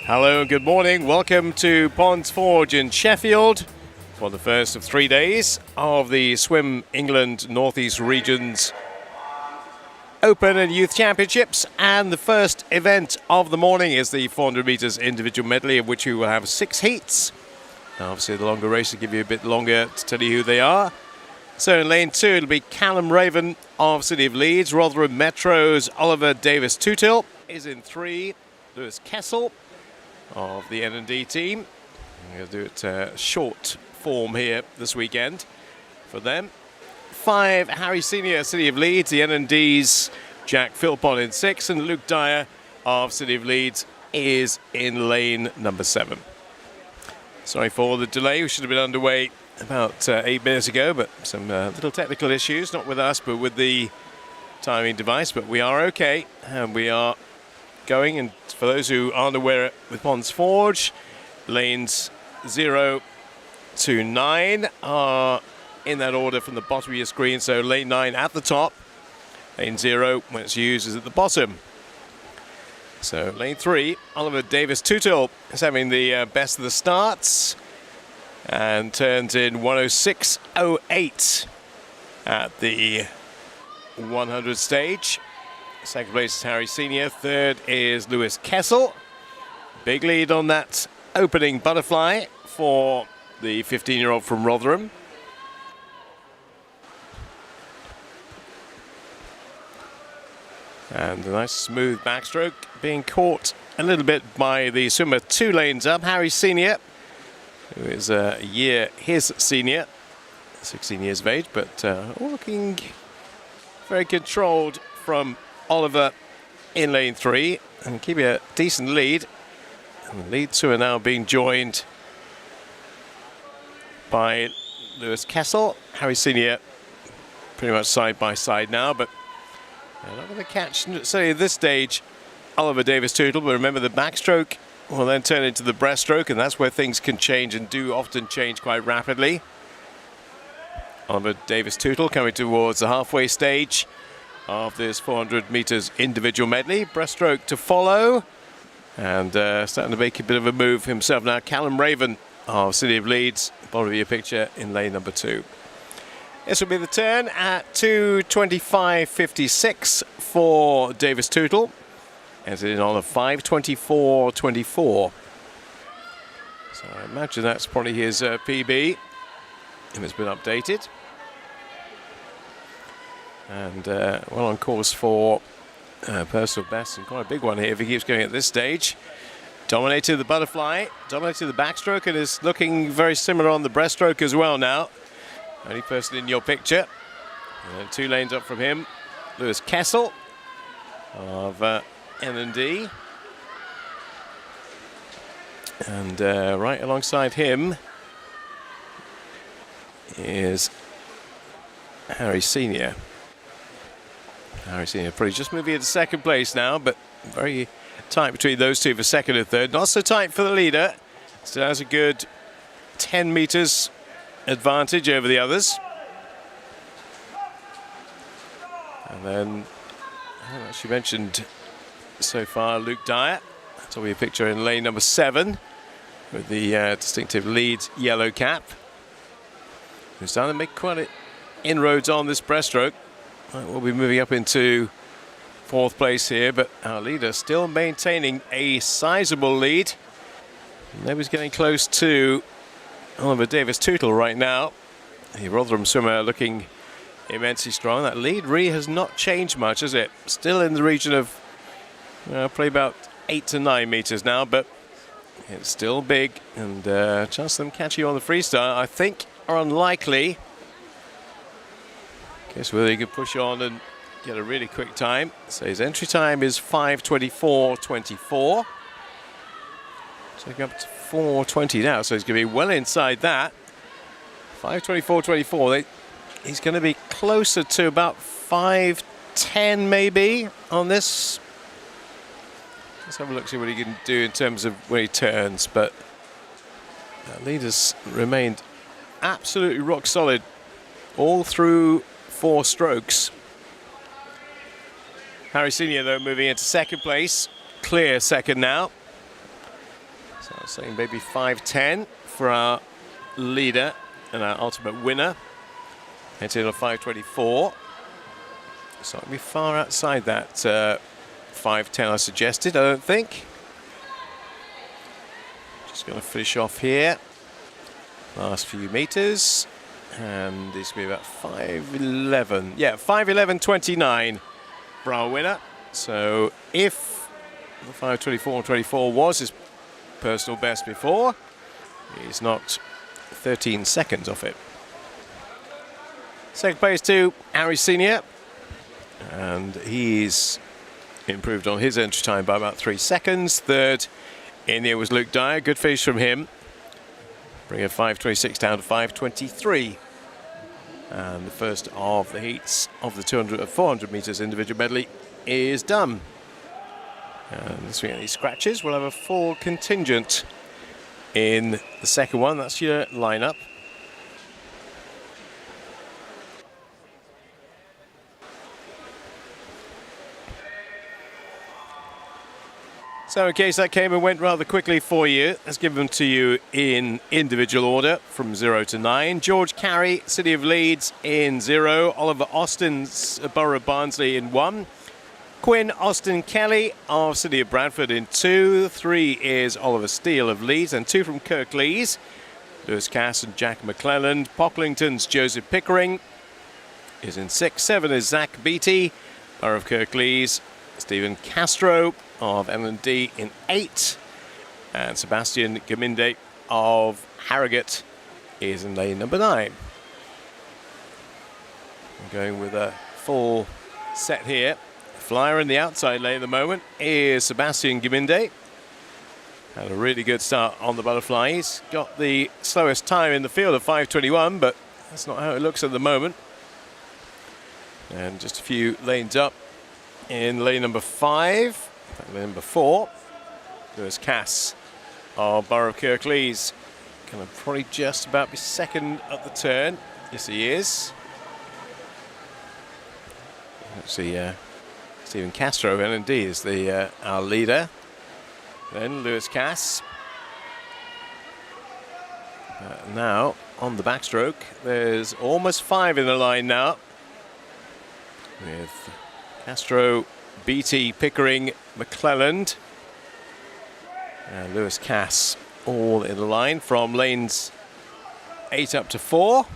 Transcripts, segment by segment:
Hello and good morning. Welcome to Ponds Forge in Sheffield for the first of 3 days of the Swim England North East Regions Open and Youth Championships. And the first event of the morning is the 400 metres individual medley, of which we will have 6 heats. Now, obviously, the longer race will give you a bit longer to tell you who they are. So in lane 2, it'll be Callum Raven of City of Leeds. Rotherham Metro's Oliver Davis-Tutil is in 3. Lewis Kessel of the N&D team. We'll do it short form here this weekend for them. 5, Harry Senior, City of Leeds. The N&D's Jack Philpott in 6, and Luke Dyer of City of Leeds is in lane number 7. Sorry for the delay. We should have been underway about 8 minutes ago, but some little technical issues, not with us, but with the timing device. But we are okay, and we are going. And for those who aren't aware, with Ponds Forge, lanes 0 to 9 are in that order from the bottom of your screen. So lane 9 at the top, lane 0 when it's used is at the bottom. So lane 3, Oliver Davis-Tutil is having the best of the starts and turns in 106.08 at the 100 stage. Second place is Harry Senior. Third is Lewis Kessel. Big lead on that opening butterfly for the 15-year-old from Rotherham. And a nice smooth backstroke, being caught a little bit by the swimmer 2 lanes up, Harry Senior, who is his senior, 16 years of age, but looking very controlled from Oliver in lane 3, and keeping a decent lead. And the lead 2 are now being joined by Lewis Kessel. Harry Senior pretty much side by side now, but they're not going to catch, say at this stage, Oliver Davis-Tutil. But remember, the backstroke will then turn into the breaststroke, and that's where things can change and do often change quite rapidly. Oliver Davis-Tutil coming towards the halfway stage of this 400 metres individual medley. Breaststroke to follow, and starting to make a bit of a move himself now. Callum Raven of City of Leeds, bottom of your picture, in lane number 2. This will be the turn at 2:25.56 for Davis-Tutil, as in on a 5:24.24. So I imagine that's probably his PB, if it's been updated. And well on course for personal best, and quite a big one here if he keeps going at this stage. Dominated the butterfly, dominated the backstroke, and is looking very similar on the breaststroke as well now. Only person in your picture. And then 2 lanes up from him, Lewis Kessel of N&D. And right alongside him is Harry Senior. Harry Senior probably just moving into second place now, but very tight between those two for second and third. Not so tight for the leader. Still has a good 10 metres advantage over the others. And then, as you mentioned so far, Luke Dyer. That's all your picture in lane number 7 with the distinctive Leeds yellow cap. Who's starting to make quite inroads on this breaststroke. We'll be moving up into 4th place here, but our leader still maintaining a sizable lead. Nobody's getting close to Oliver Davis-Tutil right now. The Rotherham swimmer looking immensely strong. That lead really has not changed much, has it? Still in the region of probably about 8 to 9 metres now, but it's still big, and chance of them catching you on the freestyle, I think, are unlikely. Guess whether he could push on and get a really quick time. So his entry time is 5:24.24. Taking up to 4:20 now, so he's going to be well inside that. 5:24.24. He's going to be closer to about 5:10 maybe on this. Let's have a look, see what he can do in terms of when he turns. But that lead has remained absolutely rock solid all through 4 strokes. Harry Senior, though, moving into second place. Clear second now. saying maybe 5:10 for our leader and our ultimate winner. Heads in on 5:24. So it'll be far outside that 5:10 I suggested, I don't think. Just going to finish off here. Last few meters. And this will be about 5:11. Yeah, 5:11.29 for our winner. So if the 5:24.24 was his personal best before, he's knocked 13 seconds off it. Second place to Harry Senior, and he's improved on his entry time by about 3 seconds. Third in there was Luke Dyer. Good finish from him. Bringing 5:26 down to 5:23. And the first of the heats of the 400 meters individual medley is done. And as we get these scratches, we'll have a full contingent in the second one. That's your lineup. So in case that came and went rather quickly for you, let's give them to you in individual order from 0 to 9. George Carey, City of Leeds in 0. Oliver Austin's Borough of Barnsley in 1. Quinn Austin Kelly of City of Bradford in 2. 3 is Oliver Steele of Leeds, and 2 from Kirklees. Lewis Cass and Jack McClelland. Pocklington's Joseph Pickering is in 6. 7 is Zach Beattie, Borough of Kirklees. Stephen Castro of L&D in 8. And Sebastian Gaminde of Harrogate is in lane number 9. We're going with a full set here. Flyer in the outside lane at the moment is Sebastian Gaminde. Had a really good start on the butterfly. He's got the slowest time in the field of 5:21, but that's not how it looks at the moment. And just a few lanes up in lane number 5, lane number 4, there's Cass of Borough of Kirklees. Going to probably just about be second at the turn. Yes, he is. Let's see, Stephen Castro of L&D is our leader. Then Lewis Cass. Now on the backstroke, there's almost 5 in the line now, with Castro, Beattie, Pickering, McClelland, and Lewis Cass all in the line from lanes 8 up to 4.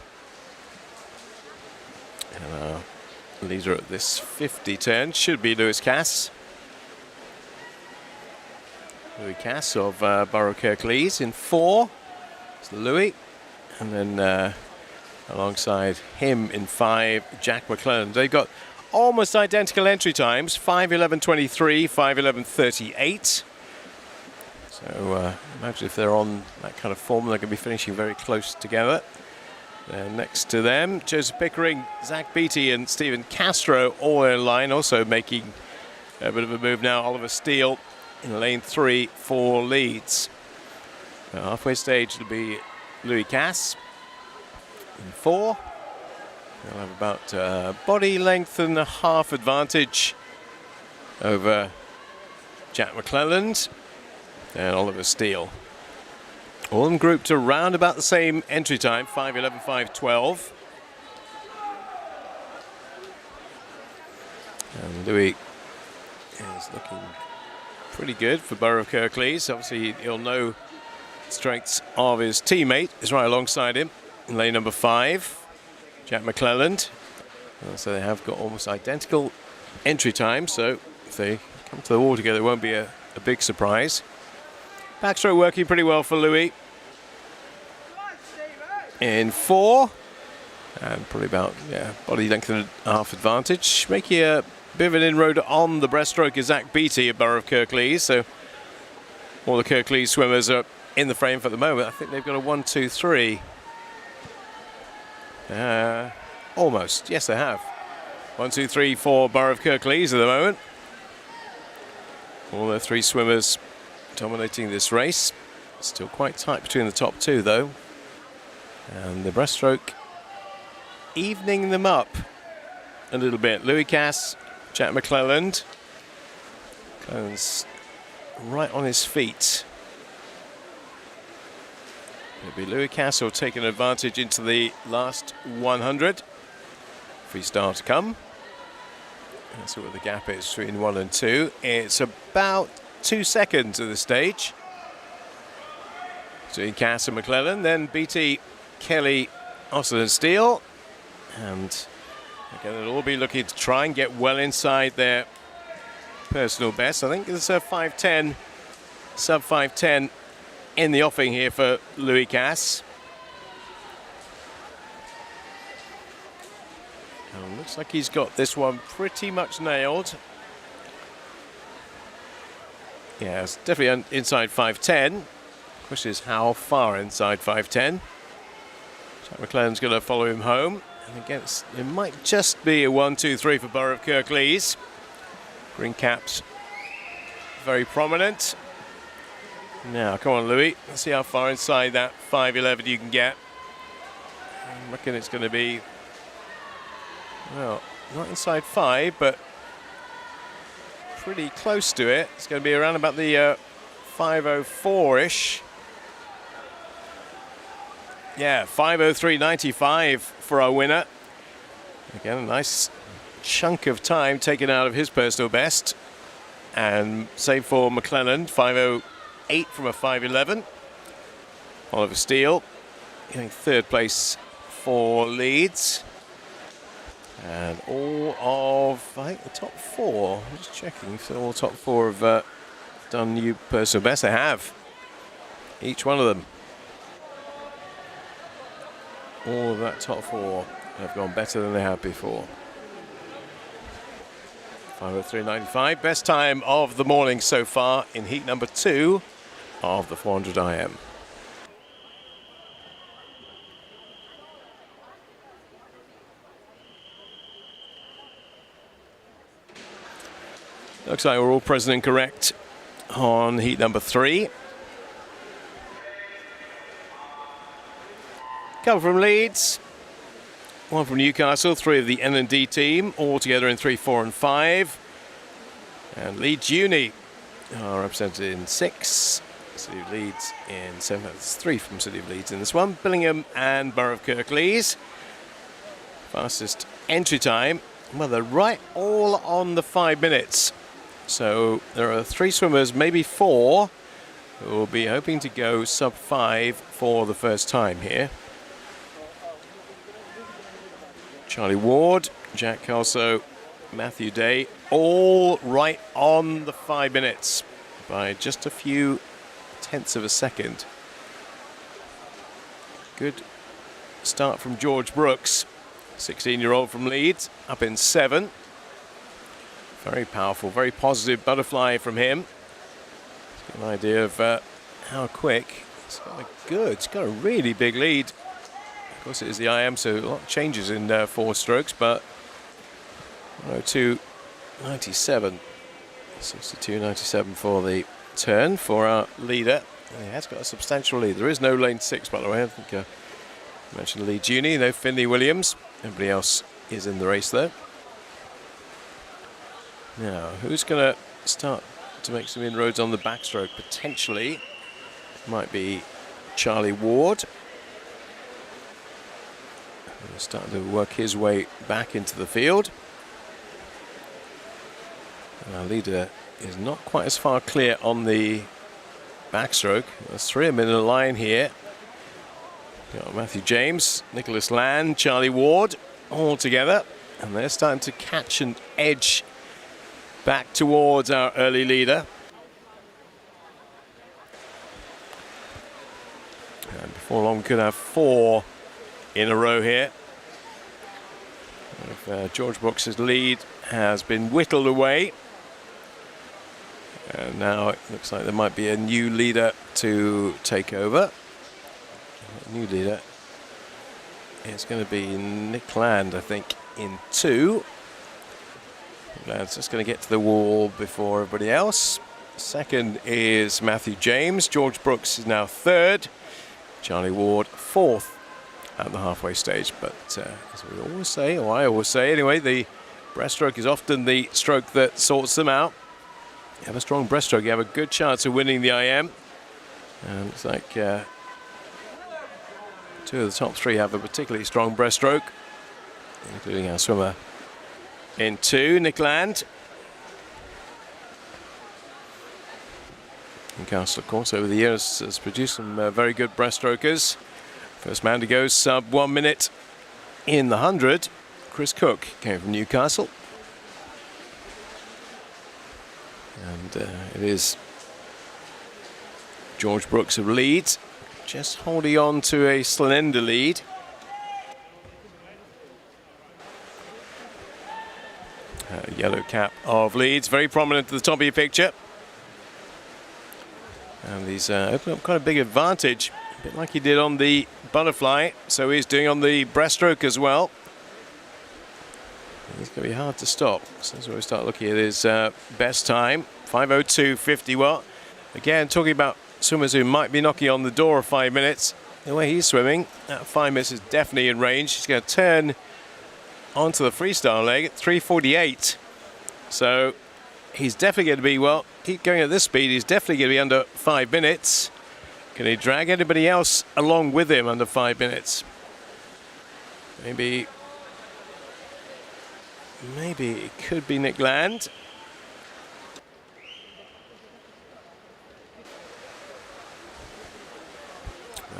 And our leader at this 50 turn should be Lewis Cass. Louis Cass of Borough of Kirklees in 4. It's Louis. And then alongside him in 5, Jack McClelland. They've got almost identical entry times, 5:11.23, 5:11.38. So imagine if they're on that kind of form, they're going to be finishing very close together. Next to them, Joseph Pickering, Zach Beattie and Stephen Castro all in line, also making a bit of a move now. Oliver Steele in lane 3 for Leeds. Halfway stage it'll be Louis Cass in 4. They'll have about body length and a half advantage over Jack McClelland and Oliver Steele. All of them grouped around about the same entry time, 5:11, 5:12. And Louis is looking pretty good for Borough of Kirklees. Obviously, he'll know the strengths of his teammate. Is right alongside him in lane number 5. Jack McClelland. So they have got almost identical entry time, so if they come to the wall together, it won't be a big surprise. Backstroke working pretty well for Louis in 4, and probably about body length and a half advantage. Making a bit of an inroad on the breaststroke is Zach Beattie of Borough of Kirklees, so all the Kirklees swimmers are in the frame for the moment. I think they've got a 1, 2, 3. Almost. Yes, they have. 1, 2, 3, 4 Borough of Kirklees at the moment. All the 3 swimmers dominating this race. Still quite tight between the top 2, though. And the breaststroke evening them up a little bit. Louis Cass, Jack McClelland. McClelland's right on his feet. It'll be Louis Castle taking advantage into the last 100. Freestyle to come. Let's see what the gap is between 1 and 2. It's about 2 seconds at this stage. Between Cass and McClellan, then BT, Kelly, Austin and Steele. And again, they'll all be looking to try and get well inside their personal best. I think there's a 5:10, sub 5:10 in the offing here for Louis Cass. And looks like he's got this one pretty much nailed. Yeah, it's definitely inside 5:10. Question is how far inside 5:10. Jack McClellan's going to follow him home. And again, it might just be a 1-2-3 for Borough of Kirklees. Green caps very prominent. Now, come on, Louis. Let's see how far inside that 5:11 you can get. I reckon it's going to be, well, not inside 5, but pretty close to it. It's going to be around about the 5:04-ish. Yeah, 5:03.95 for our winner. Again, a nice chunk of time taken out of his personal best. And same for McClellan, 5:08 from a 5:11. Oliver Steele getting third place for Leeds. And all of, I think, the top 4, I'm just checking if all top 4 have done new personal best. They have, each one of them. All of that top 4 have gone better than they have before. 5:03.95, best time of the morning so far in heat number 2 of the 400 IM. Looks like we're all present and correct on heat number 3. Couple from Leeds, 1 from Newcastle, 3 of the N&D team, all together in 3, 4 and 5. And Leeds Uni are represented in 6. City of Leeds in 7. That's 3 from City of Leeds in this one. Billingham and Borough of Kirklees. Fastest entry time. Well, they're right all on the 5 minutes. So there are 3 swimmers, maybe 4, who will be hoping to go sub 5 for the first time here. Charlie Ward, Jack Kelso, Matthew Day, all right on the 5 minutes by just a few tenths of a second. Good start from George Brooks, 16-year-old from Leeds, up in 7. Very powerful, very positive butterfly from him. Get an idea of how quick. It's got a really big lead. Of course, it is the IM, so a lot of changes in 4 strokes, but 102.97, 62.97 for the turn for our leader. And he has got a substantial lead. There is no lane 6, by the way. I think I mentioned Leeds Uni, no Finley Williams. Everybody else is in the race there. Now, who's going to start to make some inroads on the backstroke? Potentially, might be Charlie Ward. He's starting to work his way back into the field. And our leader is not quite as far clear on the backstroke. There's 3 of them in a line here. Got Matthew James, Nicholas Land, Charlie Ward, all together. And they're starting to catch and edge back towards our early leader. And before long, we could have 4 in a row here. If, George Brooks' lead has been whittled away. And now it looks like there might be a new leader to take over. A new leader. It's going to be Nick Land, I think, in 2. Land's just going to get to the wall before everybody else. Second is Matthew James. George Brooks is now 3rd. Charlie Ward 4th at the halfway stage. But as we always say, or I always say anyway, the breaststroke is often the stroke that sorts them out. You have a strong breaststroke, you have a good chance of winning the IM. And it's like Two of the top three have a particularly strong breaststroke, including our swimmer in two, Nick Land. Newcastle, of course, over the years has produced some very good breaststrokers. First man to go sub 1 minute in the 100. Chris Cook came from Newcastle. And it is George Brooks of Leeds, just holding on to a slender lead. Yellow cap of Leeds, very prominent at the top of your picture. And he's opened up quite a big advantage, a bit like he did on the butterfly, so he's doing on the breaststroke as well. It's going to be hard to stop. So that's where we start looking at his best time, 5:02.50. Well, again, talking about swimmers who might be knocking on the door of 5 minutes. The way he's swimming, that 5 minutes is definitely in range. He's going to turn onto the freestyle leg at 3:48. So he's definitely going to be, well, keep going at this speed, he's definitely going to be under 5 minutes. Can he drag anybody else along with him under 5 minutes? Maybe it could be Nick Land.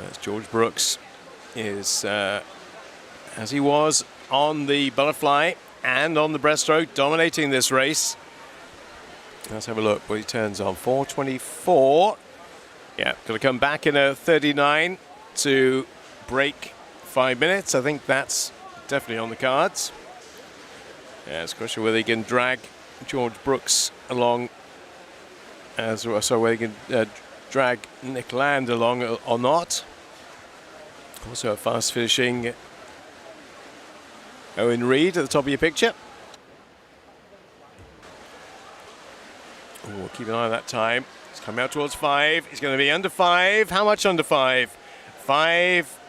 As George Brooks is, as he was on the butterfly and on the breaststroke, dominating this race. Let's have a look what he turns on. 4:24. Yeah, going to come back in a 39 to break 5 minutes. I think that's definitely on the cards. Yeah, it's a question whether he can drag George Brooks along as well, so whether he can drag Nick Land along or not. Also a fast finishing Owen Reid at the top of your picture. Oh, keep an eye on that time. He's coming out towards 5. He's going to be under 5. How much under 5? 5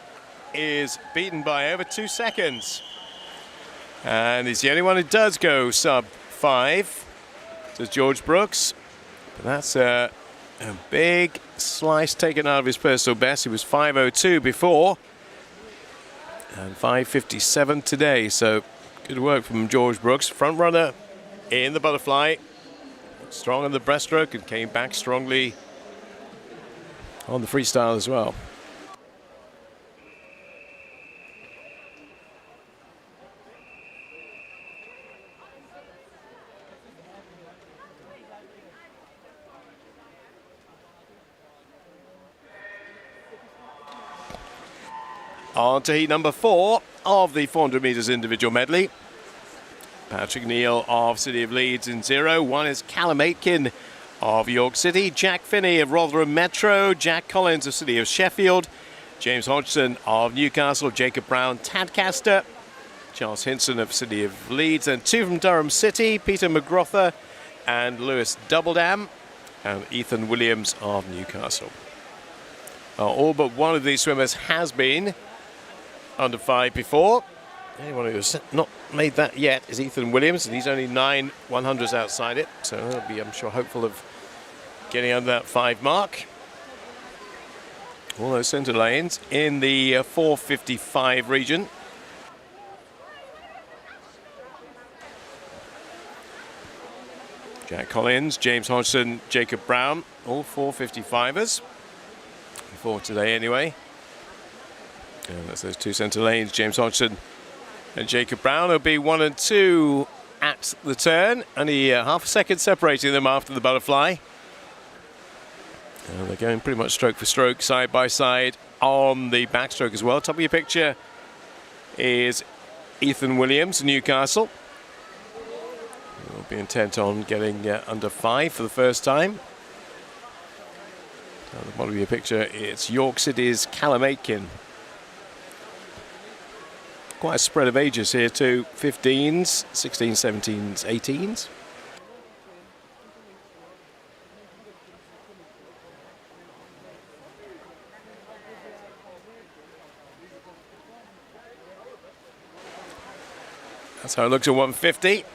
is beaten by over 2 seconds. And he's the only one who does go sub 5. Says George Brooks. But that's a big slice taken out of his personal best. He was 5:02 before. And 5:57 today. So good work from George Brooks. Front runner in the butterfly. Strong on the breaststroke and came back strongly on the freestyle as well. On to heat number 4 of the 400 metres individual medley. Patrick Neal of City of Leeds in 0. 1 is Callum Aitken of York City. Jack Finney of Rotherham Metro. Jack Collins of City of Sheffield. James Hodgson of Newcastle. Jacob Brown, Tadcaster. Charles Hinson of City of Leeds. And 2 from Durham City. Peter McGrother and Lewis Doubledam. And Ethan Williams of Newcastle. All but one of these swimmers has been under 5 before. Anyone who has not made that yet is Ethan Williams, and he's only 9 100s outside it, so he'll be, I'm sure, hopeful of getting under that 5 mark. All those centre lanes in the 4:55 region. Jack Collins, James Hodgson, Jacob Brown, all 4:55ers before today anyway. And that's those 2 centre lanes, James Hodgson and Jacob Brown. Will be 1 and 2 at the turn. Only half a second separating them after the butterfly. And they're going pretty much stroke for stroke, side by side on the backstroke as well. Top of your picture is Ethan Williams, Newcastle. We'll be intent on getting under 5 for the first time. At the bottom of your picture, it's York City's Callum Aitken. Quite a spread of ages here too, 15s, 16s, 17s, 18s. That's how it looks at 150.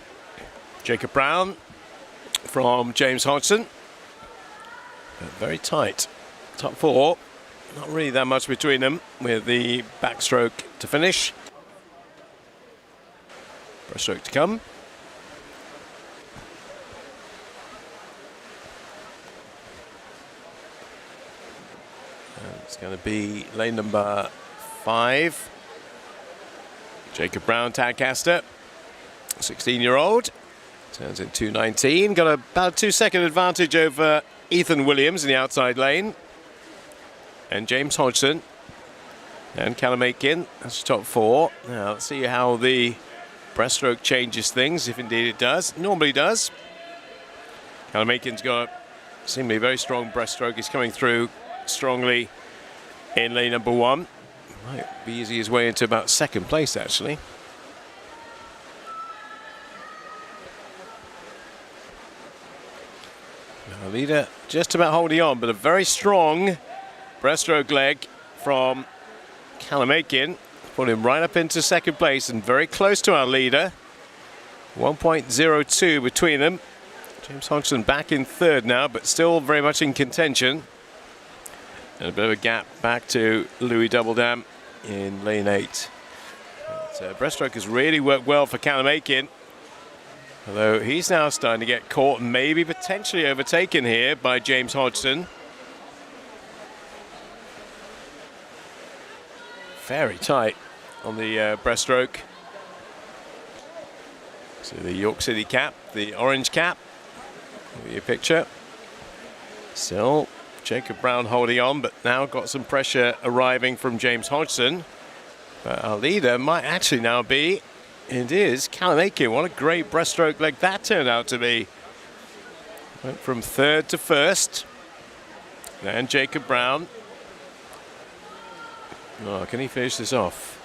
Jacob Brown from James Hodgson. Very tight. Top 4 Not really that much between them with the backstroke to finish. Breaststroke to come. And it's going to be lane number 5. Jacob Brown, Tadcaster, 16-year-old. Turns in 2:19. Got about a 2-second advantage over Ethan Williams in the outside lane. And James Hodgson and Callum Aitken. That's the top 4. Now let's see how the breaststroke changes things, if indeed it does. Normally does. Callum Aitken's got seemingly a very strong breaststroke. He's coming through strongly in lane number 1. Might be easy his way into about 2nd place, actually. Now, leader just about holding on, but a very strong breaststroke leg from Callum Aitken. Put him right up into 2nd place and very close to our leader. 1.02 between them. James Hodgson back in 3rd now, but still very much in contention. And a bit of a gap back to Louis Doubledam in lane 8. But, breaststroke has really worked well for Callum Aitken. Although he's now starting to get caught and maybe potentially overtaken here by James Hodgson. Very tight on the breaststroke. So the York City cap, the orange cap. Give you a picture. Still Jacob Brown holding on, but now got some pressure arriving from James Hodgson. But our leader might actually now be, it is, Callum Aitken. What a great breaststroke leg that turned out to be. Went from 3rd to 1st. Then Jacob Brown. Oh, can he finish this off?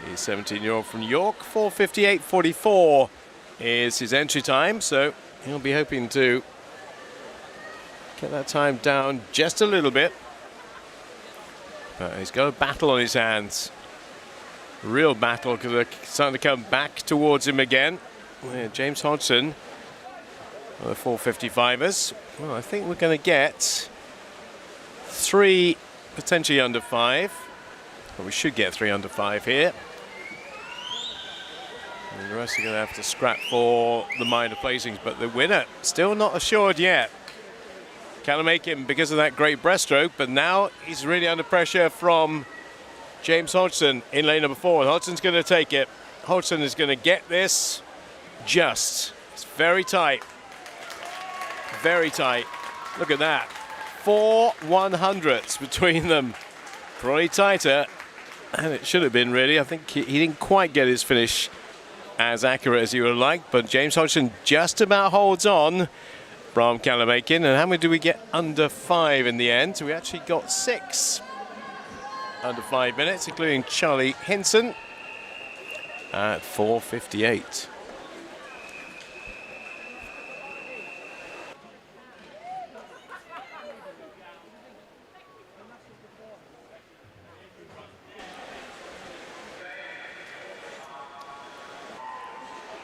The 17-year-old from York, 4:58.44 is his entry time, so he'll be hoping to get that time down just a little bit. But he's got a battle on his hands. Real battle, because they're starting to come back towards him again. Yeah, James Hodgson, the 4:55ers. Well, I think we're going to get 3 potentially under 5. Well, we should get 3 under 5 here. And the rest are going to have to scrap for the minor placings, but the winner still not assured yet. Callum Aitken, because of that great breaststroke, but now he's really under pressure from James Hodgson in lane number 4. Hodgson's going to take it. Hodgson is going to get this just. It's very tight. Very tight. Look at that. 4 100ths between them. Probably tighter, and it should have been really. I think he didn't quite get his finish as accurate as he would have liked, but James Hodgson just about holds on from Callum Aitken. And how many do we get under 5 in the end? So we actually got 6 under 5 minutes, including Charlie Hinson at 4:58.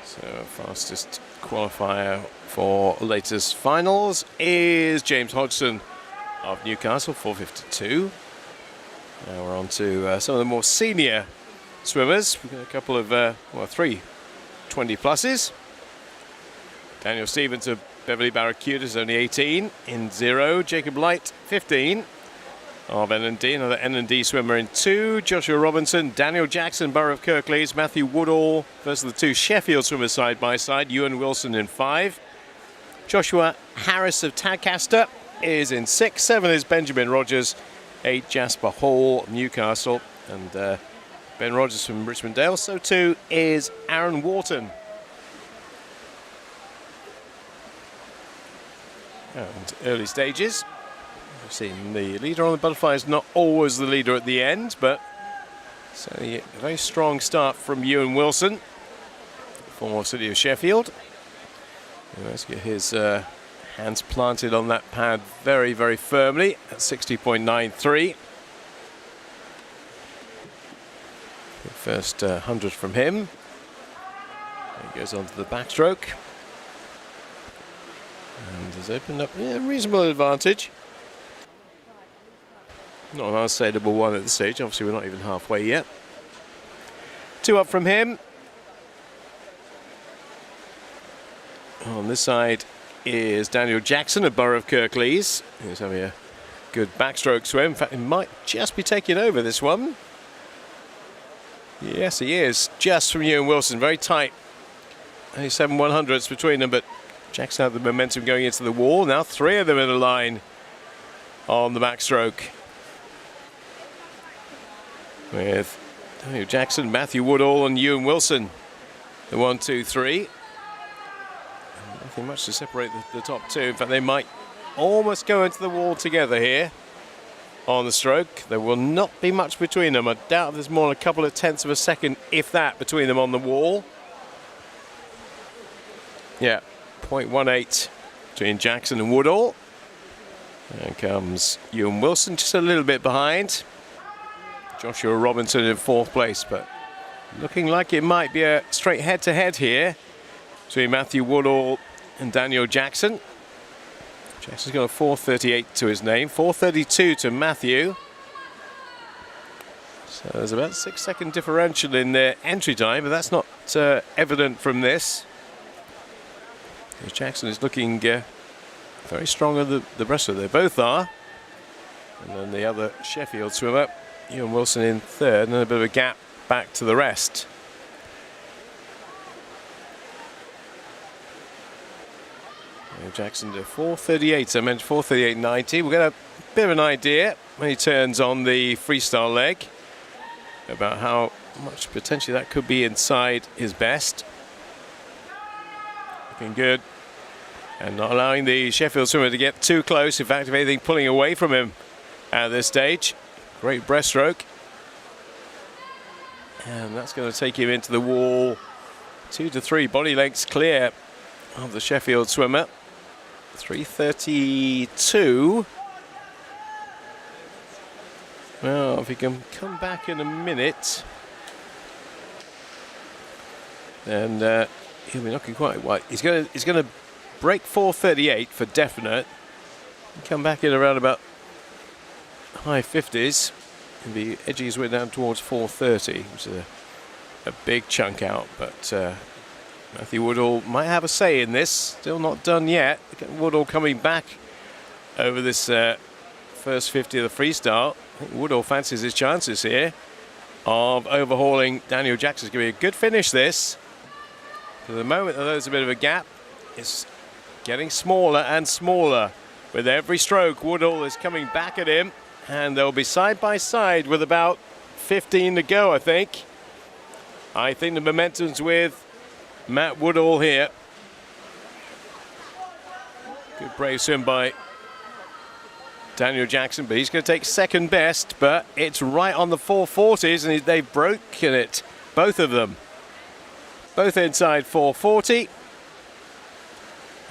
So fastest qualifier for latest finals is James Hodgson of Newcastle, 4:52. Now we're on to some of the more senior swimmers. We've got a couple of, 3 20-pluses. Daniel Stevens of Beverley Barracuda is only 18 in 0. Jacob Light, 15 of N&D, another N&D swimmer in 2. Joshua Robinson, Daniel Jackson, Borough of Kirklees, Matthew Woodall versus the 2 Sheffield swimmers side by side. Ewan Wilson in 5. Joshua Harris of Tadcaster is in 6. 7 is Benjamin Rogers. 8 Jasper Hall, Newcastle, and Ben Rogers from Richmond Dale. So too is Aaron Wharton. And early stages. We've seen the leader on the butterfly is not always the leader at the end, but certainly a very strong start from Ewan Wilson, former City of Sheffield. And let's get his hands planted on that pad very, very firmly at 60.93. The first 100 from him. He goes on to the backstroke. And has opened up a reasonable advantage. Not an unassailable one at this stage. Obviously, we're not even halfway yet. 2 up from him. On this side is Daniel Jackson of Borough of Kirklees. He's having a good backstroke swim. In fact, he might just be taking over this one. Yes, he is. Just from Ewan Wilson. Very tight. Only 7/100ths between them, but Jackson had the momentum going into the wall. Now 3 of them in a line on the backstroke. With Daniel Jackson, Matthew Woodall and Ewan Wilson. The 1, 2, 3. Nothing much to separate the top 2. In fact, they might almost go into the wall together here on the stroke. There will not be much between them. I doubt there's more than a couple of tenths of a second, if that, between them on the wall. Yeah, 0.18 between Jackson and Woodall. There comes Ewan Wilson, just a little bit behind. Joshua Robinson in 4th place, but looking like it might be a straight head-to-head here between Matthew Woodall and Daniel Jackson. Jackson's got a 4:38 to his name, 4:32 to Matthew. So there's about a 6-second differential in their entry time, but that's not evident from this. Jackson is looking very strong on the breaststroke. They both are. And then the other Sheffield swimmer, Ewan Wilson, in 3rd, and then a bit of a gap back to the rest. Jackson to 4:38. I mentioned 4:38.90. We'll get a bit of an idea when he turns on the freestyle leg about how much potentially that could be inside his best. Looking good. And not allowing the Sheffield swimmer to get too close. In fact, if anything, pulling away from him at this stage. Great breaststroke. And that's going to take him into the wall. 2 to 3 body lengths clear of the Sheffield swimmer. 3:32. Well, if he can come back in a minute, then he'll be looking quite wide. He's going to break 4:38 for definite. Come back in around about high 50s and be edging his way down towards 4:30, which is a big chunk out. But Matthew Woodall might have a say in this. Still not done yet. Woodall coming back over this first 50 of the freestyle. I think Woodall fancies his chances here of overhauling Daniel Jackson. It's going to be a good finish, this. For the moment, although there's a bit of a gap, it's getting smaller and smaller. With every stroke, Woodall is coming back at him, and they'll be side by side with about 15 to go, I think. I think the momentum's with Matt Woodall here. Good brave swim by Daniel Jackson, but he's going to take 2nd best, but it's right on the 440s, and they've broken it, both of them. Both inside 440.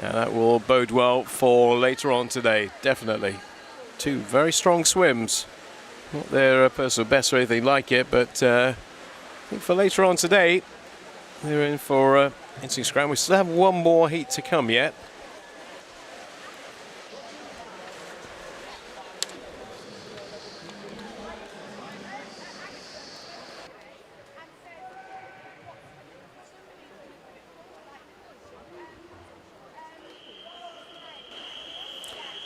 Yeah, that will bode well for later on today, definitely. 2 very strong swims. Not their personal best or anything like it, but I think for later on today, they're in for an interesting scram. We still have 1 more heat to come yet.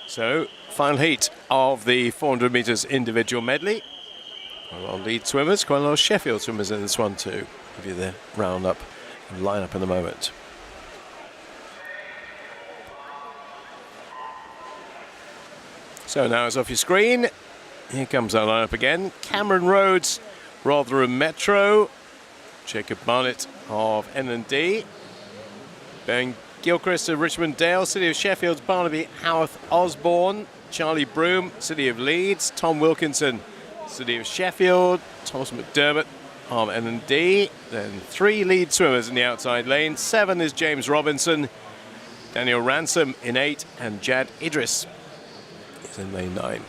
So, final heat of the 400 metres individual medley. A lot of lead swimmers, quite a lot of Sheffield swimmers in this one too. Give you the roundup and line-up in a moment. So now it's off your screen. Here comes our line-up again. Cameron Rhodes, Rotherham Metro. Jacob Barnett of N&D. Ben Gilchrist of Richmond Dale. City of Sheffield's Barnaby Howarth Osborne. Charlie Broom, City of Leeds. Tom Wilkinson, City of Sheffield. Thomas McDermott of N&D. Then 3 lead swimmers in the outside lane. 7 is James Robinson. Daniel Ransom in 8. And Jad Idris is in lane 9.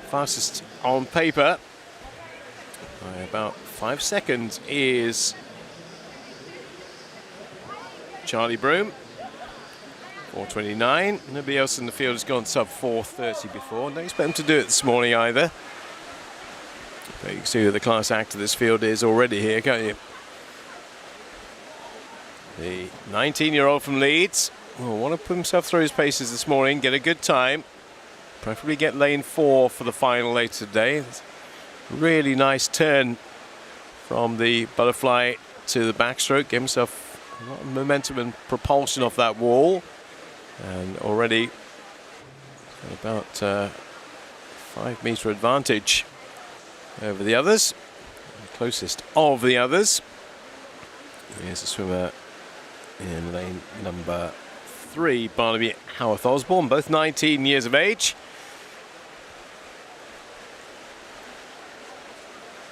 Fastest on paper by about 5 seconds is Charlie Broom. 4:29. Nobody else in the field has gone sub 4:30 before. Don't expect them to do it this morning either. But you can see who the class act of this field is already here, can't you? The 19-year-old from Leeds will want to put himself through his paces this morning, get a good time. Preferably get lane 4 for the final later today. It's a really nice turn from the butterfly to the backstroke. Get himself a lot of momentum and propulsion off that wall. And already about 5-meter advantage over the others. The closest of the others. Here's a swimmer in lane number 3, Barnaby Howarth Osborne, both 19 years of age.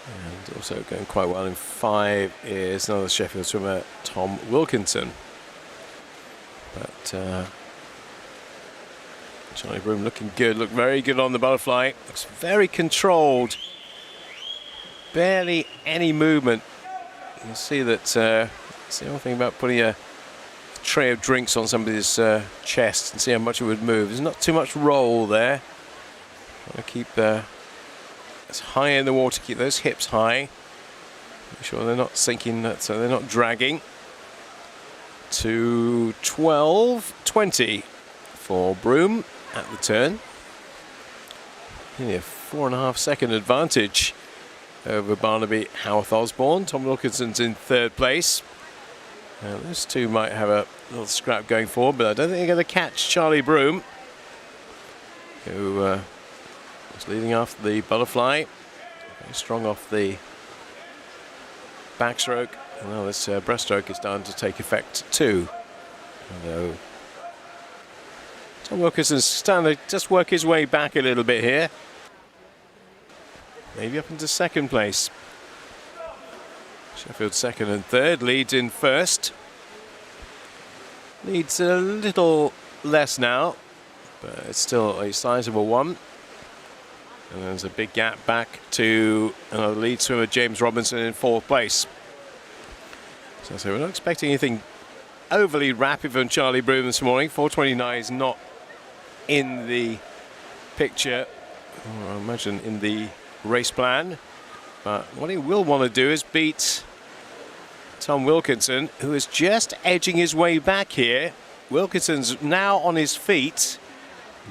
And also going quite well in 5 is another Sheffield swimmer, Tom Wilkinson. But Charlie Broome looking good, looked very good on the butterfly. Looks very controlled. Barely any movement. You see that it's the only thing about putting a tray of drinks on somebody's chest and see how much it would move. There's not too much roll there. Trying to keep as high in the water, keep those hips high. Make sure they're not sinking, so they're not dragging. To 12:20 for Broome at the turn. Nearly a 4.5-second advantage over Barnaby Howarth Osborne. Tom Wilkinson's in 3rd place. Those two might have a little scrap going forward, but I don't think they're going to catch Charlie Broome, who was leading after the butterfly. Very strong off the backstroke. And now this breaststroke is starting to take effect too. Although Tom Wilkinson's starting to just work his way back a little bit here. Maybe up into 2nd place. Sheffield 2nd and 3rd, Leeds in 1st. Leeds a little less now, but it's still a sizable one. And there's a big gap back to another Leeds swimmer, James Robinson, in 4th place. So we're not expecting anything overly rapid from Charlie Broome this morning. 4:29 is not in the picture, or I imagine in the race plan. But what he will want to do is beat Tom Wilkinson, who is just edging his way back here. Wilkinson's now on his feet.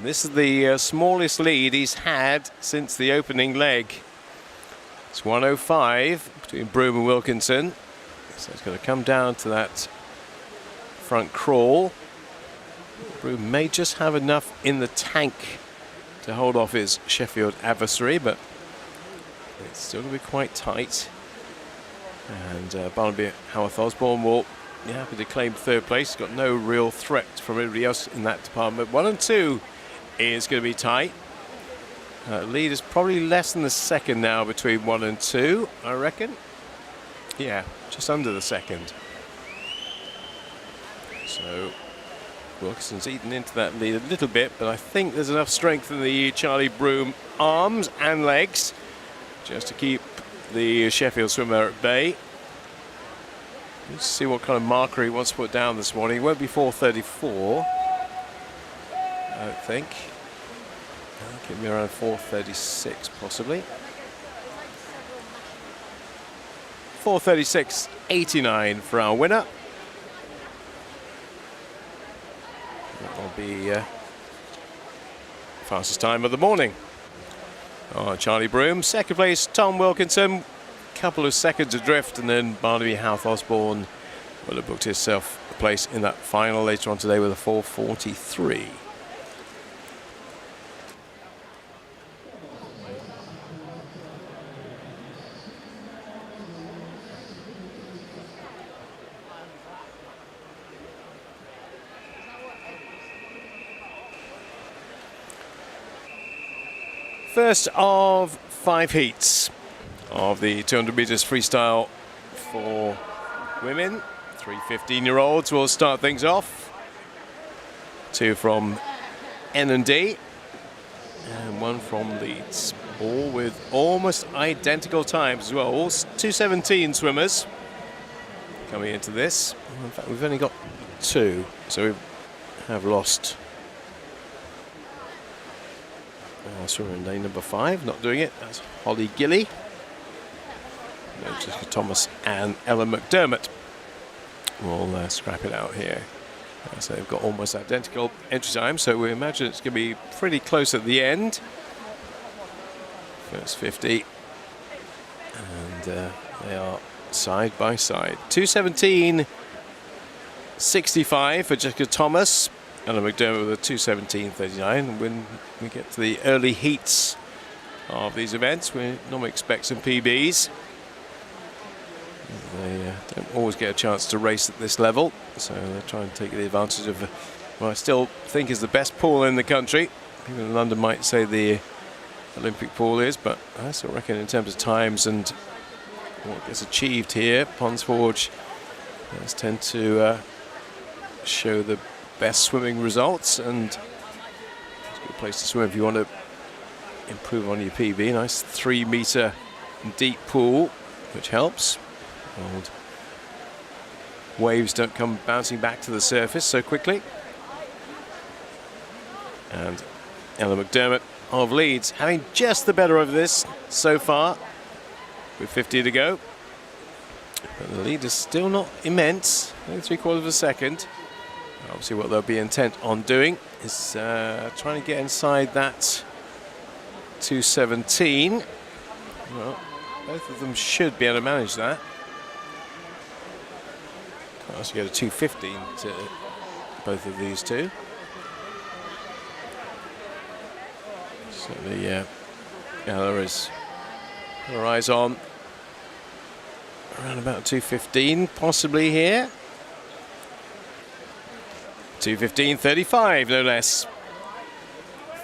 This is the smallest lead he's had since the opening leg. It's 1:05 between Broome and Wilkinson. So it's going to come down to that front crawl. Broome may just have enough in the tank to hold off his Sheffield adversary, but it's still going to be quite tight. And Barnaby Howarth Osborne will be happy to claim 3rd place. He's got no real threat from anybody else in that department. 1 and 2 is going to be tight. Lead is probably less than the 2nd now between 1 and 2, I reckon. Yeah, just under the 2nd. So Wilkinson's eaten into that lead a little bit, but I think there's enough strength in the Charlie Broome arms and legs just to keep the Sheffield swimmer at bay. Let's see what kind of marker he wants to put down this morning. It won't be 4:34, I don't think. It'll be around 4:36 possibly. 4:36.89 for our winner. That'll be fastest time of the morning. Oh, Charlie Broome, 2nd place, Tom Wilkinson, couple of seconds adrift, and then Barnaby Howarth Osborne will have booked himself a place in that final later on today with a 4:43. First of 5 heats of the 200 meters freestyle for women. 3 15-year-olds will start things off. 2 from N&D and 1 from Leeds. All with almost identical times as well. All 2:17 swimmers coming into this. In fact, we've only got 2. So we've have lost swimmer in lane number 5, not doing it. That's Holly Gilly. No, Jessica Thomas and Ellen McDermott will scrap it out here. So they've got almost identical entry time, so we imagine it's going to be pretty close at the end. First 50, and they are side by side. 2:17.65 for Jessica Thomas, Ellen McDermott with a 2:17.39. When we get to the early heats of these events, we normally expect some PBs. They don't always get a chance to race at this level, so they're trying to take the advantage of what I still think is the best pool in the country. People in London might say the Olympic pool is, but I still reckon in terms of times and what gets achieved here, Ponds Forge does tend to show the best swimming results, and it's a good place to swim if you want to improve on your PB. Nice 3-meter deep pool, which helps. Old waves don't come bouncing back to the surface so quickly. And Ellen McDermott of Leeds having just the better of this so far, with 50 to go. But the lead is still not immense, only 3/4 of a second. Obviously what they'll be intent on doing is trying to get inside that 2:17. Well, both of them should be able to manage that. Can't also get a 2:15 to both of these two. So Ella is her eyes on around about 2:15 possibly here. 2:15.35 no less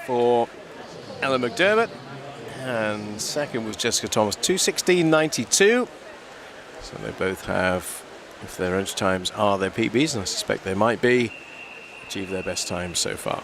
for Ella McDermott, and second was Jessica Thomas, 2:16.92. So they both have, if their entry times are their PBs, and I suspect they might be, achieved their best times so far.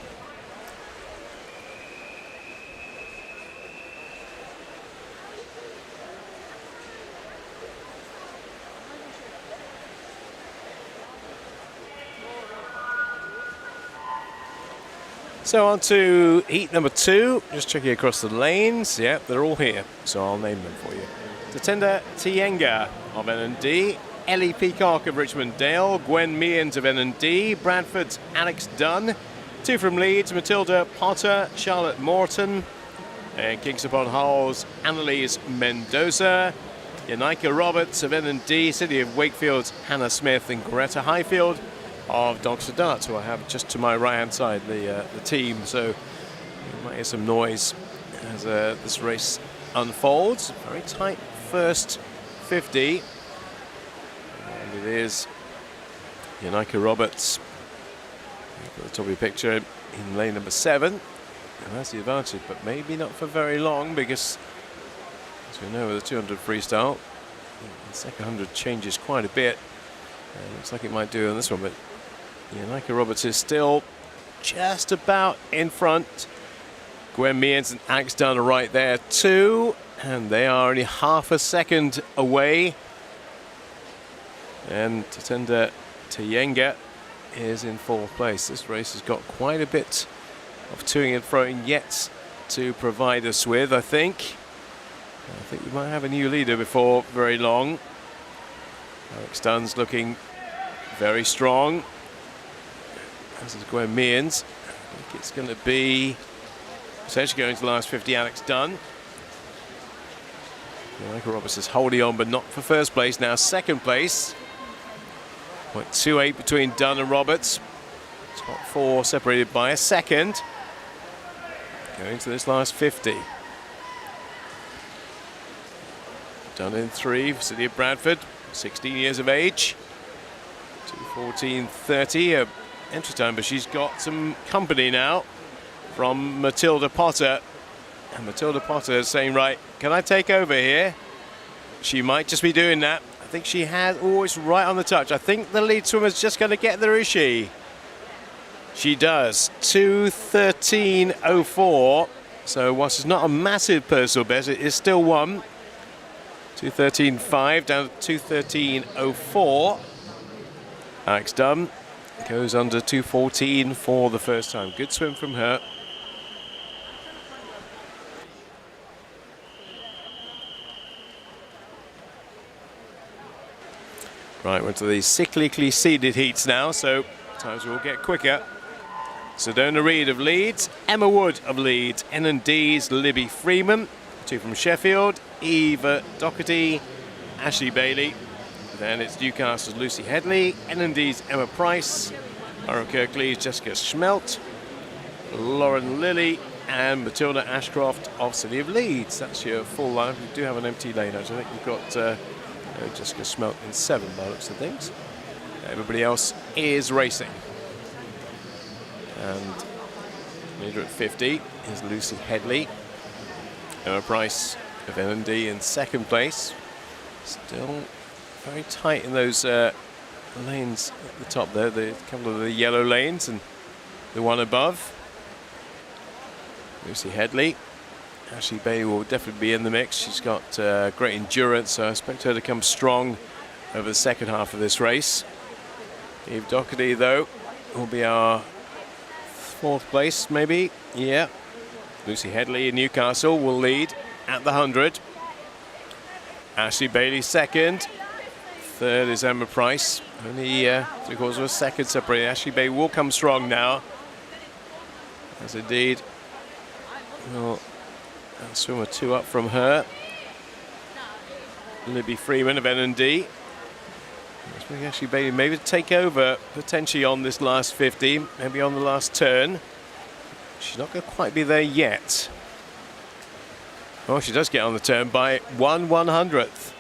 So on to heat number 2, just checking across the lanes. Yep, they're all here, so I'll name them for you. Tatenda Tienga of N&D, Ellie Peacock of Richmond Dale, Gwen Meehan of N&D, Bradford's Alex Dunn, 2 from Leeds, Matilda Potter, Charlotte Morton, and Kings upon Hull's Annalise Mendoza, Yanika Roberts of N&D, City of Wakefield's Hannah Smith, and Greta Highfield of Dr. Darts, who I have just to my right hand side, the team. So you might hear some noise as this race unfolds. Very tight first 50, and it is Yanika Roberts at the top of your picture in lane number 7, and that's the advantage, but maybe not for very long, because as we know with the 200 freestyle, the second 100 changes quite a bit. Looks like it might do on this one, but Yanika Roberts is still just about in front. Gwen Meehan and Alex Dunn are right there too, and they are only half a second away. And Tatenda Tienga is in 4th place. This race has got quite a bit of toing and froing yet to provide us with, I think. I think we might have a new leader before very long. Alex Dunn's looking very strong, as is Gwen Meehan. I think it's going to be essentially going to the last 50, Alex Dunn. Michael Roberts is holding on, but not for first place. Now second place. 0.28 between Dunn and Roberts. Top 4 separated by a second. Going to this last 50. Dunn in 3 for City of Bradford, 16 years of age. 2:14.30 entry time, but she's got some company now from Matilda Potter. And Matilda Potter is saying, right, can I take over here? She might just be doing that. I think she has always right on the touch. I think the lead swimmer's just going to get there, is she? She does. 2:13.04. So whilst it's not a massive personal best, it is still one. 2:13.5 down to 2:13.04. Alex Dunn Goes under 2:14 for the first time. Good swim from her. Right, we're to the cyclically seeded heats now, so times will get quicker. Sedona Reid of Leeds, Emma Wood of Leeds, N&D's Libby Freeman, two from Sheffield, Eva Doherty, Ashley Bailey. Then it's Newcastle's Lucy Headley, N&D's Emma Price, Lauren Kirklees, Jessica Schmelt, Lauren Lilly, and Matilda Ashcroft of City of Leeds. That's your full line. We do have an empty lane. I think we've got Jessica Schmelt in 7 by the looks of things. Everybody else is racing. And leader at 50 is Lucy Headley. Emma Price of N&D in 2nd place. Still very tight in those lanes at the top there, the couple of the yellow lanes and the one above. Lucy Headley. Ashley Bailey will definitely be in the mix. She's got great endurance, so I expect her to come strong over the second half of this race. Eve Doherty, though, will be our 4th place, maybe. Yeah. Lucy Headley in Newcastle will lead at the 100. Ashley Bailey 2nd. 3rd is Emma Price. Only 3/4 of a second separated. Ashley Bailey will come strong now. As indeed. Well, a swimmer 2 up from her. Libby Freeman of N&D. Ashley Bailey maybe take over potentially on this last 50, maybe on the last turn. She's not going to quite be there yet. Oh, she does get on the turn by 1/100th.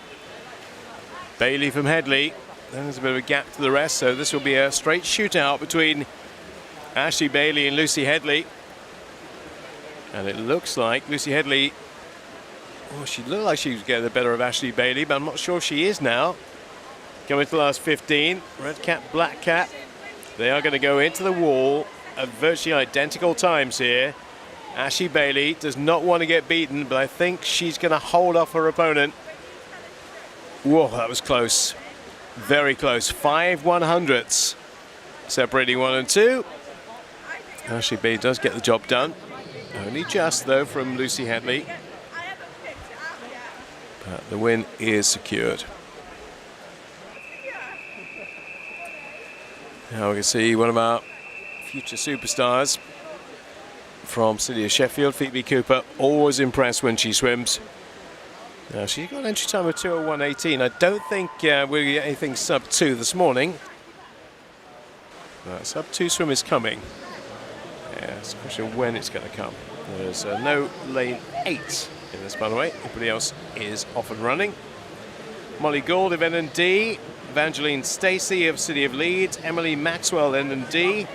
Bailey from Headley. Then there's a bit of a gap to the rest, so this will be a straight shootout between Ashley Bailey and Lucy Headley. And it looks like Lucy Headley, oh, she looked like she was getting the better of Ashley Bailey, but I'm not sure she is now. Coming to the last 15, red cap, black cap. They are going to go into the wall at virtually identical times here. Ashley Bailey does not want to get beaten, but I think she's going to hold off her opponent. Whoa, that was close. Very close. 5/100ths separating 1 and 2. Ashley Bailey does get the job done. Only just, though, from Lucy Headley. But the win is secured. Now we can see one of our future superstars from City of Sheffield, Phoebe Cooper. Always impressed when she swims. Now she's got an entry time of 2:01.18. I don't think we'll get anything sub 2 this morning. Sub 2 swim is coming. Yeah, it's a question of when it's going to come. There's no lane 8 in this, by the way. Everybody else is off and running. Molly Gould of N&D, Evangeline Stacey of City of Leeds, Emily Maxwell N&D,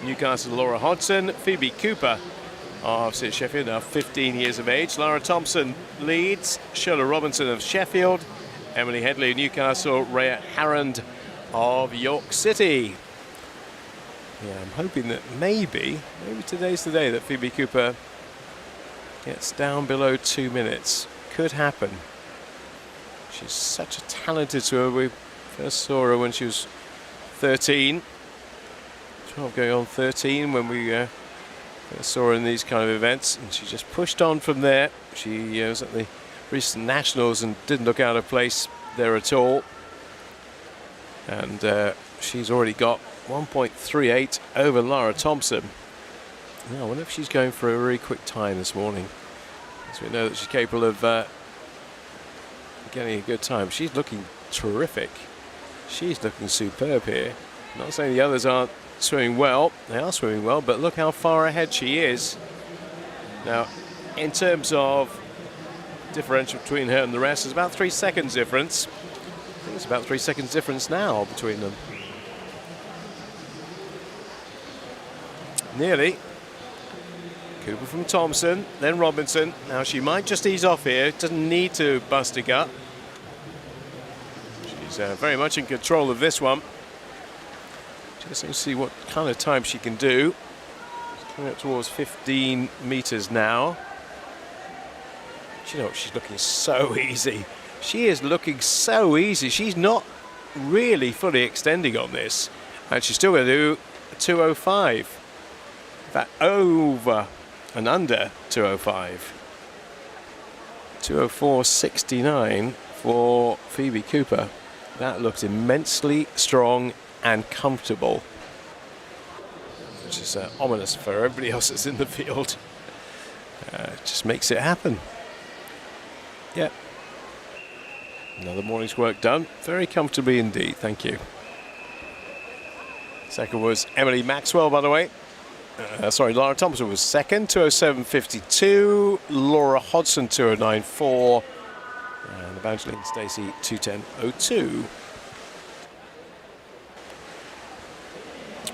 Newcastle Laura Hodson, Phoebe Cooper of City of Sheffield, now 15 years of age, Lara Thompson Leeds, Shola Robinson of Sheffield, Emily Headley of Newcastle, Rhea Harrand of York City. Yeah, I'm hoping that maybe today's the day that Phoebe Cooper gets down below 2 minutes. Could happen. She's such a talented swimmer. We first saw her when she was 13. 12 going on 13 when we first saw her in these kind of events. And she just pushed on from there. She was at the recent Nationals and didn't look out of place there at all. And she's already got 1.38 over Lara Thompson. Now, I wonder if she's going for a really quick time this morning. So we know that she's capable of getting a good time. She's looking terrific. She's looking superb here. I'm not saying the others aren't swimming well. They are swimming well, but look how far ahead she is. Now, in terms of differential between her and the rest, there's about 3 seconds difference. I think it's about 3 seconds difference now between them. Nearly. Cooper from Thompson, then Robinson. Now she might just ease off here. Doesn't need to bust a gut. She's very much in control of this one. Just to see what kind of time she can do. She's coming up towards 15 meters now. Do you know what? She's looking so easy. She is looking so easy. She's not really fully extending on this. And she's still going to do 205. In fact, over and under 205. 204.69 for Phoebe Cooper. That looks immensely strong and comfortable, which is ominous for everybody else that's in the field. Just makes it happen. Yep. Another morning's work done. Very comfortably indeed. Thank you. Second was Emily Maxwell, by the way. Sorry, Lara Thompson was second, 207.52. Laura Hodson, 209.4. And Evangeline Stacey, 210.02.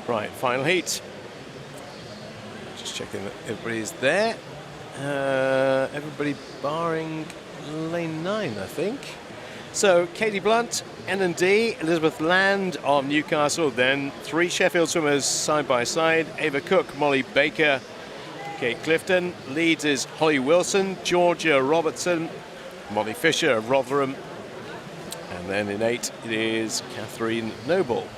Right, final heat. Just checking that everybody's there. Everybody barring lane 9, I think. So Katie Blunt, N&D, Elizabeth Land of Newcastle, then 3 Sheffield swimmers side by side, Ava Cook, Molly Baker, Kate Clifton. Leeds is Holly Wilson, Georgia Robertson, Molly Fisher of Rotherham, and then in 8 it is Catherine Noble.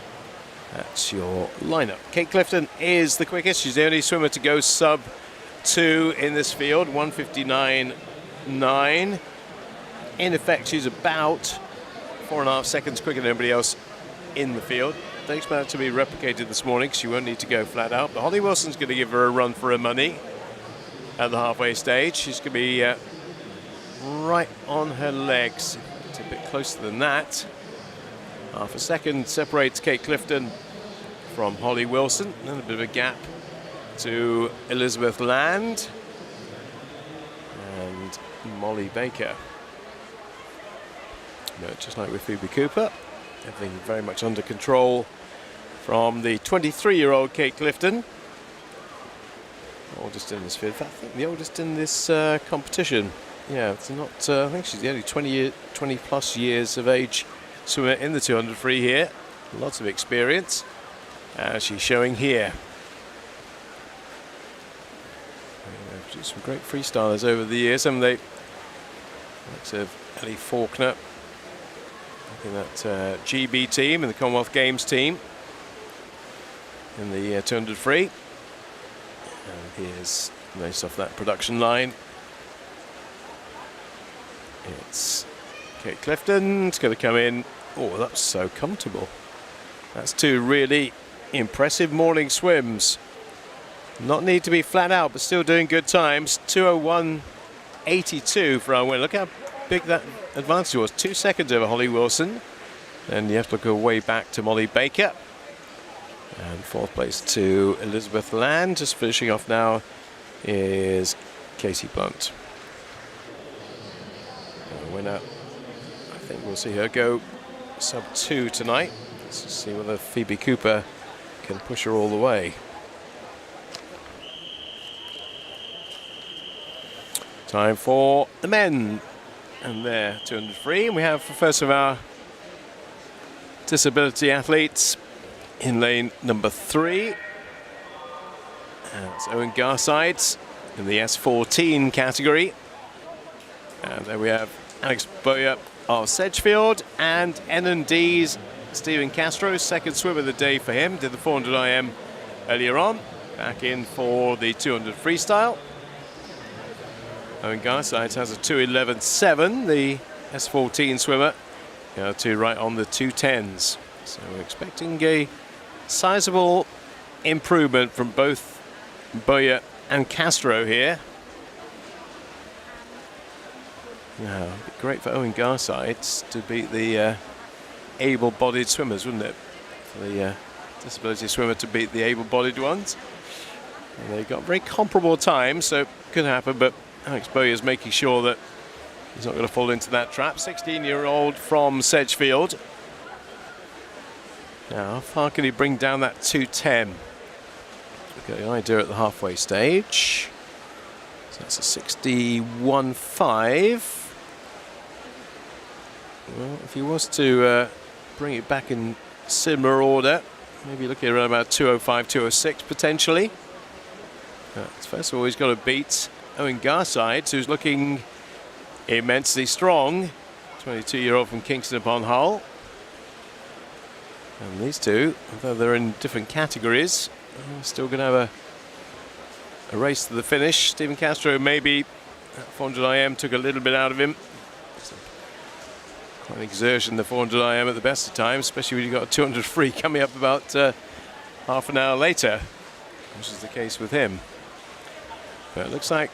That's your lineup. Kate Clifton is the quickest. She's the only swimmer to go sub 2 in this field, 1:59.9. In effect, she's about 4.5 seconds quicker than everybody else in the field. Don't expect that to be replicated this morning, because she won't need to go flat out. But Holly Wilson's going to give her a run for her money at the halfway stage. She's going to be right on her legs. It's a bit closer than that. Half a second separates Kate Clifton from Holly Wilson. And a bit of a gap to Elizabeth Land and Molly Baker. No, just like with Phoebe Cooper, everything very much under control from the 23-year-old Kate Clifton. Oldest in this field. In fact, I think the oldest in this competition. Yeah, it's not. I think she's the only 20 plus years of age swimmer in the 200 free here. Lots of experience, as she's showing here. Some great freestylers over the years, haven't they? Likes of Ellie Faulkner in that GB team and the Commonwealth Games team in the 200 free. And here's nice off that production line. It's Kate Clifton. It's going to come in. Oh, that's so comfortable. That's 2 really impressive morning swims. Not need to be flat out, but still doing good times. 2:01.82 for our win. Look how big that advantage was. 2 seconds over Holly Wilson. And you have to go way back to Molly Baker. And 4th place to Elizabeth Land. Just finishing off now is Katie Blunt. The winner, I think we'll see her go sub 2 tonight. Let's see whether Phoebe Cooper can push her all the way. Time for the men and their 200 free. And we have the first of our disability athletes in lane number 3. It's Owen Garsides in the S14 category. And there we have Alex Bowyer of Sedgefield and N&D's Stephen Castro, second swim of the day for him. Did the 400 IM earlier on. Back in for the 200 freestyle. Owen Garsides has a 2:11.7, the S14 swimmer. To right on the 2:10s. So we're expecting a sizable improvement from both Bowyer and Castro here. Now, it'd be great for Owen Garsides to beat the able-bodied swimmers, wouldn't it? For the disability swimmer to beat the able-bodied ones. And they've got very comparable times, so it could happen, but Alex Bowyer is making sure that he's not going to fall into that trap. 16-year-old from Sedgefield. Now, how far can he bring down that 2:10? We've got the idea at the halfway stage. So that's a 61.5. Well, if he was to bring it back in similar order, maybe looking around about 2:05, 2:06 potentially. First of all, he's got to beat Owen Garsides, who's looking immensely strong. 22-year-old from Kingston upon Hull. And these two, although they're in different categories, are still going to have a race to the finish. Stephen Castro, maybe that 400 IM took a little bit out of him. Quite an exertion, the 400 IM at the best of times, especially when you've got a 200 free coming up about half an hour later, which is the case with him. But it looks like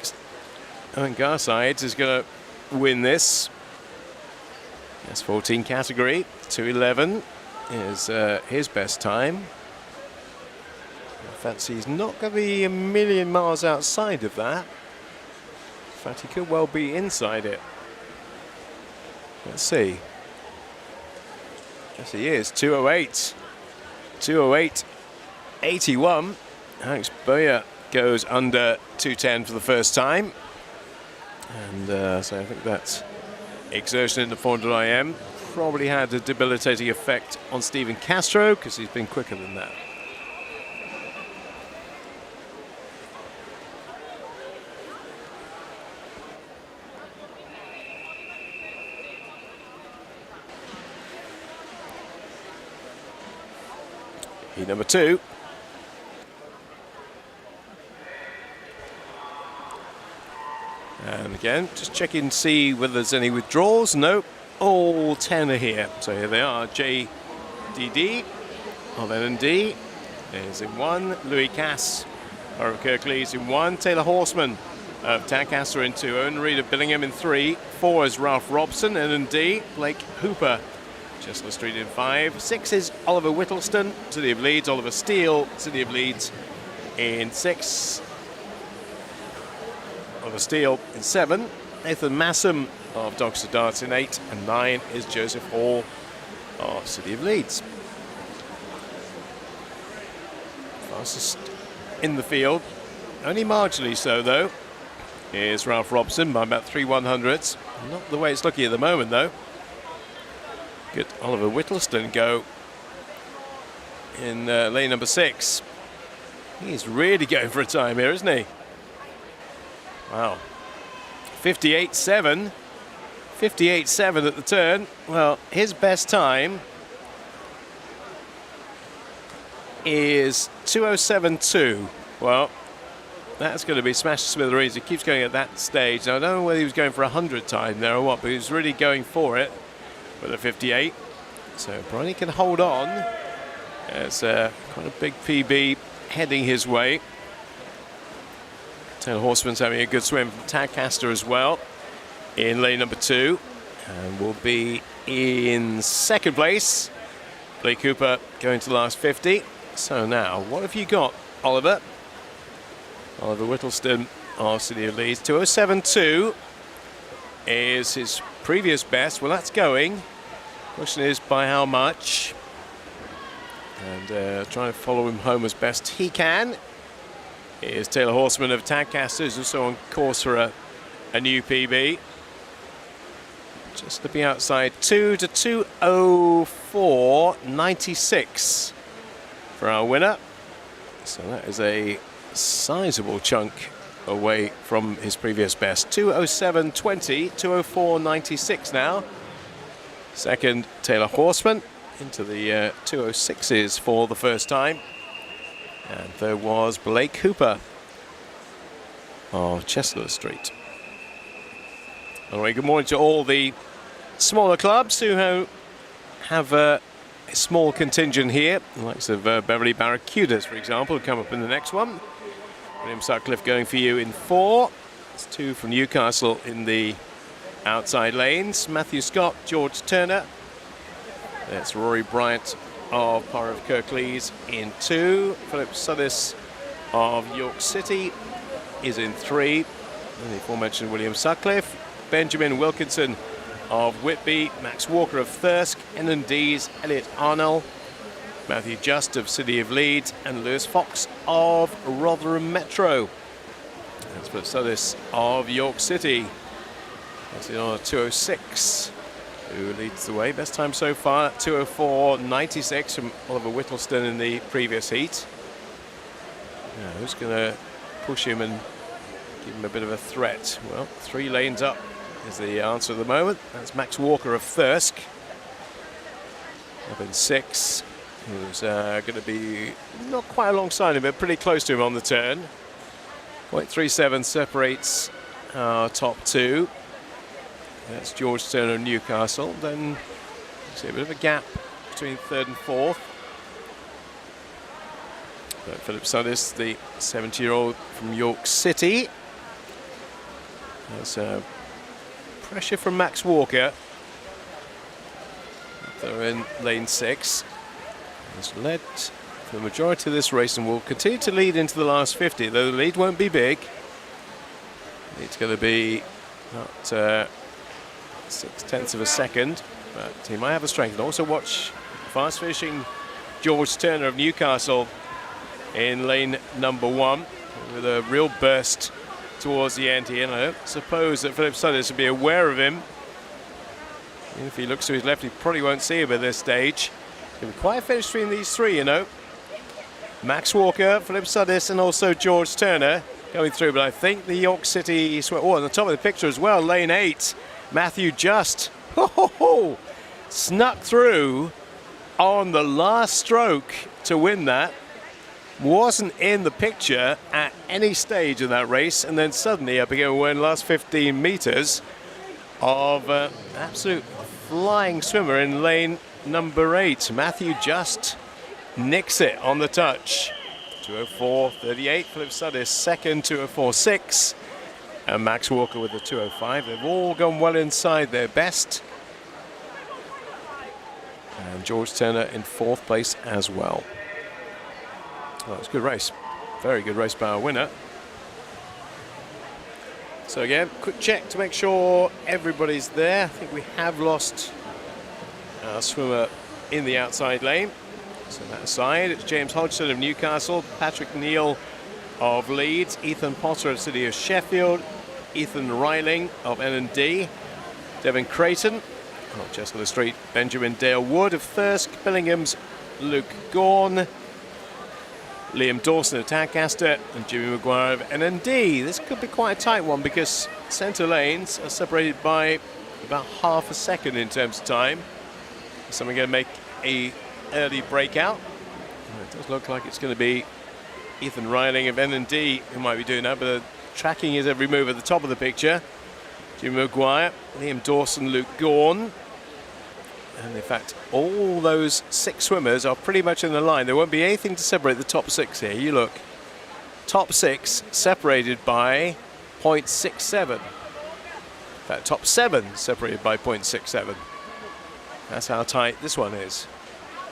Owen Garsides is going to win this. S14 category, 2:11 is his best time. In fact, he's not going to be a million miles outside of that. In fact, he could well be inside it. Let's see. Yes, he is. 2:08. 2:08.81. Alex Boyer goes under 2:10 for the first time. And so I think that exertion in the 400 IM probably had a debilitating effect on Stephen Castro because he's been quicker than that. Heat number 2. And again, just checking to see whether there's any withdrawals. Nope, all 10 are here. So here they are. JDD of N&D is in 1. Louis Cass of Kirklees in 1. Taylor Horseman of Tadcaster in 2. Owen Reid of Billingham in 3. 4 is Ralph Robson, N&D. Blake Hooper, Chestnut Street in 5. 6 is Oliver Whittleston, City of Leeds. Oliver Steele, City of Leeds in 6. Oliver Steele in 7. Nathan Massam of Dogs to Darts in 8. And 9 is Joseph Hall of City of Leeds. Fastest in the field, only marginally so though, is Ralph Robson by about 3/100ths. Not the way it's looking at the moment though. Good Oliver Whittleston go in lane number 6. He's really going for a time here, isn't he? Wow. 58.7. 58.7 at the turn. Well, his best time is 2:07.2. Well, that's going to be smashed to smithereens. He keeps going at that stage. Now, I don't know whether he was going for 100 time there or what, but he was really going for it with a 58. So Bryony can hold on. It's quite a big PB heading his way. Taylor Horseman's having a good swim from Tadcaster as well in lane number 2, and will be in second place. Blake Cooper going to the last 50. So now, what have you got, Oliver? Oliver Whittleston of City of Leeds. 2:07.2 is his previous best. Well, that's going. Question is by how much? And trying to follow him home as best he can is Taylor Horseman of Tadcaster, who's also on course for a new PB. Just slipping outside 2 to 2:04.96 for our winner. So that is a sizable chunk away from his previous best. 2:07.20, 2:04.96 now. Second, Taylor Horseman into the 2:06s for the first time. And there was Blake Hooper of Chestnut Street. Anyway, good morning to all the smaller clubs who have a small contingent here. The likes of Beverley Barracudas, for example, will come up in the next one. William Sutcliffe going for you in 4. It's 2 from Newcastle in the outside lanes. Matthew Scott, George Turner. That's Rory Bryant of Par of Kirklees in 2. Philip Sudis of York City is in 3. And the aforementioned William Sutcliffe. Benjamin Wilkinson of Whitby. Max Walker of Thirsk. N&D's Elliot Arnell. Matthew Just of City of Leeds. And Lewis Fox of Rotherham Metro. That's Philip Sudis of York City. That's in on a 2:06. Who leads the way? Best time so far, 2:04.96 from Oliver Whittleston in the previous heat. Now, who's going to push him and give him a bit of a threat? Well, 3 lanes up is the answer at the moment. That's Max Walker of Thirsk. Up in 6 who's going to be not quite alongside him, but pretty close to him on the turn. 0.37 separates our top two. That's George Turner of Newcastle. Then see a bit of a gap between third and fourth. But Philip Sudis, the 70-year-old from York City. There's pressure from Max Walker. They're in lane 6. He's led for the majority of this race and will continue to lead into the last 50, though the lead won't be big. It's going to be not 0.6 of a second, but he might have a strength. And also watch fast finishing George Turner of Newcastle in lane number 1 with a real burst towards the end here. And I don't suppose that Philip Sudis will be aware of him. If he looks to his left, he probably won't see him at this stage. It's going to be quite a finish between these three, you know. Max Walker, Philip Sudis, and also George Turner going through. But I think the York City... Oh, on the top of the picture as well, lane 8. Matthew Just snuck through on the last stroke to win that. Wasn't in the picture at any stage in that race, and then suddenly up again in the last 15 meters of absolute flying swimmer in lane number 8. Matthew Just nicks it on the touch. 2:04.38. Philip Sudis second, 2:04.6. And Max Walker with the 2:05. They've all gone well inside their best. And George Turner in 4th place as well. Well, it's a good race. Very good race by our winner. So again, quick check to make sure everybody's there. I think we have lost our swimmer in the outside lane. So that aside, it's James Hodgson of Newcastle, Patrick Neal of Leeds, Ethan Potter of City of Sheffield, Ethan Reiling of N&D, Devin Creighton of Chestnut the Street, Benjamin Dale Wood of Thirsk, Billingham's Luke Gaughan, Liam Dawson of Tadcaster, and Jimmy Maguire of N&D. This could be quite a tight one because centre lanes are separated by about half a second in terms of time. Someone going to make a early breakout. It does look like it's going to be Ethan Reiling of N&D who might be doing that, but tracking his every move at the top of the picture. Jimmy Maguire, Liam Dawson, Luke Gaughan. And in fact, all those 6 swimmers are pretty much in the line. There won't be anything to separate the top 6 here. You look, top 6 separated by 0.67. In fact, top 7 separated by 0.67. That's how tight this one is.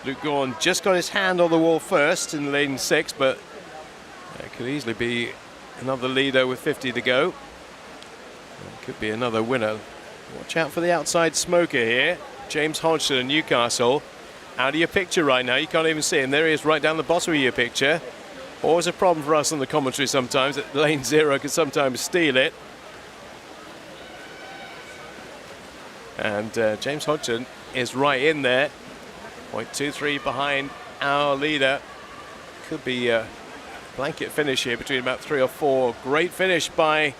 Luke Gaughan just got his hand on the wall first in lane 6, but it could easily be another leader with 50 to go. It could be another winner. Watch out for the outside smoker here. James Hodgson of Newcastle. Out of your picture right now. You can't even see him. There he is right down the bottom of your picture. Always a problem for us on the commentary sometimes. That lane 0 can sometimes steal it. And James Hodgson is right in there. 0.23 behind our leader. Could be a blanket finish here between about 3 or 4. Great finish by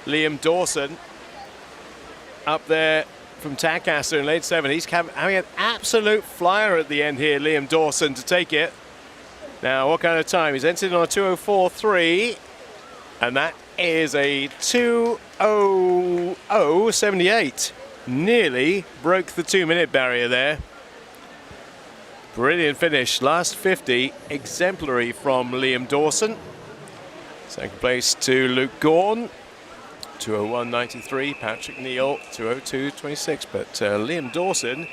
Liam Dawson. Up there from Tadcaster in lane 7. He's having an absolute flyer at the end here, Liam Dawson, to take it. Now, what kind of time? He's entered on a 2:04.3, and that is a 2:00.78. Nearly broke the 2-minute barrier there. Brilliant finish. Last 50, exemplary from Liam Dawson. Second place to Luke Gaughan. 2:01.93. Patrick Neal, 2:02.26. But Liam Dawson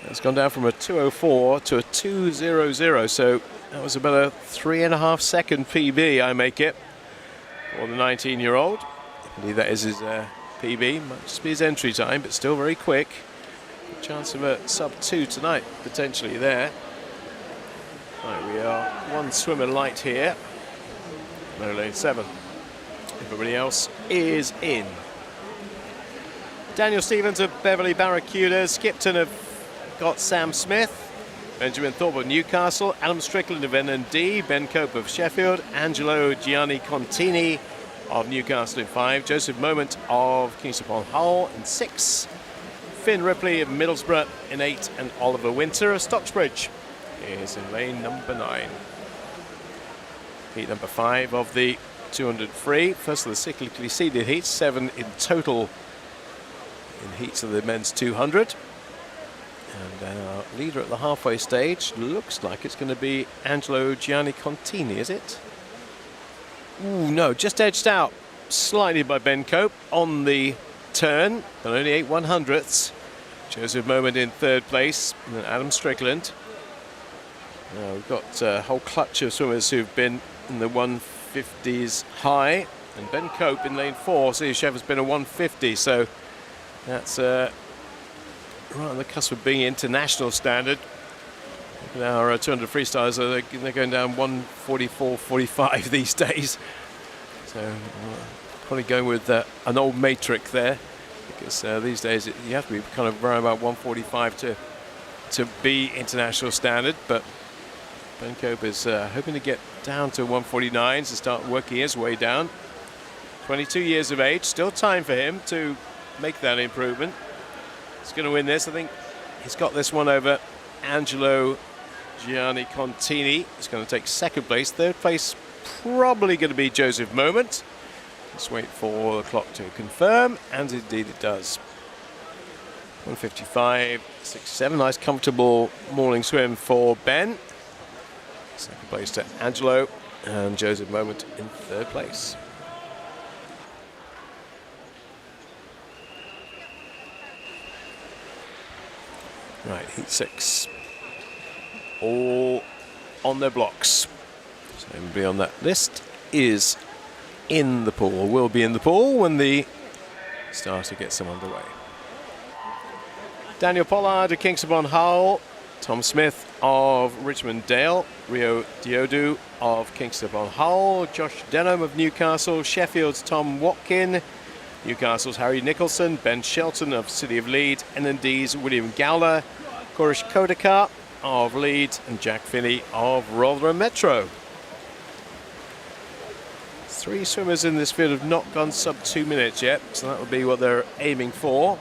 has gone down from a 2:04 to a 2:00. So that was about a 3.5 second PB, I make it, for the 19-year-old. I believe that is his PB. Might just be his entry time, but still very quick. Chance of a sub-2 tonight, potentially there. Right, we are one swimmer light here. No lane 7. Everybody else is in. Daniel Stevens of Beverley Barracudas. Skipton have got Sam Smith. Benjamin Thorpe of Newcastle. Adam Strickland of N&D. Ben Cope of Sheffield. Angelo Gianni Contini of Newcastle in 5. Joseph Moment of Kingston upon Hull in 6. Finn Ripley of Middlesbrough in 8. And Oliver Winter of Stocksbridge is in lane number 9. Heat number 5 of the 200 free. First of the cyclically seeded heats, 7 in total in heats of the men's 200. And our leader at the halfway stage looks like it's going to be Angelo Giannicontini, is it? Ooh, no, just edged out slightly by Ben Cope on the turn, but only 8/100ths. Joseph Moment in 3rd place, and then Adam Strickland. Now we've got a whole clutch of swimmers who've been in the 150s high, and Ben Cope in lane 4, City of Sheffield's been a 150, so that's right on the cusp of being international standard. Our 200 freestylers, they're going down 144.45 these days. So probably going with an old matrix there, because these days you have to be kind of around about 145 to be international standard. But Ben Cope is hoping to get down to 149s to start working his way down. 22 years of age, still time for him to make that improvement. He's going to win this. I think he's got this one over Angelo Giannicontini. He's going to take 2nd place. 3rd place probably going to be Joseph Moment. Let's wait for the clock to confirm, and indeed it does. 155.67. Nice comfortable morning swim for Ben. 2nd place to Angelo, and Joseph Moment in 3rd place. Right, heat 6. All on their blocks. So everybody on that list is in the pool, will be in the pool when the starter gets them underway. Daniel Pollard of Kingston upon Hull, Tom Smith of Richmond Dale, Rio Diodu of Kingston upon Hull, Josh Denham of Newcastle, Sheffield's Tom Watkin, Newcastle's Harry Nicholson, Ben Shelton of City of Leeds, NND's William Gowler, Korish Kodakar of Leeds, and Jack Finney of Rotherham Metro. 3 swimmers in this field have not gone sub 2 minutes yet, so that would be what they're aiming for.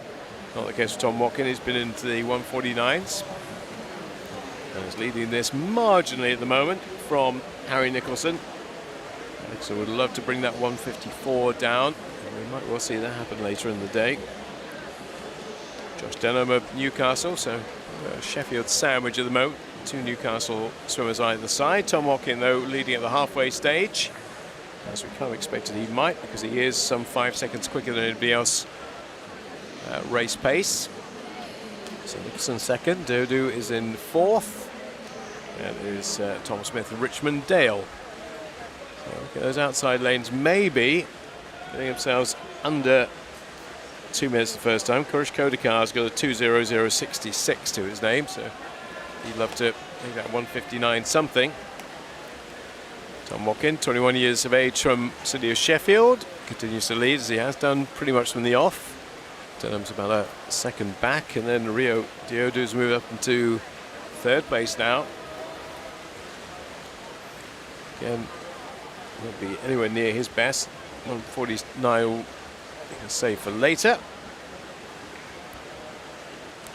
Not the case for Tom Watkin, he's been into the 149s. And is leading this marginally at the moment from Harry Nicholson. Nicholson would love to bring that 154 down, and we might well see that happen later in the day. Josh Denham of Newcastle, so Sheffield sandwich at the moment. 2 Newcastle swimmers either side. Tom Watkin, though, leading at the halfway stage, as we kind of expected he might, because he is some 5 seconds quicker than anybody else race pace. So Nicholson 2nd, Dodu is in 4th, and it is Tom Smith of Richmond Dale. So look at those outside lanes, maybe getting themselves under 2 minutes the first time. Korish Kodakar's got a 2:00.66 to his name, so he'd love to make that 1:59 something. Tom Watkin, 21 years of age from City of Sheffield, continues to lead as he has done pretty much from the off. Denham's about a 2nd back, and then Rio Diodu's moved up into 3rd place now. Again, won't be anywhere near his best. 1:49 we can save for later.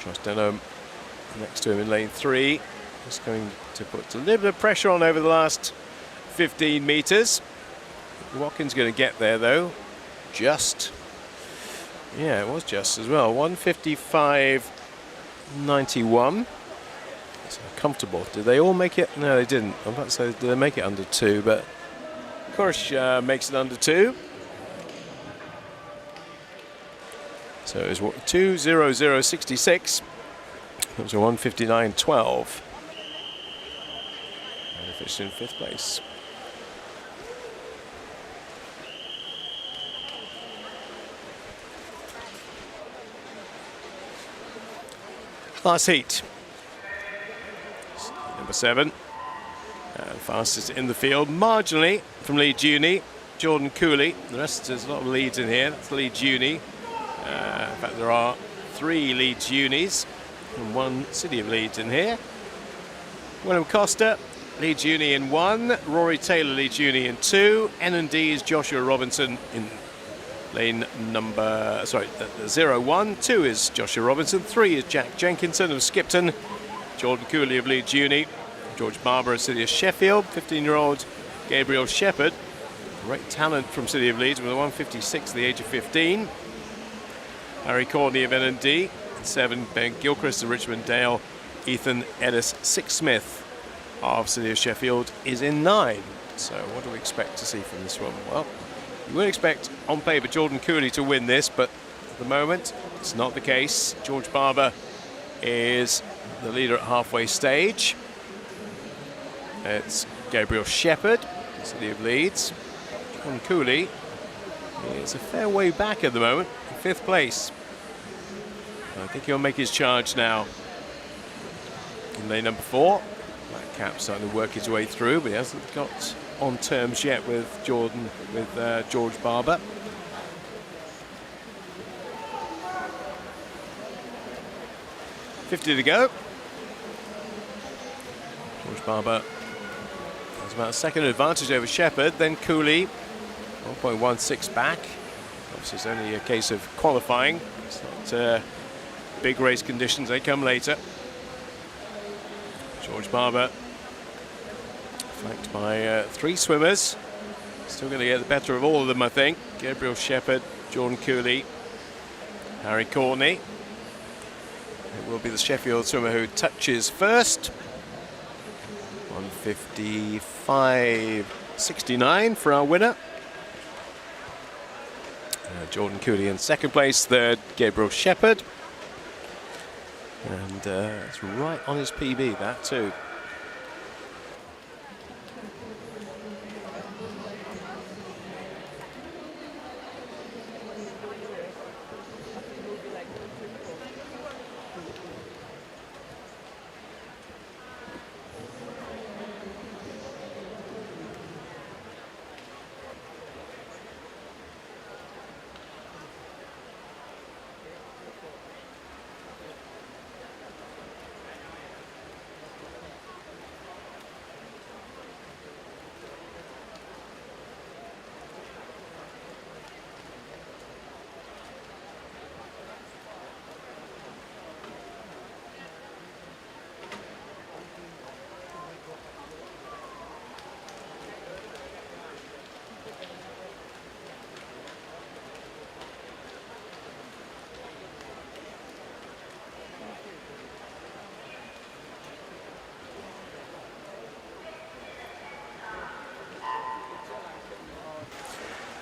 Josh Denham next to him in lane 3. Just going to put a little bit of pressure on over the last 15 metres. Watkins going to get there though. Just. Yeah, it was just as well. 155.91. So comfortable. Did they all make it? No, they didn't. I'm about to say, did they make it under 2? But Korish makes it under 2. So it was 2:00.66. It was a 1:59.12. And they finished in 5th place. Last heat. Number 7. Fastest in the field, marginally from Leeds Uni, Jordan Cooley. The rest, there's a lot of Leeds in here. That's Leeds Uni. In fact, there are 3 Leeds Unis and 1 City of Leeds in here. William Costa, Leeds Uni in 1. Rory Taylor, Leeds Uni in 2. N&D's Joshua Robinson in lane number, 0-1. 2 is Joshua Robinson. 3 is Jack Jenkinson of Skipton. Jordan Cooley of Leeds Uni. George Barber of City of Sheffield, 15-year-old Gabriel Shepherd, great talent from City of Leeds with a 156 at the age of 15. Harry Courtney of N&D, 7, Ben Gilchrist of Richmond Dale, Ethan Ellis Sixsmith of City of Sheffield is in 9. So what do we expect to see from this one? Well, you would expect on paper Jordan Cooley to win this, but at the moment it's not the case. George Barber is the leader at halfway stage. It's Gabriel Shepherd, City of Leeds. Jordan Cooley is a fair way back at the moment, in 5th place. I think he'll make his charge now. In lane number 4, Black Cap starting to work his way through, but he hasn't got on terms yet with George Barber. .50 to go. George Barber has about a second advantage over Shepherd, then Cooley 1.16 back. Obviously it's only a case of qualifying. It's not big race conditions, they come later. George Barber flanked by 3 swimmers. Still going to get the better of all of them, I think. Gabriel Shepherd, Jordan Cooley, Harry Courtney. It will be the Sheffield swimmer who touches first. 155.69 for our winner. Jordan Cooley in 2nd place, 3rd Gabriel Shepherd. And it's right on his PB, that too.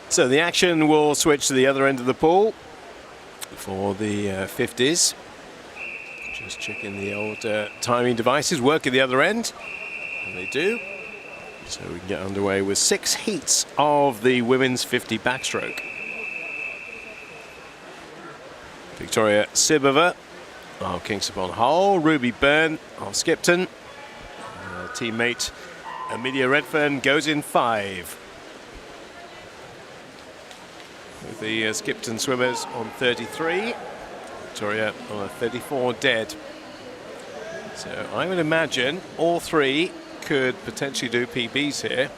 So the action will switch to the other end of the pool for the 50s. Just checking the old timing devices work at the other end, and they do. So we can get underway with 6 heats of the women's 50 backstroke. Victoria Sibova of Kings upon Hull, Ruby Byrne of Skipton. Teammate Amelia Redfern goes in 5. With the Skipton swimmers on 33, Victoria on a 34 dead. So I would imagine all 3 could potentially do PBs here.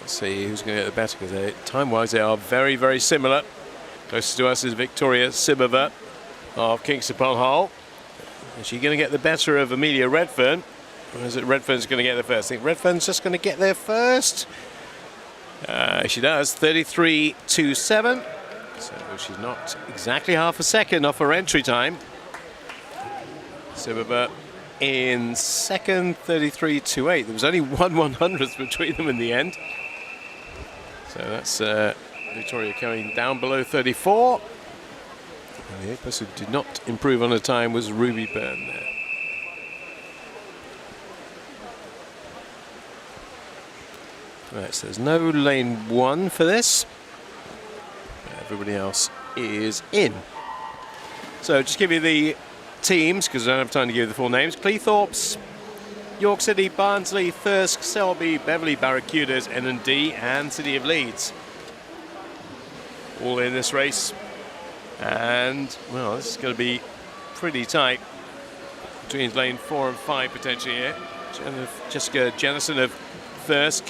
Let's see who's going to get the better, because time-wise they are very, very similar. Closest to us is Victoria Sibova of Kings upon Hull. Is she going to get the better of Amelia Redfern? Or is it Redfern's going to get there first? I think Redfern's just going to get there first. She does, 33.27. So she's not exactly half a second off her entry time. Sibova in 2nd, 33.28. There was only 1/100th between them in the end. So that's Victoria coming down below 34. And the only person who did not improve on her time was Ruby Byrne there. Right, so there's no lane 1 for this. Everybody else is in. So just give you the teams, because I don't have time to give you the full names. Cleethorpes, York City, Barnsley, Thirsk, Selby, Beverley, Barracudas, N&D, and City of Leeds. All in this race. And, well, this is going to be pretty tight between lane 4 and 5 potentially here. Jessica Jennison of Thirsk,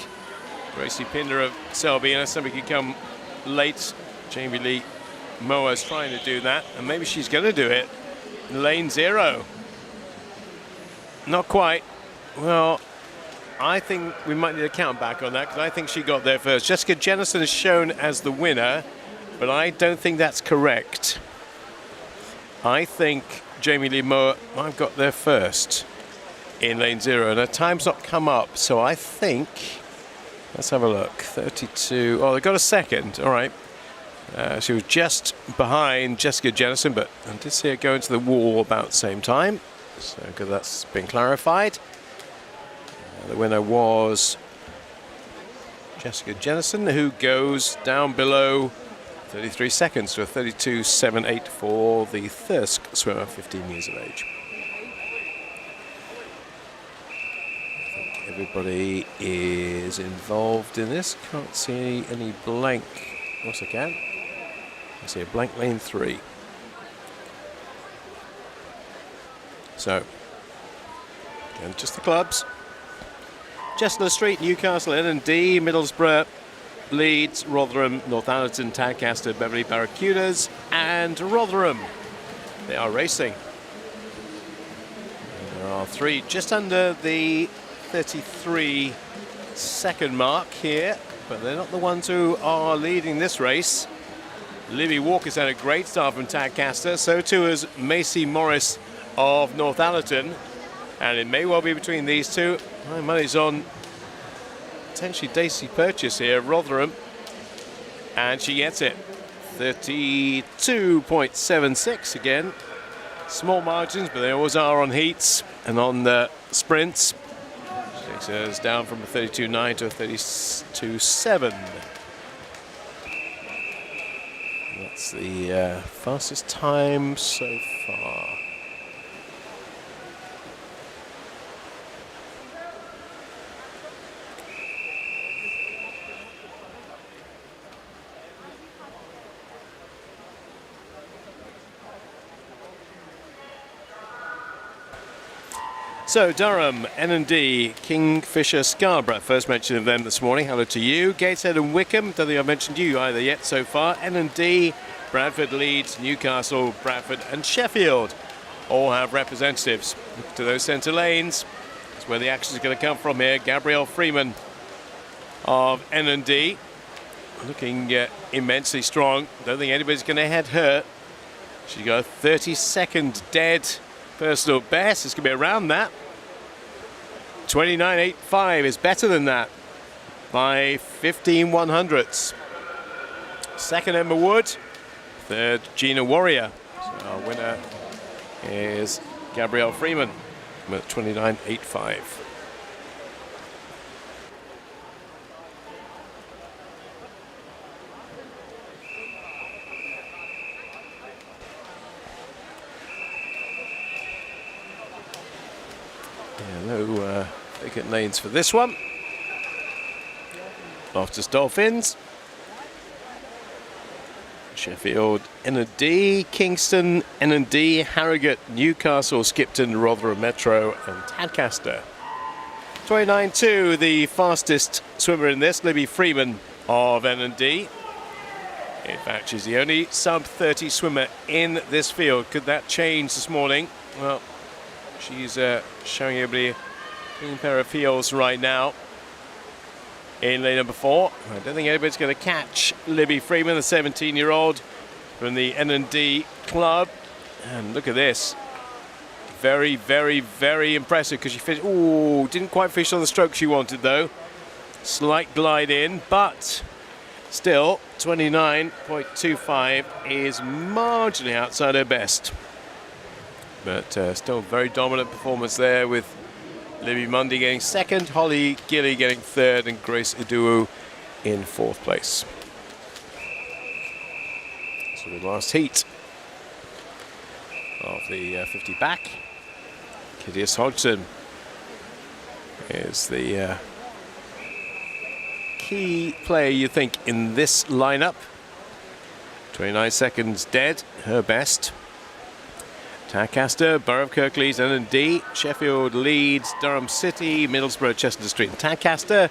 Gracie Pinder of Selby, unless somebody can come late. Jamie Lee Moa's trying to do that, and maybe she's going to do it in lane 0. Not quite. Well, I think we might need a count back on that because I think she got there first. Jessica Jennison is shown as the winner, but I don't think that's correct. I think Jamie Lee Moore might have got there first in lane 0, and her time's not come up, so I think, let's have a look, 32, oh, they got a second, all right. She was just behind Jessica Jennison, but I did see her go into the wall about the same time, so good, that's been clarified. The winner was Jessica Jennison, who goes down below 33 seconds to a 32.78 for the Thirsk swimmer, 15 years of age. I think everybody is involved in this. Can't see any blank. Yes, I can. I see a blank lane 3. So, again, just the clubs. Chestnut Street, Newcastle, N&D, Middlesbrough, Leeds, Rotherham, Northallerton, Tadcaster, Beverley Barracudas, and Rotherham. They are racing. And there are 3 just under the 33 second mark here, but they're not the ones who are leading this race. Libby Walker's had a great start from Tadcaster, so too has Macy Morris of Northallerton, and it may well be between these two. My money's on potentially Daisy Purchase here, Rotherham, and she gets it. 32.76 again. Small margins, but they always are on heats and on the sprints. She takes hers down from a 32.9 to a 32.7. That's the fastest time so far. So Durham, N&D, Kingfisher, Scarborough. First mention of them this morning. Hello to you. Gateshead and Wickham. Don't think I've mentioned you either yet so far. N&D, Bradford, Leeds, Newcastle, Bradford and Sheffield all have representatives. Look to those centre lanes. That's where the action is going to come from here. Gabrielle Freeman of N&D looking immensely strong. Don't think anybody's going to head her. She's got a 30-second dead personal best. It's going to be around that. 29.85 is better than that by 15/100ths. Second, Emma Wood. Third, Gina Warrior. So our winner is Gabrielle Freeman with 29.85. No vacant lanes for this one. Loftus Dolphins, Sheffield N&D, Kingston N&D, Harrogate, Newcastle, Skipton, Rotherham Metro and Tadcaster. 29.2, the fastest swimmer in this, Libby Freeman of N&D. In fact, she's the only sub-30 swimmer in this field. Could that change this morning? Well, she's showing everybody a clean pair of heels right now in lane number 4. I don't think anybody's going to catch Libby Freeman, the 17-year-old from the N&D club. And look at this. Very, very, very impressive because she finished. Ooh, didn't quite finish on the stroke she wanted though. Slight glide in, but still 29.25 is marginally outside her best. But still very dominant performance there with Libby Mundy getting second, Holly Gilly getting third, and Grace Iduo in fourth place. So the last heat of the 50 back. Kidius Hodgson is the key player, you think, in this lineup. 29 seconds dead, her best. Tadcaster, Borough of Kirklees, N&D, Sheffield, Leeds, Durham City, Middlesbrough, Chester Street and Tadcaster,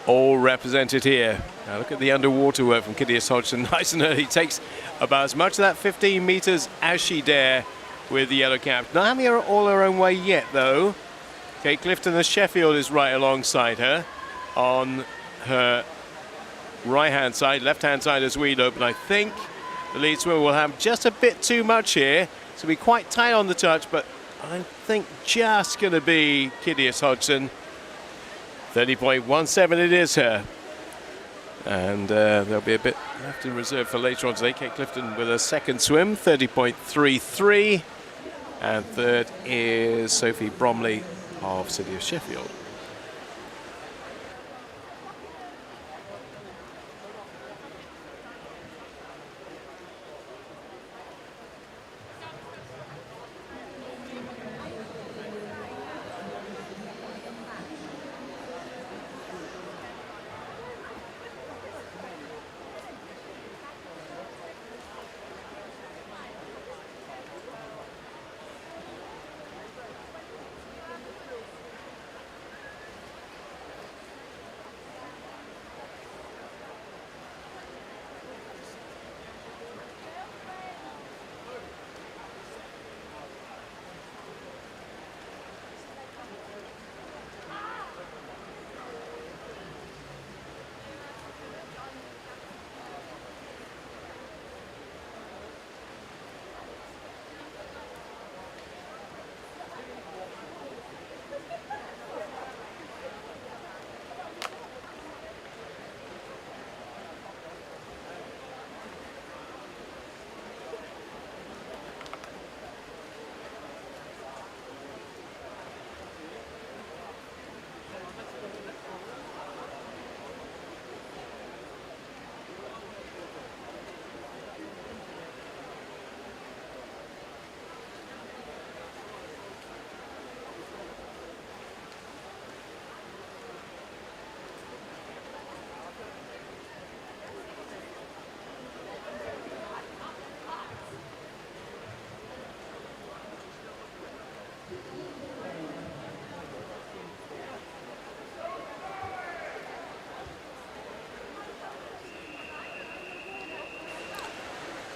all represented here. Now look at the underwater work from Kidius Hodgson, nice and early. Takes about as much of that 15 metres as she dare with the yellow cap. Not having her all her own way yet though. Kate Clifton of Sheffield is right alongside her on her right-hand side, left-hand side as we look, but I think the lead swimmer will have just a bit too much here. It's going to be quite tight on the touch, but I think just going to be Kidius Hodgson. 30.17 it is her. And there'll be a bit left in reserve for later on today. Kate Clifton with a second swim, 30.33. And third is Sophie Bromley of City of Sheffield.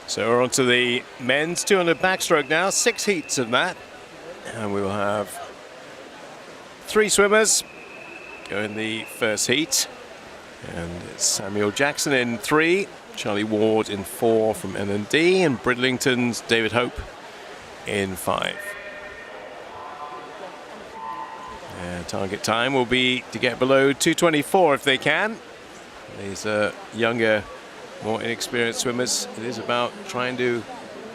So we're on to the men's 200 backstroke now, 6 heats of that. And we will have 3 swimmers go in the first heat. And it's Samuel Jackson in 3, Charlie Ward in 4 from N&D, and Bridlington's David Hope in 5. And target time will be to get below 2:24 if they can. These are younger, more inexperienced swimmers. It is about trying to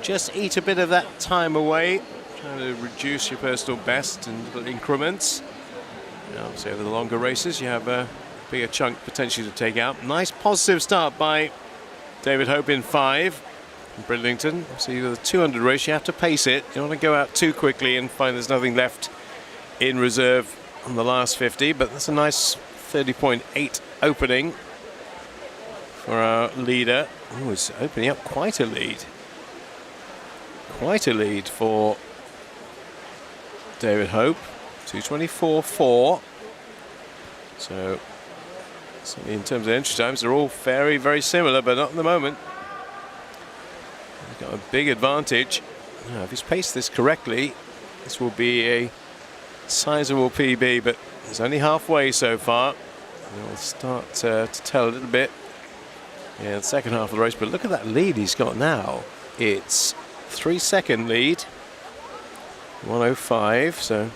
just eat a bit of that time away, trying to reduce your personal best in little increments. And obviously over the longer races you have a bigger chunk potentially to take out. Nice positive start by David Hope in 5 from Bridlington. So with a 200 race you have to pace it. You don't want to go out too quickly and find there's nothing left in reserve on the last 50, but that's a nice 30.8 opening for our leader. Oh, it's opening up quite a lead. Quite a lead for David Hope. 2:24.4. So certainly in terms of entry times, they're all very, very similar, but not at the moment. He's got a big advantage. Now, if he's paced this correctly, this will be a sizable PB, but it's only halfway so far. It'll start to tell a little bit. Yeah, the second half of the race, but look at that lead he's got now. It's 3-second lead, 1:05, so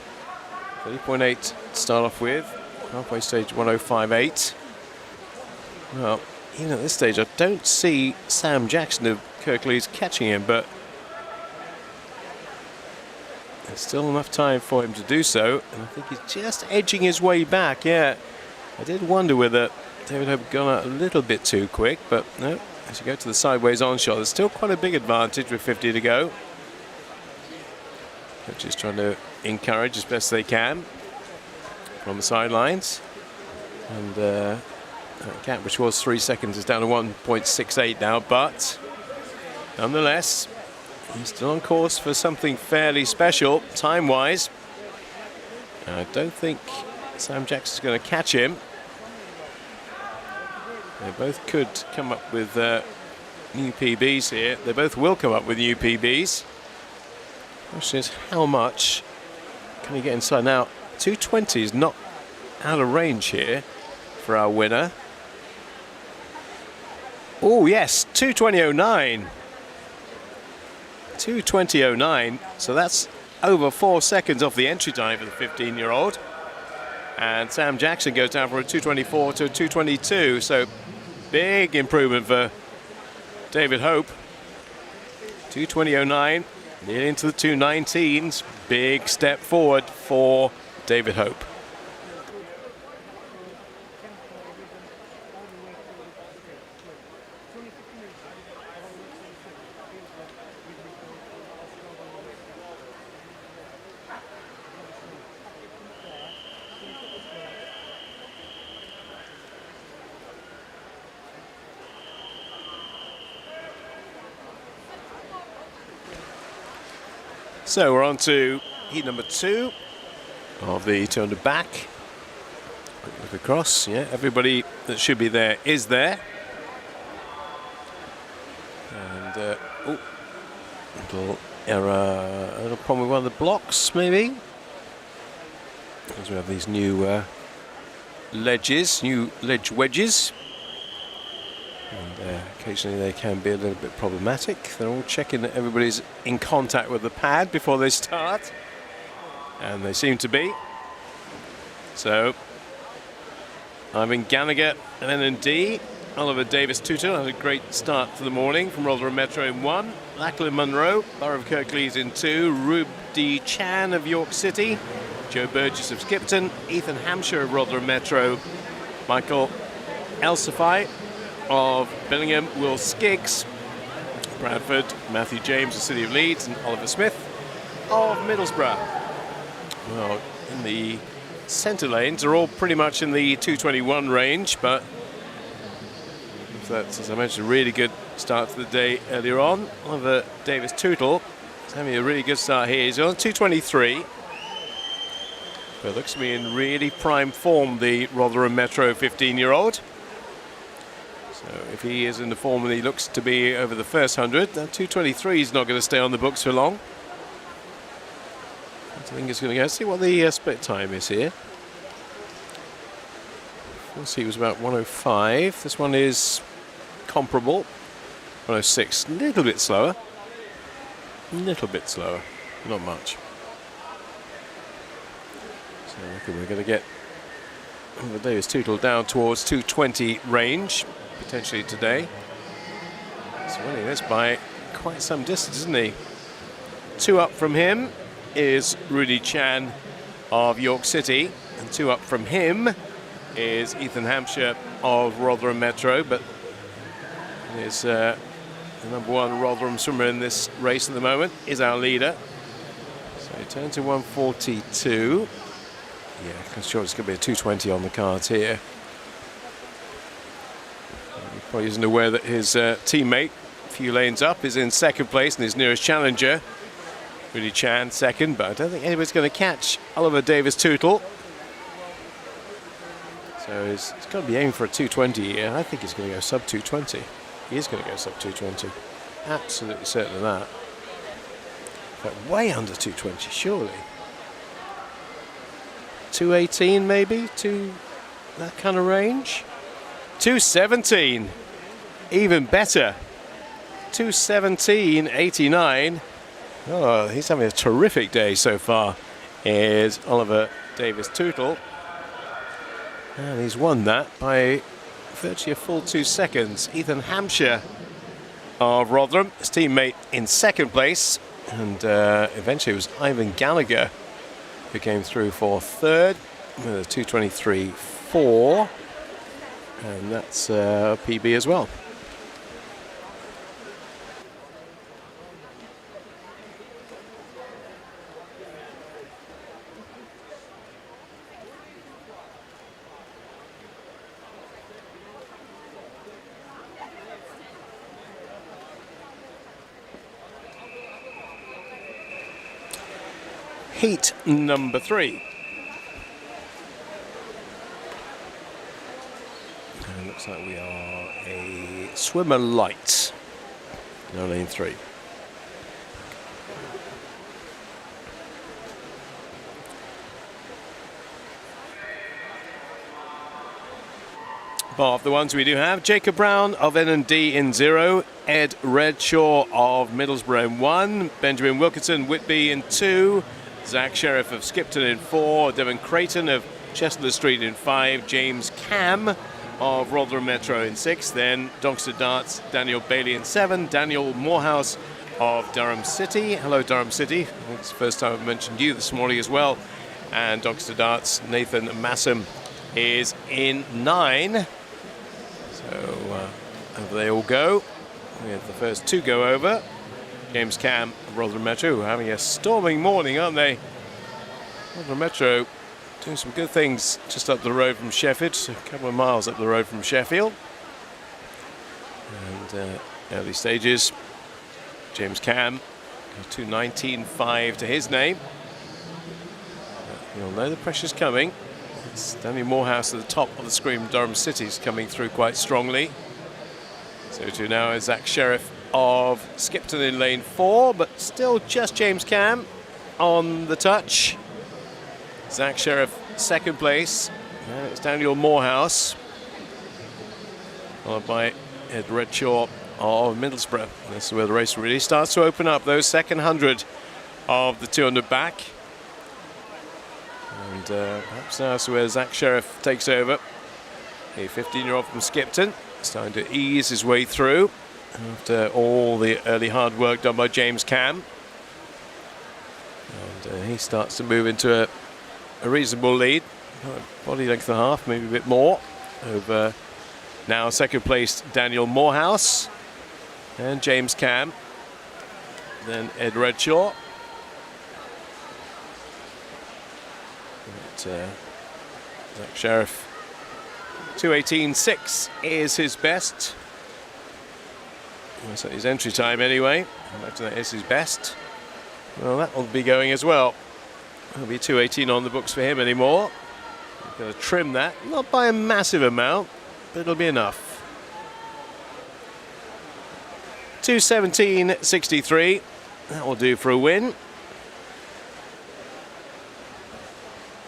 30.8 to start off with. Halfway stage 1:05.8. Well, even at this stage, I don't see Sam Jackson of Kirklees catching him, but there's still enough time for him to do so, and I think he's just edging his way back. Yeah, I did wonder whether David Hope had gone out a little bit too quick, but no, as you go to the sideways on shot, there's still quite a big advantage with 50 to go. Just trying to encourage as best they can from the sidelines. And that gap, which was 3 seconds, is down to 1.68 now, but nonetheless, he's still on course for something fairly special time-wise. I don't think Sam Jackson's going to catch him. They both could come up with new PBs here. They both will come up with new PBs. The question is, how much can he get inside? Now, 220 is not out of range here for our winner. Oh yes, 220.09. 220.09. So that's over 4 seconds off the entry time for the 15-year-old. And Sam Jackson goes down from a 224 to a 222. So big improvement for David Hope. 220.09, nearly into the 219s. Big step forward for David Hope. So we're on to heat number 2 of the 200 back. Quick look across. Yeah, everybody that should be there is there. And oh, little error, a little problem with one of the blocks, maybe. Because we have these new ledges, new ledge wedges. And occasionally they can be a little bit problematic. They're all checking that everybody's in contact with the pad before they start. And they seem to be. So, Ivan Gallagher and N&D. Oliver Davis-Tutu had a great start to the morning from Rotherham Metro in 1. Lachlan Munro, Borough of Kirklees in 2. Rube D. Chan of York City. Joe Burgess of Skipton. Ethan Hampshire of Rotherham Metro. Michael Elsify of Billingham, Will Skiggs, Bradford, Matthew James of City of Leeds, and Oliver Smith of Middlesbrough. Well, in the centre lanes are all pretty much in the 221 range, but that's, as I mentioned, a really good start to the day earlier on. Oliver Davis-Tutu is having a really good start here. He's on 223. But looks to be in really prime form, the Rotherham Metro 15-year-old. So if he is in the form that he looks to be over the first 100, that 223 is not going to stay on the books for long. I think it's going to go. See what the split time is here. Let's see, it was about 105. This one is comparable. 106, a little bit slower. Not much. So we're going to get the Davis-Tutu down towards 220 range, potentially today. He's winning this by quite some distance, isn't he? 2 up from him is Rudy Chan of York City, and 2 up from him is Ethan Hampshire of Rotherham Metro, but is the number 1 Rotherham swimmer in this race at the moment, is our leader. So he turns to 142. Yeah, I'm sure it's going to be a 220 on the cards here. He probably isn't aware that his teammate, a few lanes up, is in second place, and his nearest challenger, Rudy Chan, second, but I don't think anybody's going to catch Oliver Davis-Tutu. So he's got to be aiming for a 220 here. I think he's going to go sub 220. He is going to go sub 220. Absolutely certain of that. But way under 220, surely. 218 maybe, that kind of range. 217, even better. 217.89. Oh, he's having a terrific day so far, is Oliver Davis-Tutu. And he's won that by virtually a full 2 seconds. Ethan Hampshire of Rotherham, his teammate, in second place. And eventually it was Ivan Gallagher who came through for third with a 223.4, and that's a PB as well. Heat number 3. And it looks like we are a swimmer light. No lane 3. But of the ones we do have, Jacob Brown of N&D in 0, Ed Redshaw of Middlesbrough in 1, Benjamin Wilkinson Whitby in 2, Zach Sheriff of Skipton in 4, Devon Creighton of Chester Street in 5, James Cam of Rotherham Metro in 6, then Doncaster Darts Daniel Bailey in 7, Daniel Morehouse of Durham City. Hello Durham City, it's the first time I've mentioned you this morning as well. And Doncaster Darts Nathan Massam is in 9. So over they all go. We have the first 2 go over. James Cam of Rotherham Metro having a storming morning, aren't they? Rotherham Metro doing some good things just up the road from Sheffield, a couple of miles up the road from Sheffield. And early stages, James Cam, 2:19.5 to his name. You'll know the pressure's coming. It's Danny Morehouse at the top of the screen. Durham City's coming through quite strongly. So to now is Zach Sheriff of Skipton in lane 4, but still just James Cam on the touch. Zach Sheriff second place. And it's Daniel Morehouse, followed by Ed Redshaw of Middlesbrough. This is where the race really starts to open up. Those second 100 of the 200 back. And perhaps now is where Zach Sheriff takes over. A 15-year-old from Skipton, starting to ease his way through after all the early hard work done by James Cam. And he starts to move into a reasonable lead. Body length and a half, maybe a bit more. Over now second place Daniel Morehouse and James Cam. Then Ed Redshaw. Zach Sheriff, 2:18.6 is his best. That's his entry time anyway. After that is his best. Well, that will be going as well. There'll be 2:18 on the books for him anymore. We're going to trim that, not by a massive amount, but it'll be enough. 2:17.63. That will do for a win.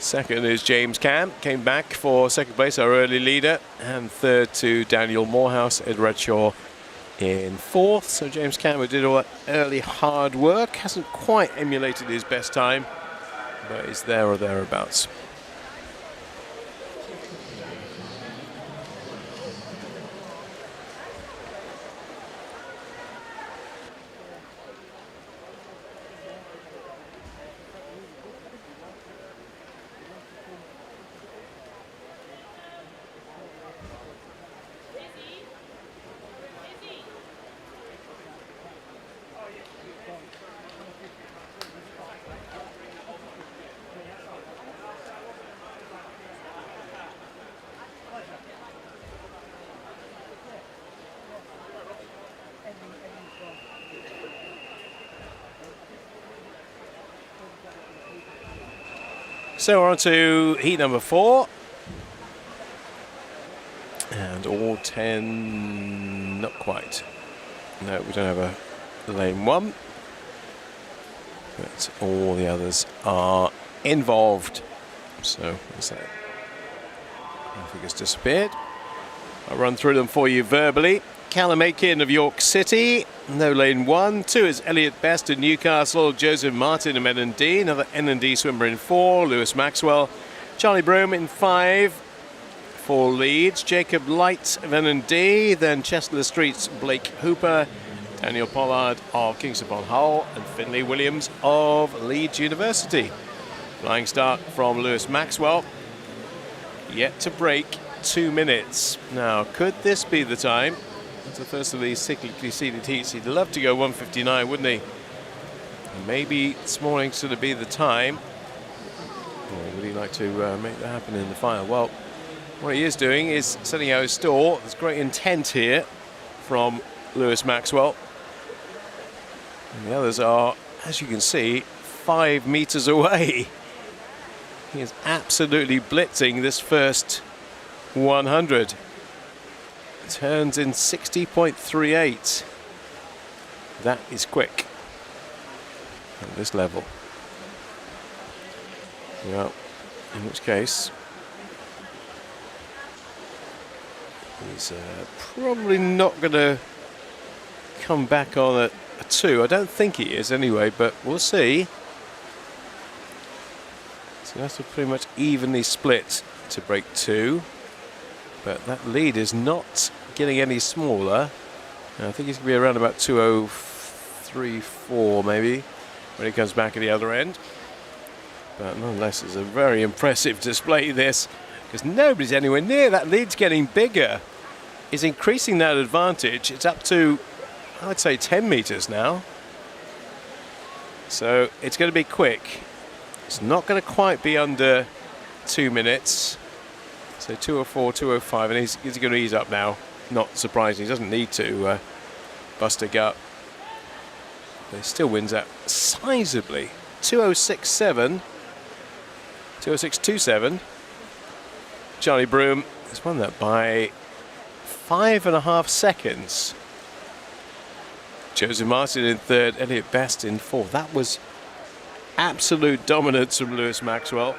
Second is James Cam, came back for second place, our early leader, and third to Daniel Morehouse, Ed Redshaw in 4th. So James Cam, who did all that early hard work, hasn't quite emulated his best time, but is there or thereabouts. So we're on to heat number 4. And all 10, not quite. No, we don't have a lane 1. But all the others are involved. So, what's that? Graphic has disappeared. I'll run through them for you verbally. Callum Aiken of York City, no lane 1. 2 is Elliot Best of Newcastle. Joseph Martin of N&D, another N&D swimmer in 4. Lewis Maxwell. Charlie Broome in 5 for Leeds. Jacob Light of N&D. Then Chester Street's Blake Hooper. Daniel Pollard of Kingston upon Hull. And Finlay Williams of Leeds University. Flying start from Lewis Maxwell. Yet to break 2 minutes. Now, could this be the time? It's the first of these cyclically seeded heats. He'd love to go 1:59, wouldn't he? And maybe this morning's going to be the time. Or would he like to make that happen in the final? Well, what he is doing is setting out his stall. There's great intent here from Lewis Maxwell. And the others are, as you can see, 5 meters away. He is absolutely blitzing this first 100. Turns in 60.38. That is quick at this level. Well, in which case, He's probably not going to come back on a 2. I don't think he is anyway, but we'll see. So that's pretty much evenly split to break 2. But that lead is not getting any smaller. I think he's going to be around about 2:03.4 maybe when he comes back at the other end. But nonetheless, it's a very impressive display this, because nobody's anywhere near. That lead's getting bigger. He's increasing that advantage. It's up to, I'd say, 10 meters now. So it's going to be quick. It's not going to quite be under 2 minutes. So 2:04, 2:05, and he's going to ease up now. Not surprising. He doesn't need to bust a gut. But he still wins that sizably. 2:06.7. 2:06.27. Charlie Broom has won that by 5.5 seconds. Joseph Martin in 3rd, Elliot Best in 4th. That was absolute dominance from Lewis Maxwell.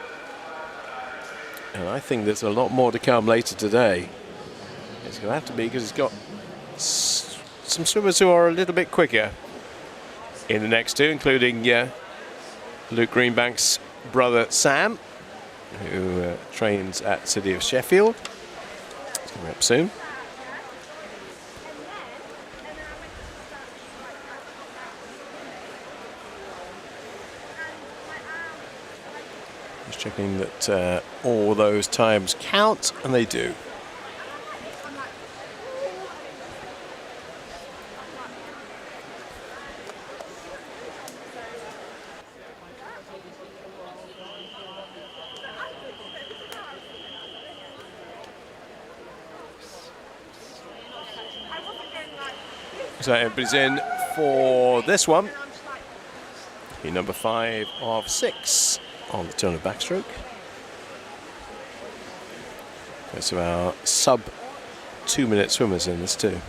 And I think there's a lot more to come later today. It's going to have to be, because he's got some swimmers who are a little bit quicker in the next 2, including Luke Greenbank's brother Sam, who trains at City of Sheffield. He's coming up soon. Just checking that all those times count, and they do. So everybody's in for this one. Be number 5 of 6 on the turn of backstroke. There's our sub 2 minute swimmers in this too.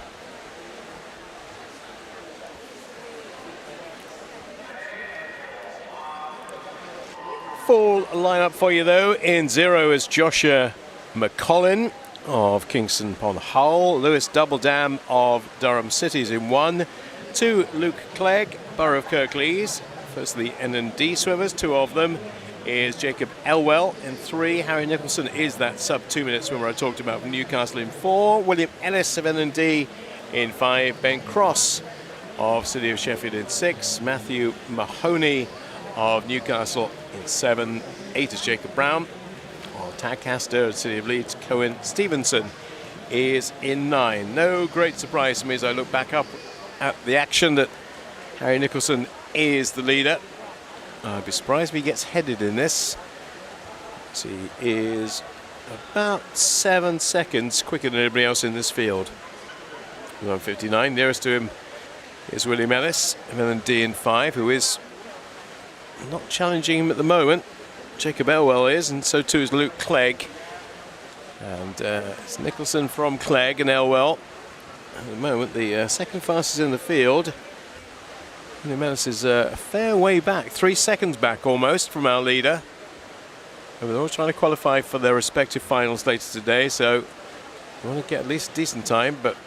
Full lineup for you though. In 0 is Joshua McCollin of Kingston upon Hull. Lewis Doubledam of Durham Cities in 1. 2, Luke Clegg, Borough of Kirklees. First the N&D swimmers, 2 of them is Jacob Elwell in 3. Harry Nicholson is that sub 2 minute swimmer I talked about from Newcastle in 4. William Ellis of N&D in 5. Ben Cross of City of Sheffield in 6. Matthew Mahoney of Newcastle in 7. 8 is Jacob Brown. Tadcaster, City of Leeds. Cohen Stevenson is in 9. No great surprise to me as I look back up at the action that Harry Nicholson is the leader. I'd be surprised if he gets headed in this. So he is about 7 seconds quicker than everybody else in this field. 1:59. Nearest to him is William Ellis, and then D in 5, who is not challenging him at the moment. Jacob Elwell is, and so too is Luke Clegg. And it's Nicholson from Clegg and Elwell. At the moment, the second fastest in the field. William Ellis is a fair way back, 3 seconds back almost from our leader. And they're all trying to qualify for their respective finals later today, so we want to get at least a decent time, but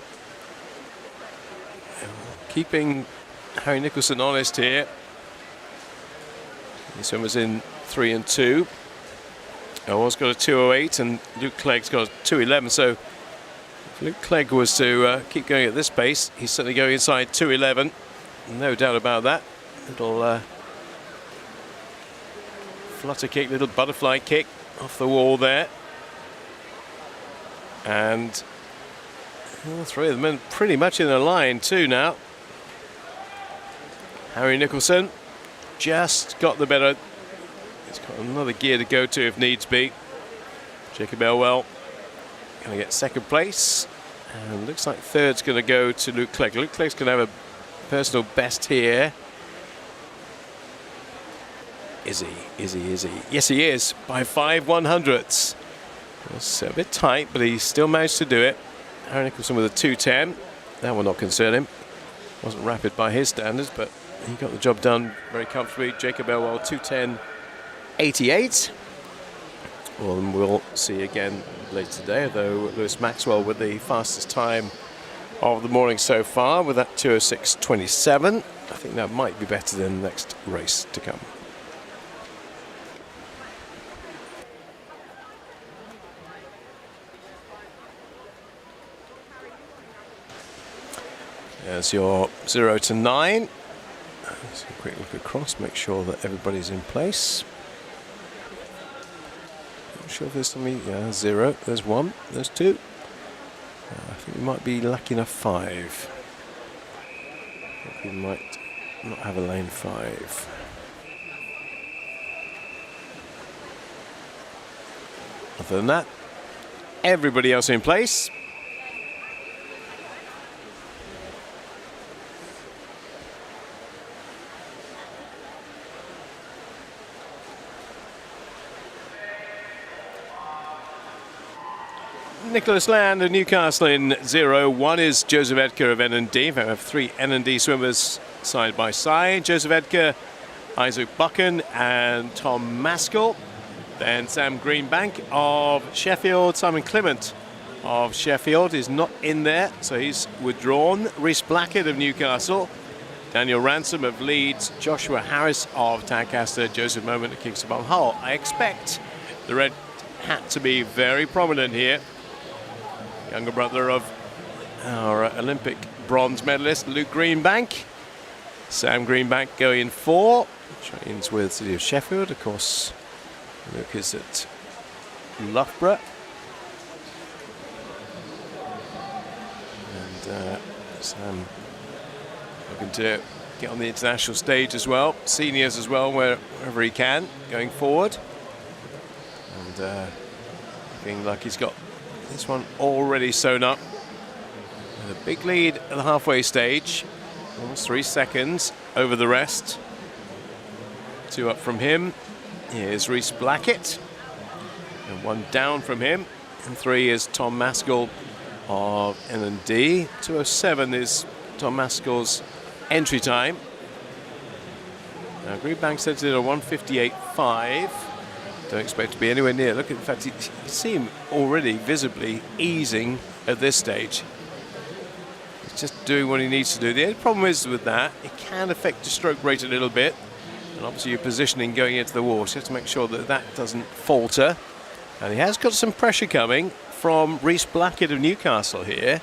keeping Harry Nicholson honest here. The swimmers in 3 and 2. Elwell's got a 2:08 and Luke Clegg's got a 2:11. So if Luke Clegg was to keep going at this pace, he's certainly going inside 2:11. No doubt about that. Little flutter kick, little butterfly kick off the wall there. And all 3 of them are pretty much in a line too now. Harry Nicholson just got the better. He's got another gear to go to if needs be. Jacob Elwell going to get second place. And looks like third's going to go to Luke Clegg. Luke Clegg's going to have a personal best here. Is he? Is he? Is he? Yes, he is, by 5/100ths. It's a bit tight, but he still managed to do it. Harry Nicholson with a 2:10. That will not concern him. Wasn't rapid by his standards, but he got the job done very comfortably. Jacob Elwell, 2:10.88. Well, and we'll see again later today, though Lewis Maxwell with the fastest time of the morning so far with that 2:06.27. I think that might be better than the next race to come. There's your 0 to 9. Let's have a quick look across, make sure that everybody's in place. Not sure if there's something. Yeah, 0. There's 1. There's 2. I think we might be lucky enough 5. I think we might not have a lane 5. Other than that, everybody else in place. Nicholas Land of Newcastle in 0. 1 is Joseph Edgar of N&D. We have 3 N&D swimmers side by side. Joseph Edgar, Isaac Buchan and Tom Maskell. Then Sam Greenbank of Sheffield. Simon Clement of Sheffield is not in there, so he's withdrawn. Rhys Blackett of Newcastle. Daniel Ransom of Leeds. Joshua Harris of Tadcaster. Joseph Moment of Kingston Hull. I expect the red hat to be very prominent here. Younger brother of our Olympic bronze medalist Luke Greenbank. Sam Greenbank going in 4. Trains with City of Sheffield, of course. Luke is at Loughborough. And Sam looking to get on the international stage as well. Seniors as well, wherever he can, going forward. And looking like he's got this one already sewn up. With a big lead at the halfway stage. Almost 3 seconds over the rest. 2 up from him. Here's Rhys Blackett. And 1 down from him. And 3 is Tom Maskell of N&D. 2:07 is Tom Maskell's entry time. Now Greenbank said it at 1:58.5. Don't expect to be anywhere near. Look, in fact, you see him already visibly easing at this stage. He's just doing what he needs to do. The only problem is with that, it can affect your stroke rate a little bit. And obviously your positioning going into the water. So you have to make sure that that doesn't falter. And he has got some pressure coming from Rhys Blackett of Newcastle here.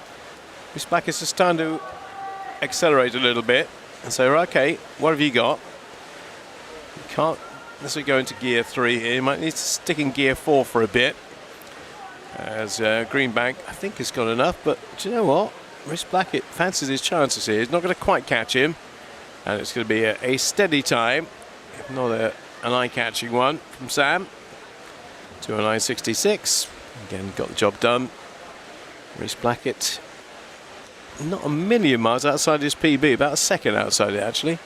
Rhys Blackett's just starting to accelerate a little bit. And say, okay, what have you got? You can't necessarily go into gear 3 here. You might need to stick in gear 4 for a bit. As Greenbank, I think, has got enough. But do you know what? Rhys Blackett fancies his chances here. He's not going to quite catch him. And it's going to be a steady time, if not an eye-catching one from Sam. 2:09.66. Again, got the job done. Rhys Blackett, not a million miles outside his PB, about a second outside it, actually.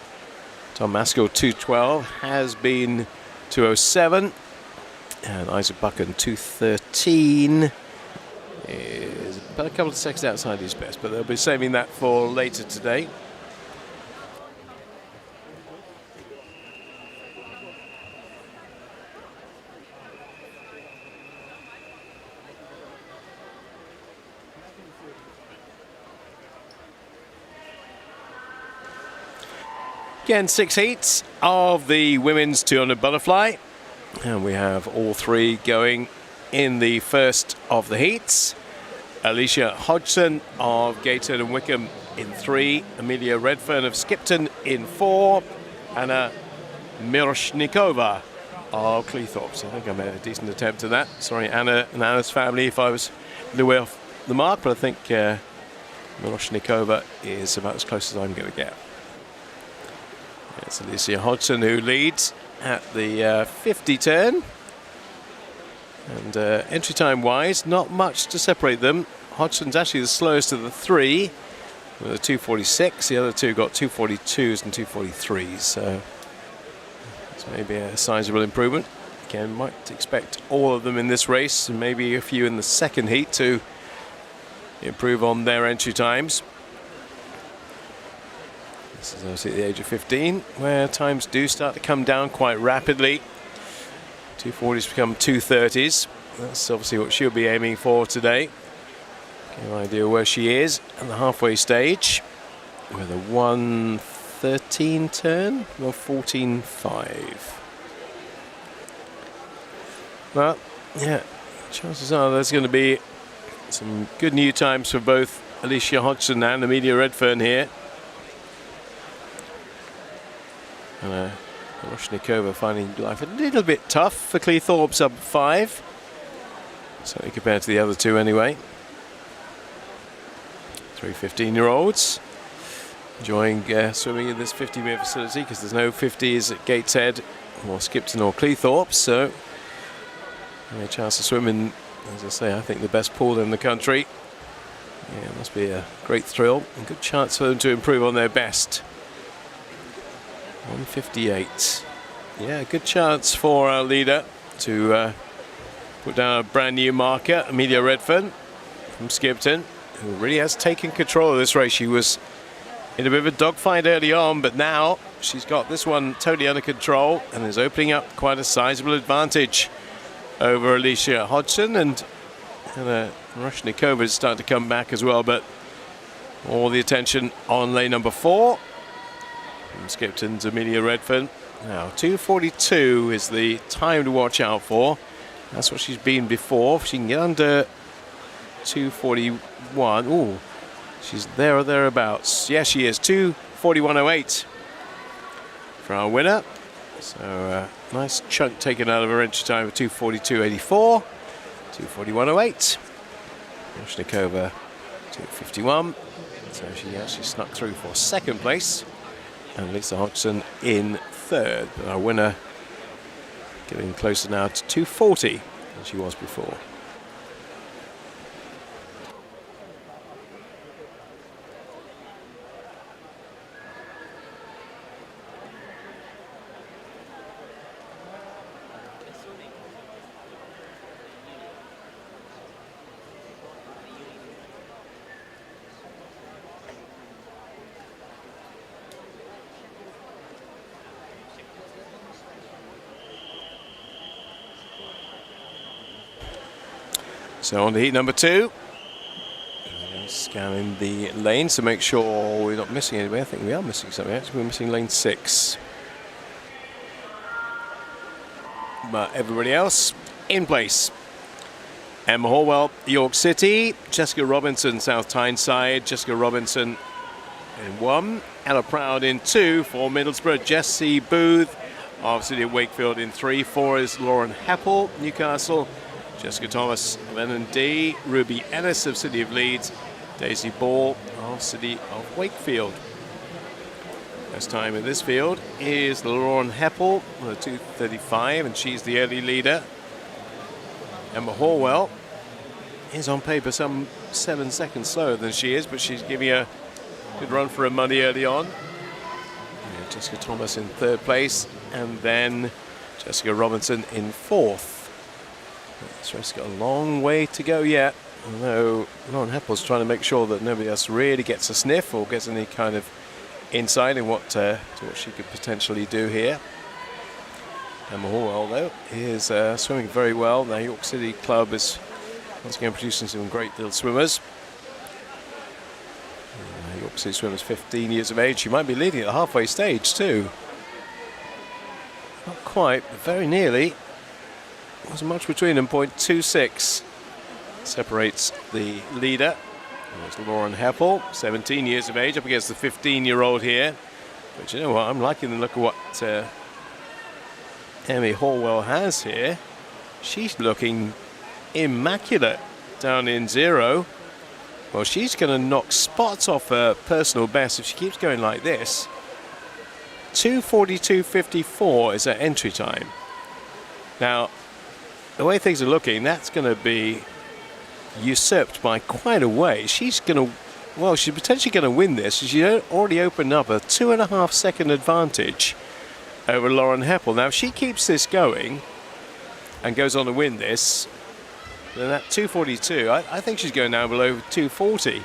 Tom Maskell, 2:12, has been 2:07. And Isaac Buchan, 2:13. Is about a couple of seconds outside his best, but they'll be saving that for later today. Again, 6 heats of the women's 200 butterfly. And we have all 3 going in the first of the heats. Alicia Hodgson of Gayton and Wickham in 3. Amelia Redfern of Skipton in 4. Anna Miroshnikova of Cleethorpes. So I think I made a decent attempt at that. Sorry, Anna and Anna's family, if I was a little way off the mark. But I think Miroshnikova is about as close as I'm going to get. It's Alicia Hodgson who leads at the 50 turn. And entry time wise, not much to separate them. Hodgson's actually the slowest of the 3 with a 2:46. The other 2 got 2:42s and 2:43s. So it's maybe a sizable improvement. Again, might expect all of them in this race and maybe a few in the second heat to improve on their entry times. This is obviously at the age of 15, where times do start to come down quite rapidly. 240s become 230s. That's obviously what she'll be aiming for today. Get an idea where she is at the halfway stage with a 1:13 turn, 1:14.5. Well, yeah, chances are there's going to be some good new times for both Alicia Hodgson and Amelia Redfern here. And Roshnikova finding life a little bit tough for Cleethorpes, sub 5. Certainly compared to the other two anyway. 3 15-year-olds enjoying swimming in this 50-metre facility because there's no 50s at Gateshead or Skipton or Cleethorpes, so a chance to swim in, as I say, I think the best pool in the country. Yeah, it must be a great thrill and good chance for them to improve on their best. 1:58. Yeah, good chance for our leader to put down a brand new marker. Amelia Redfern from Skipton, who really has taken control of this race. She was in a bit of a dogfight early on, but now she's got this one totally under control and is opening up quite a sizable advantage over Alicia Hodgson, and Roshnikova is starting to come back as well, but all the attention on lane number 4 from Skipton's Amelia Redfern. Now 2:42 is the time to watch out for. That's what she's been before. If she can get under 2:41, ooh, she's there or thereabouts. Yes, she is. 2:41.08 for our winner. So nice chunk taken out of her entry time of 2:42.84, 2:41.08. Roshnikova 2:51. So she actually snuck through for second place, and Lisa Hodgson in third. But our winner getting closer now to 2:40 than she was before. So on to heat number 2. Scanning the lanes to make sure we're not missing anywhere. I think we are missing something. Actually, we're missing lane 6. But everybody else in place. Emma Horwell, York City. Jessica Robinson, South Tyneside. Jessica Robinson in 1. Ella Proud in 2 for Middlesbrough. Jessie Booth of City of Wakefield in 3. 4 is Lauren Heppel, Newcastle. Jessica Thomas of N&D, Ruby Ennis of City of Leeds, Daisy Ball of City of Wakefield. First time in this field is Lauren Heppel with a 2:35, and she's the early leader. Emma Horwell is on paper some 7 seconds slower than she is, but she's giving a good run for her money early on. Yeah, Jessica Thomas in 3rd place, and then Jessica Robinson in 4th. This race has got a long way to go yet, although Lauren Heppel's trying to make sure that nobody else really gets a sniff or gets any kind of insight in what she could potentially do here. Emma Horwell, though, is swimming very well. The York City Club is once again producing some great little swimmers. York City swimmer's 15 years of age. She might be leading at the halfway stage too. Not quite, but very nearly. Wasn't much between them. 0.26 separates the leader. There's Lauren Heppel, 17 years of age, up against the 15-year-old here. But you know what? I'm liking the look of what Emmy Horwell has here. She's looking immaculate down in 0. Well, she's going to knock spots off her personal best if she keeps going like this. 2:42.54 is her entry time. Now, the way things are looking, that's going to be usurped by quite a way. She's potentially going to win this. She's already opened up a 2.5 second advantage over Lauren Heppel. Now, if she keeps this going and goes on to win this, then that 2:42, I think she's going down below 2:40.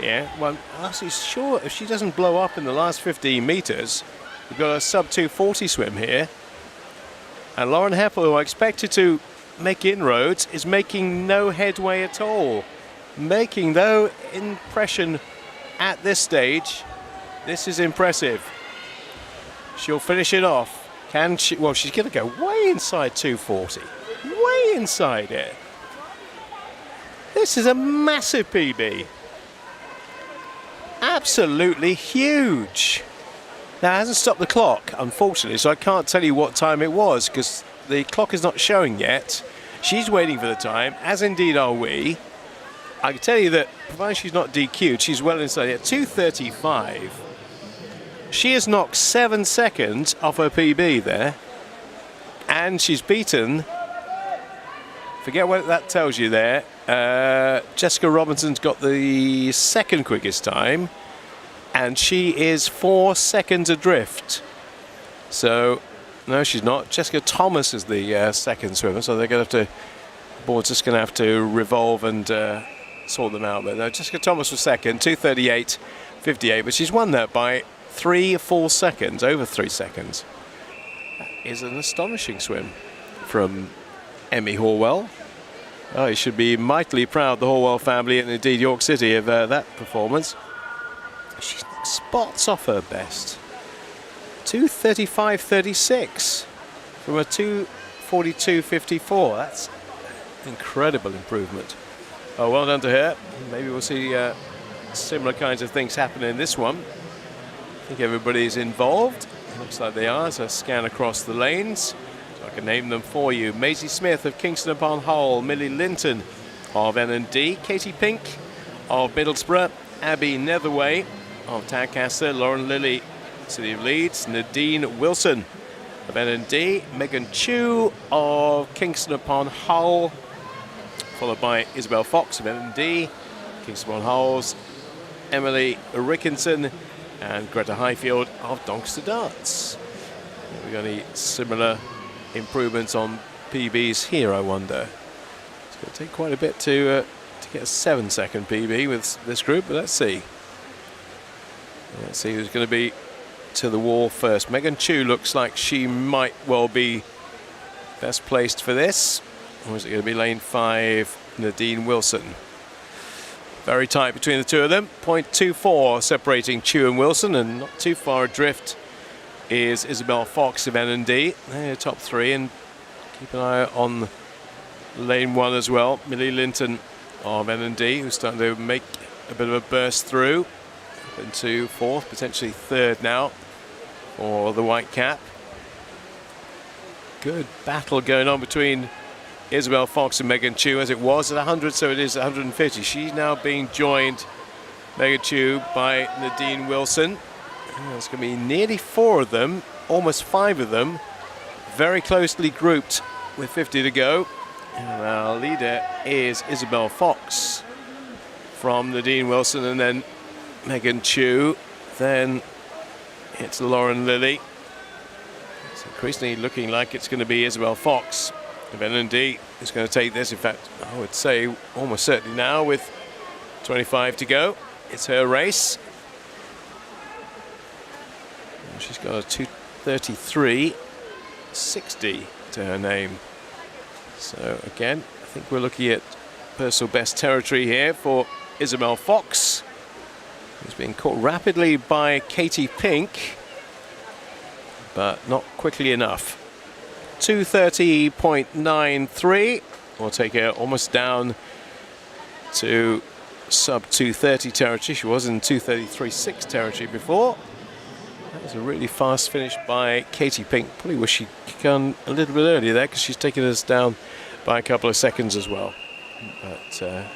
Yeah, well, I'm actually sure if she doesn't blow up in the last 15 meters, we've got a sub 2:40 swim here. And Lauren Heppel, who I expected to make inroads, is making no headway at all. Making no impression at this stage. This is impressive. She'll finish it off. Can she? Well, she's going to go way inside 240. Way inside it. This is a massive PB. Absolutely huge. Now, it hasn't stopped the clock, unfortunately, so I can't tell you what time it was because the clock is not showing yet. She's waiting for the time, as indeed are we. I can tell you that, provided she's not DQ'd, she's well inside it. 2:35. She has knocked 7 seconds off her PB there. And she's beaten, forget what that tells you there. Jessica Robinson's got the second quickest time. And she is 4 seconds adrift. So, no, she's not. Jessica Thomas is the second swimmer, so they're going to have to, the board's just going to have to revolve and sort them out. But no, Jessica Thomas was second, 2:38.58, but she's won that by 3 full seconds, over 3 seconds. That is an astonishing swim from Emmy Horwell. Oh, you should be mightily proud, the Horwell family, and indeed York City, of that performance. She's spots off her best. 2:35.36 from a 2:42.54. That's an incredible improvement. Oh, well done to her. Maybe we'll see similar kinds of things happen in this one. I think everybody's involved. Looks like they are as I scan across the lanes. So I can name them for you. Maisie Smith of Kingston upon Hull, Millie Linton of N&D, Katie Pink of Middlesbrough, Abby Netherway of Tadcaster, Lauren Lilly, City of Leeds, Nadine Wilson of N&D, Megan Chu of Kingston upon Hull, followed by Isabel Fox of N&D, Kingston upon Hull's Emily Rickinson, and Greta Highfield of Doncaster Darts. Have we got any similar improvements on PBs here, I wonder? It's going to take quite a bit to get a 7-second PB with this group, but let's see. Let's see who's going to be to the wall first. Megan Chu looks like she might well be best placed for this. Or is it going to be lane 5, Nadine Wilson? Very tight between the two of them. 0.24 separating Chu and Wilson, and not too far adrift is Isabel Fox of N&D. They're top 3, and keep an eye on lane 1 as well. Millie Linton of N&D, who's starting to make a bit of a burst through. Into 4th, potentially 3rd now for the white cap. Good battle going on between Isabel Fox and Megan Chu, as it was at 100, so it is at 150. She's now being joined, Megan Chu, by Nadine Wilson. There's going to be nearly 4 of them, almost 5 of them, very closely grouped with 50 to go. And our leader is Isabel Fox from Nadine Wilson, and then Megan Chu, then it's Lauren Lilly. It's increasingly looking like it's going to be Isabel Fox of N&D who's going to take this. In fact, I would say almost certainly now, with 25 to go. It's her race. And she's got a 2:33.60 to her name. So again, I think we're looking at personal best territory here for Isabel Fox, who's being caught rapidly by Katie Pink, but not quickly enough. 2:30.93 will take her almost down to sub 2:30 territory. She was in 2:33.6 territory before. That was a really fast finish by Katie Pink. Probably wish she'd gone a little bit earlier there, because she's taken us down by a couple of seconds as well. But yeah,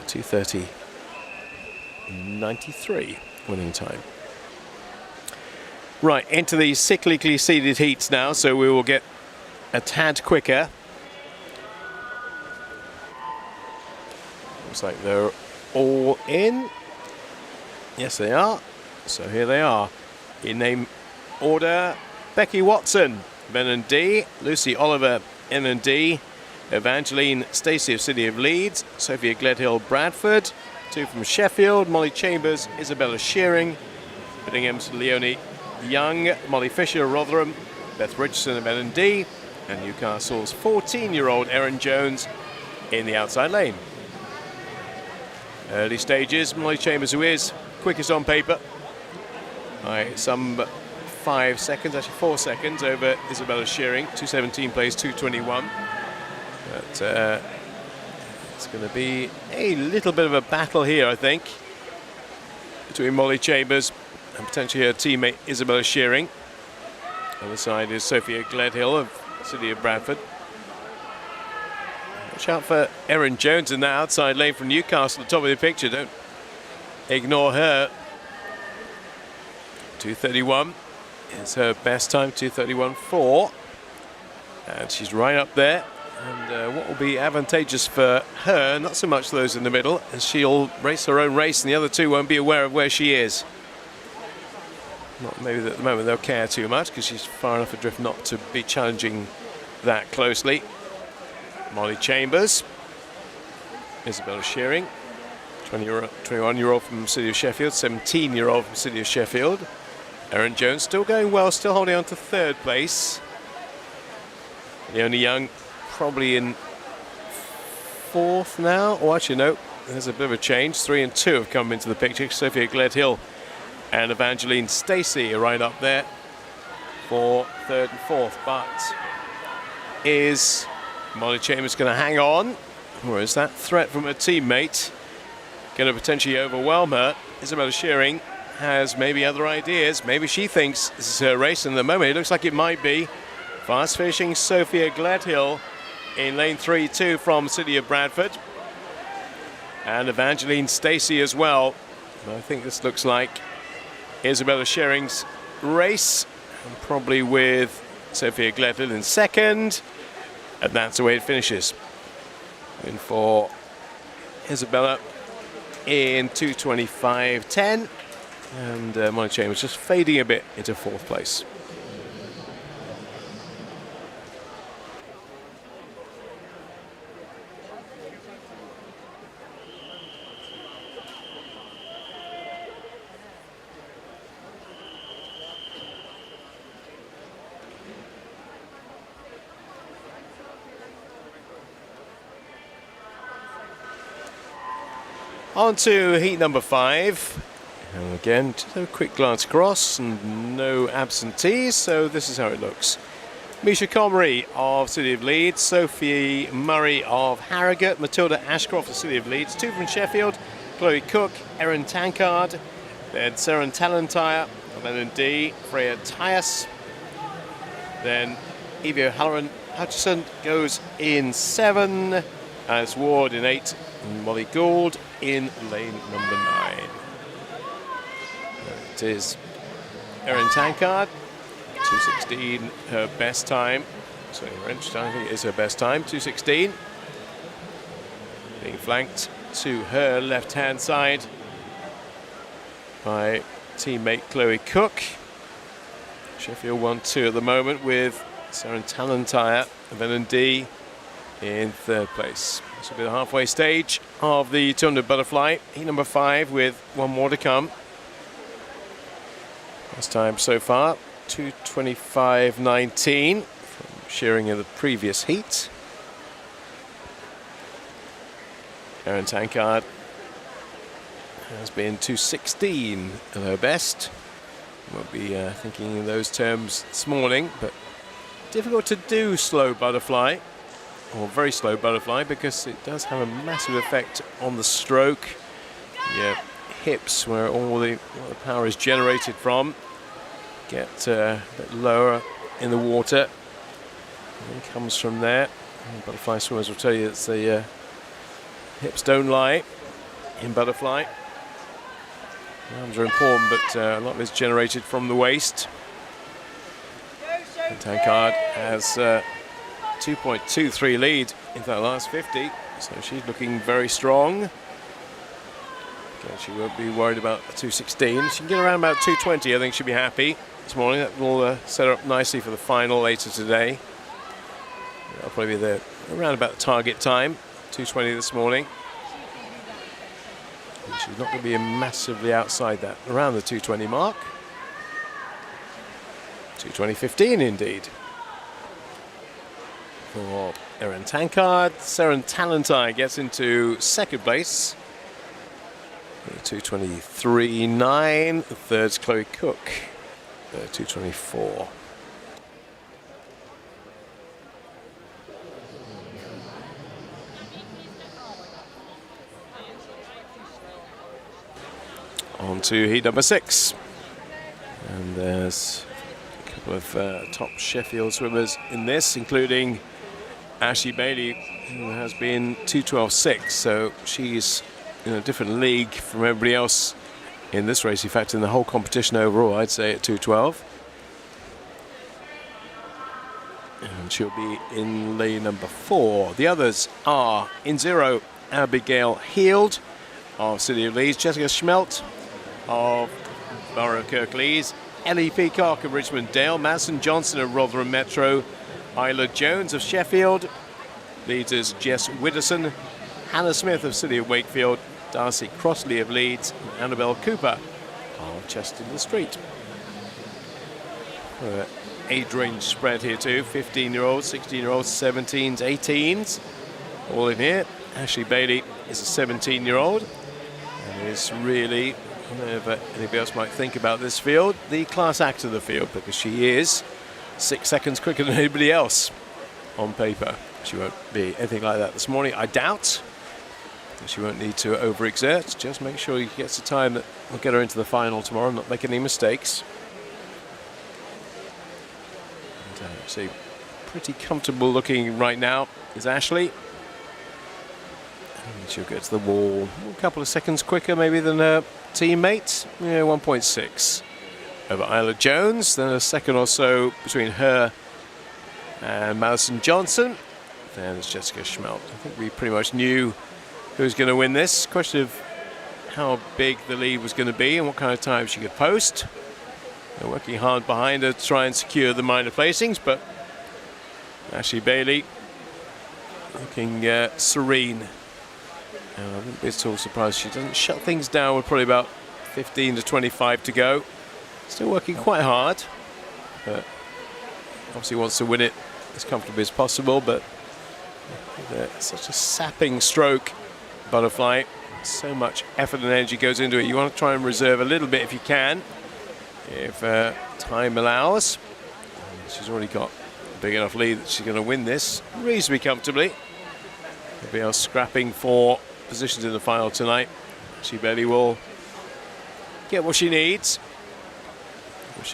2:30.93 winning time. Right, into the cyclically seeded heats now, so we will get a tad quicker. Looks like they're all in. Yes, they are. So here they are. In name order: Becky Watson, N&D, Lucy Oliver, N&D, Evangeline Stacey of City of Leeds, Sophia Gledhill, Bradford, 2 from Sheffield, Molly Chambers, Isabella Shearing, Billingham, Leonie Young, Molly Fisher, Rotherham, Beth Richardson of N&D, and Newcastle's 14-year-old Erin Jones in the outside lane. Early stages, Molly Chambers, who is quickest on paper by some 5 seconds, actually 4 seconds over Isabella Shearing. 2:17 plays 2:21. But it's going to be a little bit of a battle here, I think, between Molly Chambers and potentially her teammate Isabella Shearing. On the side is Sophia Gledhill of City of Bradford. Watch out for Erin Jones in that outside lane from Newcastle at the top of the picture. Don't ignore her. 2:31 is her best time, 2:31.4. And she's right up there. And what will be advantageous for her, not so much those in the middle, as she'll race her own race and the other two won't be aware of where she is. Not maybe that at the moment they'll care too much because she's far enough adrift not to be challenging that closely. Molly Chambers, Isabella Shearing, 21-year-old from City of Sheffield, 17-year-old from City of Sheffield. Erin Jones still going well, still holding on to third place. Leonie Young probably in fourth now, or actually no, there's a bit of a change. 3 and 2 have come into the picture. Sophia Gledhill and Evangeline Stacey are right up there for third and fourth. But is Molly Chambers going to hang on, or is that threat from her teammate going to potentially overwhelm her? Isabella Shearing has maybe other ideas. Maybe she thinks this is her race, and at the moment it looks like it might be. Fast finishing Sophia Gledhill in lane 3-2 from City of Bradford, and Evangeline Stacey as well. I think this looks like Isabella Shearing's race, and probably with Sophia Gledhill in second, and that's the way it finishes. And for Isabella in 2:25.10, and Molly Chambers just fading a bit into fourth place. On to heat number 5. And again, just a quick glance across and no absentees, so this is how it looks. Misha Comrie of City of Leeds, Sophie Murray of Harrogate, Matilda Ashcroft of City of Leeds, 2 from Sheffield, Chloe Cook, Erin Tankard, then Seren Talentire of LND, Freya Tyas, then Evie O'Halloran Hutchison goes in 7, Alice Ward in 8, and Molly Gould in lane number 9. It is Erin Tankard, 2:16, her best time. So wrenched, I think it is her best time, 2:16. Being flanked to her left-hand side by teammate Chloe Cook. Sheffield 1-2 at the moment with Seren Talentire of L&D in third place. This will be the halfway stage of the 200 butterfly. Heat number 5 with one more to come. Last time so far, 2:25.19 from Shearing in the previous heat. Erin Tankard has been 2:16 at her best. We'll be thinking in those terms this morning, but difficult to do slow butterfly, or very slow butterfly, because it does have a massive effect on the stroke. Yeah, hips, where all the power is generated from, get a bit lower in the water. And it comes from there. And butterfly swimmers will tell you that the hips don't lie in butterfly. The arms are important, but a lot of it's generated from the waist. And Tankard has 2.23 lead into that last 50, so she's looking very strong. Okay, she won't be worried about 2:16. She can get around about 2:20. I think she'll be happy this morning. That will set her up nicely for the final later today. That'll probably be around about the target time, 2:20 this morning. And she's not going to be massively outside that, around the 2:20 mark. 2:20.15 indeed. for Erin Tankard. Seren Talentine gets into second place. 2:23.9. Third's Chloe Cook. 2:24. On to heat number 6. And there's a couple of top Sheffield swimmers in this, including Ashley Bailey, who has been 2:12.6. So she's in a different league from everybody else in this race. In fact, in the whole competition overall, I'd say at 2:12. And she'll be in lane number 4. The others are in 0, Abigail Heald of City of Leeds, Jessica Schmelt of Borough of Kirklees, Ellie Peacock of Richmond Dale, Madison Johnson of Rotherham Metro, Isla Jones of Sheffield, leaders Jess Widdowson, Hannah Smith of City of Wakefield, Darcy Crossley of Leeds, and Annabelle Cooper of Chester-in-the-Street. Age range spread here too, 15-year-olds, 16-year-olds, 17s, 18s, all in here. Ashley Bailey is a 17-year-old and is really, whatever anybody else might think about this field, the class act of the field, because she is 6 seconds quicker than anybody else on paper. She won't be anything like that this morning, I doubt. She won't need to overexert. Just make sure she gets the time that will get her into the final tomorrow and not make any mistakes. And, see, pretty comfortable looking right now is Ashley. And she'll get to the wall a couple of seconds quicker maybe than her teammates. Yeah, 1.6 over Isla Jones. Then a second or so between her and Madison Johnson. Then there's Jessica Schmelt. I think we pretty much knew who's going to win this. Question of how big the lead was going to be and what kind of time she could post. They're working hard behind her to try and secure the minor placings, but Ashley Bailey looking serene. And I wouldn't be at all surprised she doesn't shut things down with probably about 15 to 25 to go. Still working quite hard, but obviously wants to win it as comfortably as possible, but such a sapping stroke butterfly, so much effort and energy goes into it. You want to try and reserve a little bit if you can, if time allows. She's already got a big enough lead that she's going to win this reasonably comfortably. Everybody else scrapping for positions in the final tonight. She barely will get what she needs.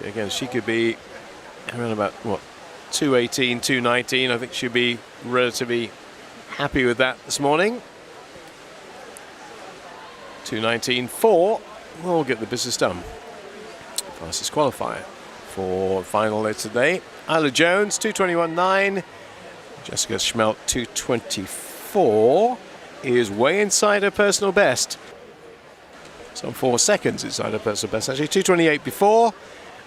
Again, she could be around about what, 2:18, 2:19. I think she'll be relatively happy with that this morning. 2:19.4 will get the business done. Fastest qualifier for final later today. Isla Jones 2:21.9. Jessica Schmelt 2:24 is way inside her personal best. Some 4 seconds inside her personal best. Actually 2:28 before,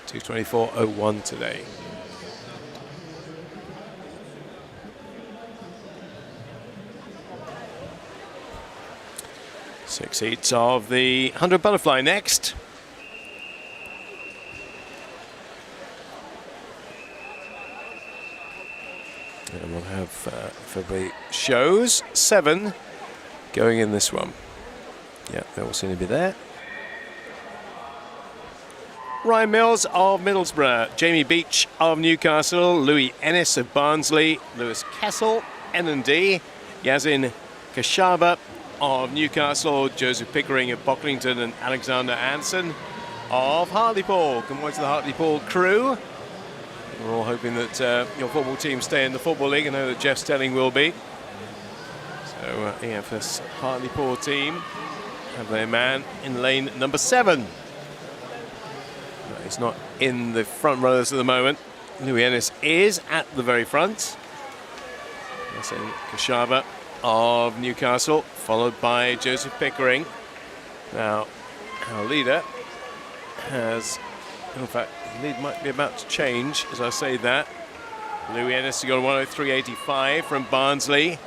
2:24.01 today. Six heats of the 100 butterfly next. And we'll have February shows 7 going in this one. Yeah, they all seem to be there. Ryan Mills of Middlesbrough, Jamie Beach of Newcastle, Louis Ennis of Barnsley, Lewis Kessel, N&D, Yazin Kashaba of Newcastle, Joseph Pickering of Pocklington, and Alexander Anson of Hartlepool. Good morning to the Hartlepool crew. We're all hoping that your football team stay in the Football League. I know that Jeff Stelling will be. So EFS Hartlepool team have their man in lane number 7. He's not in the front runners at the moment. Louis Ennis is at the very front. That's in Kashaba of Newcastle, followed by Joseph Pickering. Now, our leader has, in fact, the lead might be about to change as I say that. Louis Ennis has got a 103.85 from Barnsley.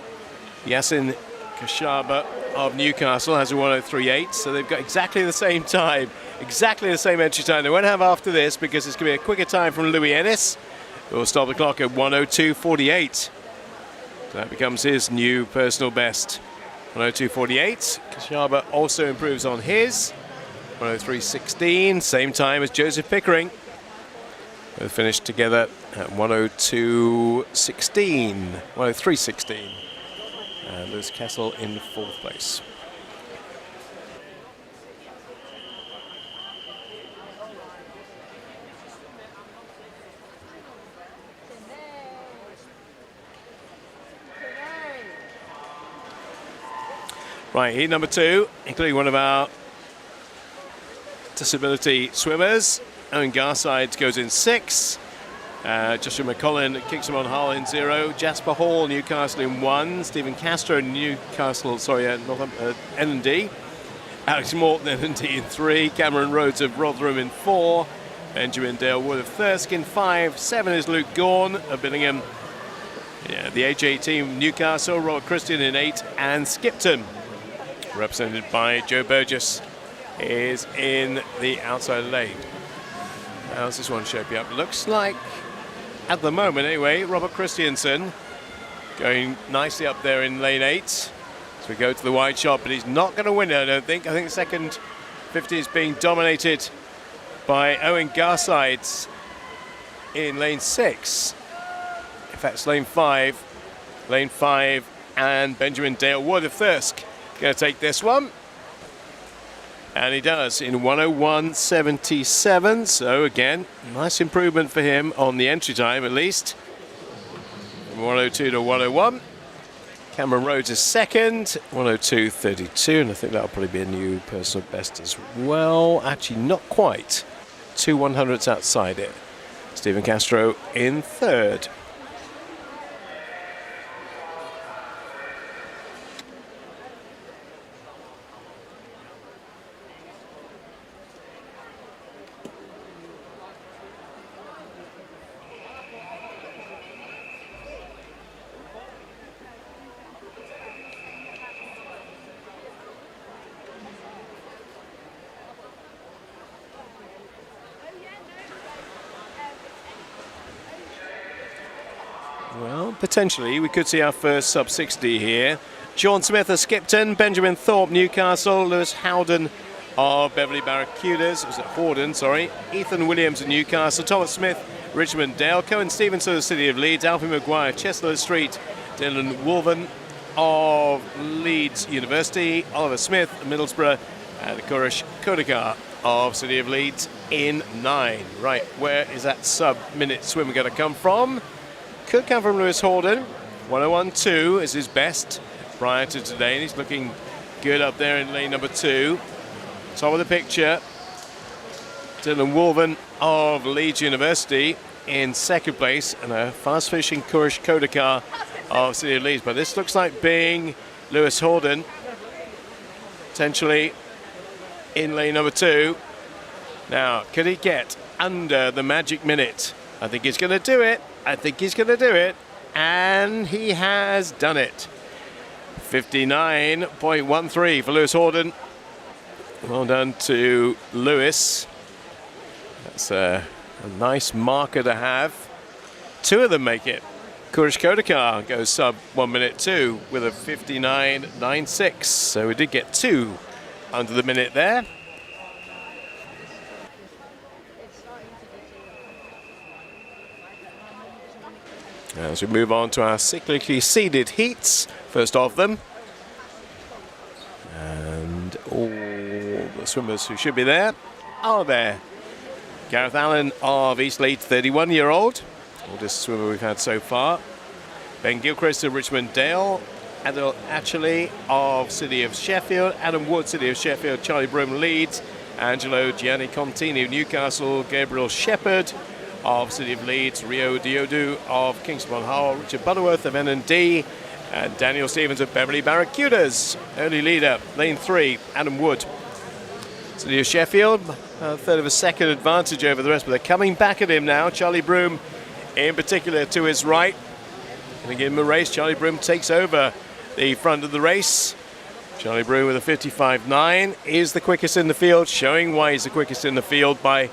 Yasin Kashaba of Newcastle has a 103.8, so they've got exactly the same time, exactly the same entry time. They won't have after this because it's going to be a quicker time from Louis Ennis. We'll stop the clock at 102.48. So that becomes his new personal best. 102.48. Kashaba also improves on his. 103.16, same time as Joseph Pickering. Both finished together at 102.16, 103.16. And Lewis Kessel in fourth place. Right, heat number 2, including one of our disability swimmers. Owen Garside goes in 6. Joshua McCollin, Kingston Hull in 0. Jasper Hall, Newcastle in 1. Stephen Castro, Newcastle, N&D. Alex Morton, N&D in 3. Cameron Rhodes of Rotherham in 4. Benjamin Dale Wood of Thirsk in 5. 7 is Luke Gorn of Billingham. Yeah, the AJ team, Newcastle, Robert Christian in 8. And Skipton, represented by Joe Burgess, is in the outside lane. How's this one shaping up? Looks like, at the moment anyway, Robert Christiansen going nicely up there in lane 8. So we go to the wide shot, but he's not going to win it, I don't think. I think the second 50 is being dominated by Owen Garsides in lane 6. In fact, it's lane 5. Lane 5 and Benjamin Dale Wood of Thirsk going to take this one. And he does in 101.77. So again, nice improvement for him on the entry time at least. From 102 to 101. Cameron Rhodes is second, 102.32. And I think that'll probably be a new personal best as well. Actually, not quite. 2 100s outside it. Stephen Castro in third. Well, potentially we could see our first sub-60 here. Sean Smith of Skipton, Benjamin Thorpe, Newcastle, Lewis Howden of Beverley Barracudas, was it Horden, sorry, Ethan Williams of Newcastle, Thomas Smith, Richmond Dale, Cohen Stevenson of the City of Leeds, Alfie Maguire, Chestnut Street, Dylan Wolven of Leeds University, Oliver Smith of Middlesbrough, and Kurish Kodakar of City of Leeds in 9. Right, where is that sub-minute swim going to come from? Could come from Lewis Horden. 101.2 is his best prior to today, and he's looking good up there in lane number 2. Top of the picture, Dylan Wolven of Leeds University in second place, and a fast fishing Kurish Kodakar of City of Leeds. But this looks like being Lewis Horden, potentially in lane number 2. Now, could he get under the magic minute? I think he's going to do it. And he has done it. 59.13 for Lewis Horden. Well done to Lewis. That's a nice marker to have. 2 of them make it. Kurish Kodakar goes sub 1 minute 2 with a 59.96. So we did get 2 under the minute there. As we move on to our cyclically seeded heats, first of them. And all the swimmers who should be there are there. Gareth Allen of East Leeds, 31-year-old, oldest swimmer we've had so far. Ben Gilchrist of Richmond Dale. Adil Atchley of City of Sheffield. Adam Wood, City of Sheffield. Charlie Broom, Leeds. Angelo Gianni Contini of Newcastle. Gabriel Shepherd of City of Leeds, Rio Diodu of Kingston Hull, Richard Butterworth of N&D, and Daniel Stevens of Beverley Barracudas. Early leader, lane 3, Adam Wood. City of Sheffield, a third of a second advantage over the rest, but they're coming back at him now. Charlie Broom, in particular, to his right. Going to give him a race. Charlie Broom takes over the front of the race. Charlie Broom with a 55.9 is the quickest in the field, showing why he's the quickest in the field by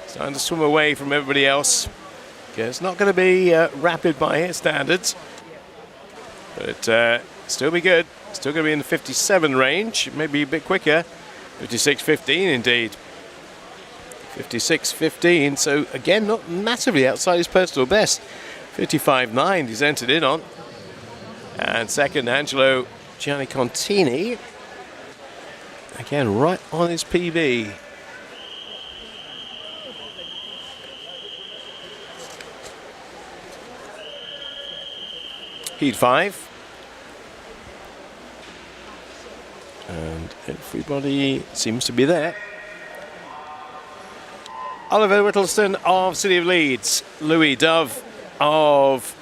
starting to swim away from everybody else. Okay, it's not going to be rapid by his standards. But still be good. Still going to be in the 57 range, maybe a bit quicker. 56.15 indeed. 56.15, so again, not massively outside his personal best. 55.9 he's entered in on. And second, Angelo Giannicontini. Again, right on his PB. Heat 5. And everybody seems to be there. Oliver Whittleston of City of Leeds, Louis Dove of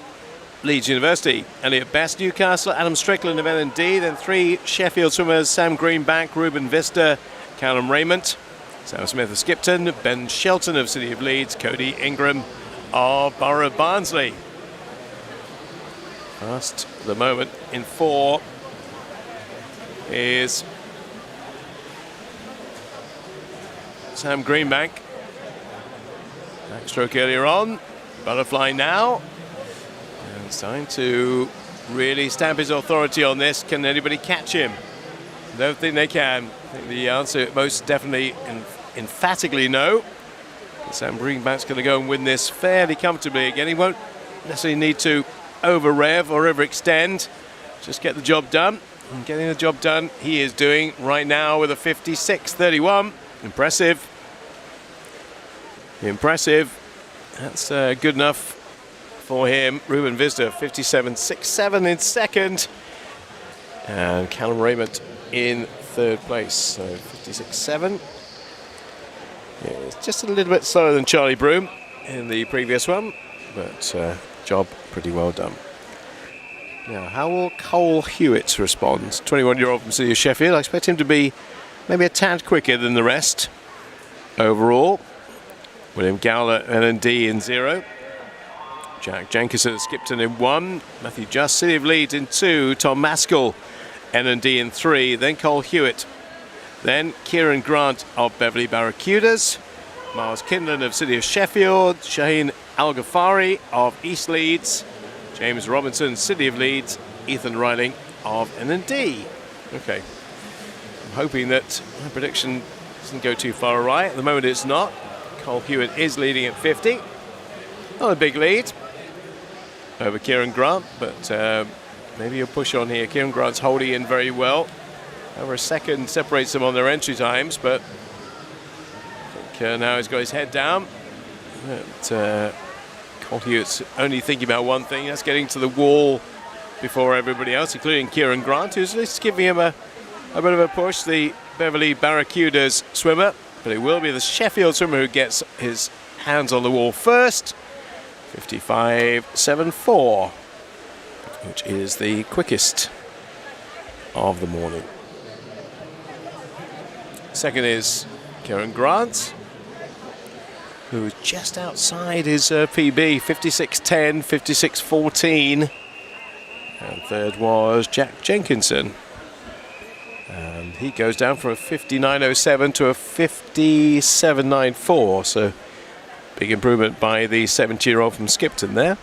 Leeds University, Elliot Best, Newcastle, Adam Strickland of L&D, then 3 Sheffield swimmers, Sam Greenbank, Ruben Vista, Callum Raymond, Sam Smith of Skipton, Ben Shelton of City of Leeds, Cody Ingram of Borough of Barnsley. Last at the moment in 4 is Sam Greenbank. Backstroke earlier on, butterfly now. And it's time to really stamp his authority on this. Can anybody catch him? Don't think they can. I think the answer most definitely emphatically no. Sam Greenbank's going to go and win this fairly comfortably again. He won't necessarily need to over-rev or overextend. Just get the job done. And getting the job done he is doing right now with a 56.31. Impressive. Impressive. That's good enough for him. Ruben Vista, 57.67 in second. And Callum Raymond in third place. So 56.7. Yeah, it's just a little bit slower than Charlie Broom in the previous one, but job pretty well done. Now, how will Cole Hewitt respond? 21-year-old from City of Sheffield. I expect him to be maybe a tad quicker than the rest overall. William Gowler, L&D in 0. Jack Jenkinson at Skipton in 1. Matthew Just, City of Leeds in 2. Tom Maskell, L&D in 3. Then Cole Hewitt. Then Kieran Grant of Beverley Barracudas. Miles Kinlan of City of Sheffield. Shaheen Al-Ghafari of East Leeds. James Robinson, City of Leeds. Ethan Reiling of L&D. Okay. I'm hoping that my prediction doesn't go too far awry. At the moment it's not. Cole Hewitt is leading at 50. Not a big lead over Kieran Grant, but maybe a push on here. Kieran Grant's holding in very well. Over a second separates them on their entry times, but I think now he's got his head down. But Cole Hewitt's only thinking about one thing, that's getting to the wall before everybody else, including Kieran Grant, who's at least giving him a bit of a push, the Beverley Barracudas swimmer. But it will be the Sheffield swimmer who gets his hands on the wall first. 55.74, which is the quickest of the morning. Second is Kieran Grant, who is just outside his PB, 56.10, 56.14. And third was Jack Jenkinson. And he goes down from a 59.07 to a 57.94. So big improvement by the 70-year-old from Skipton there.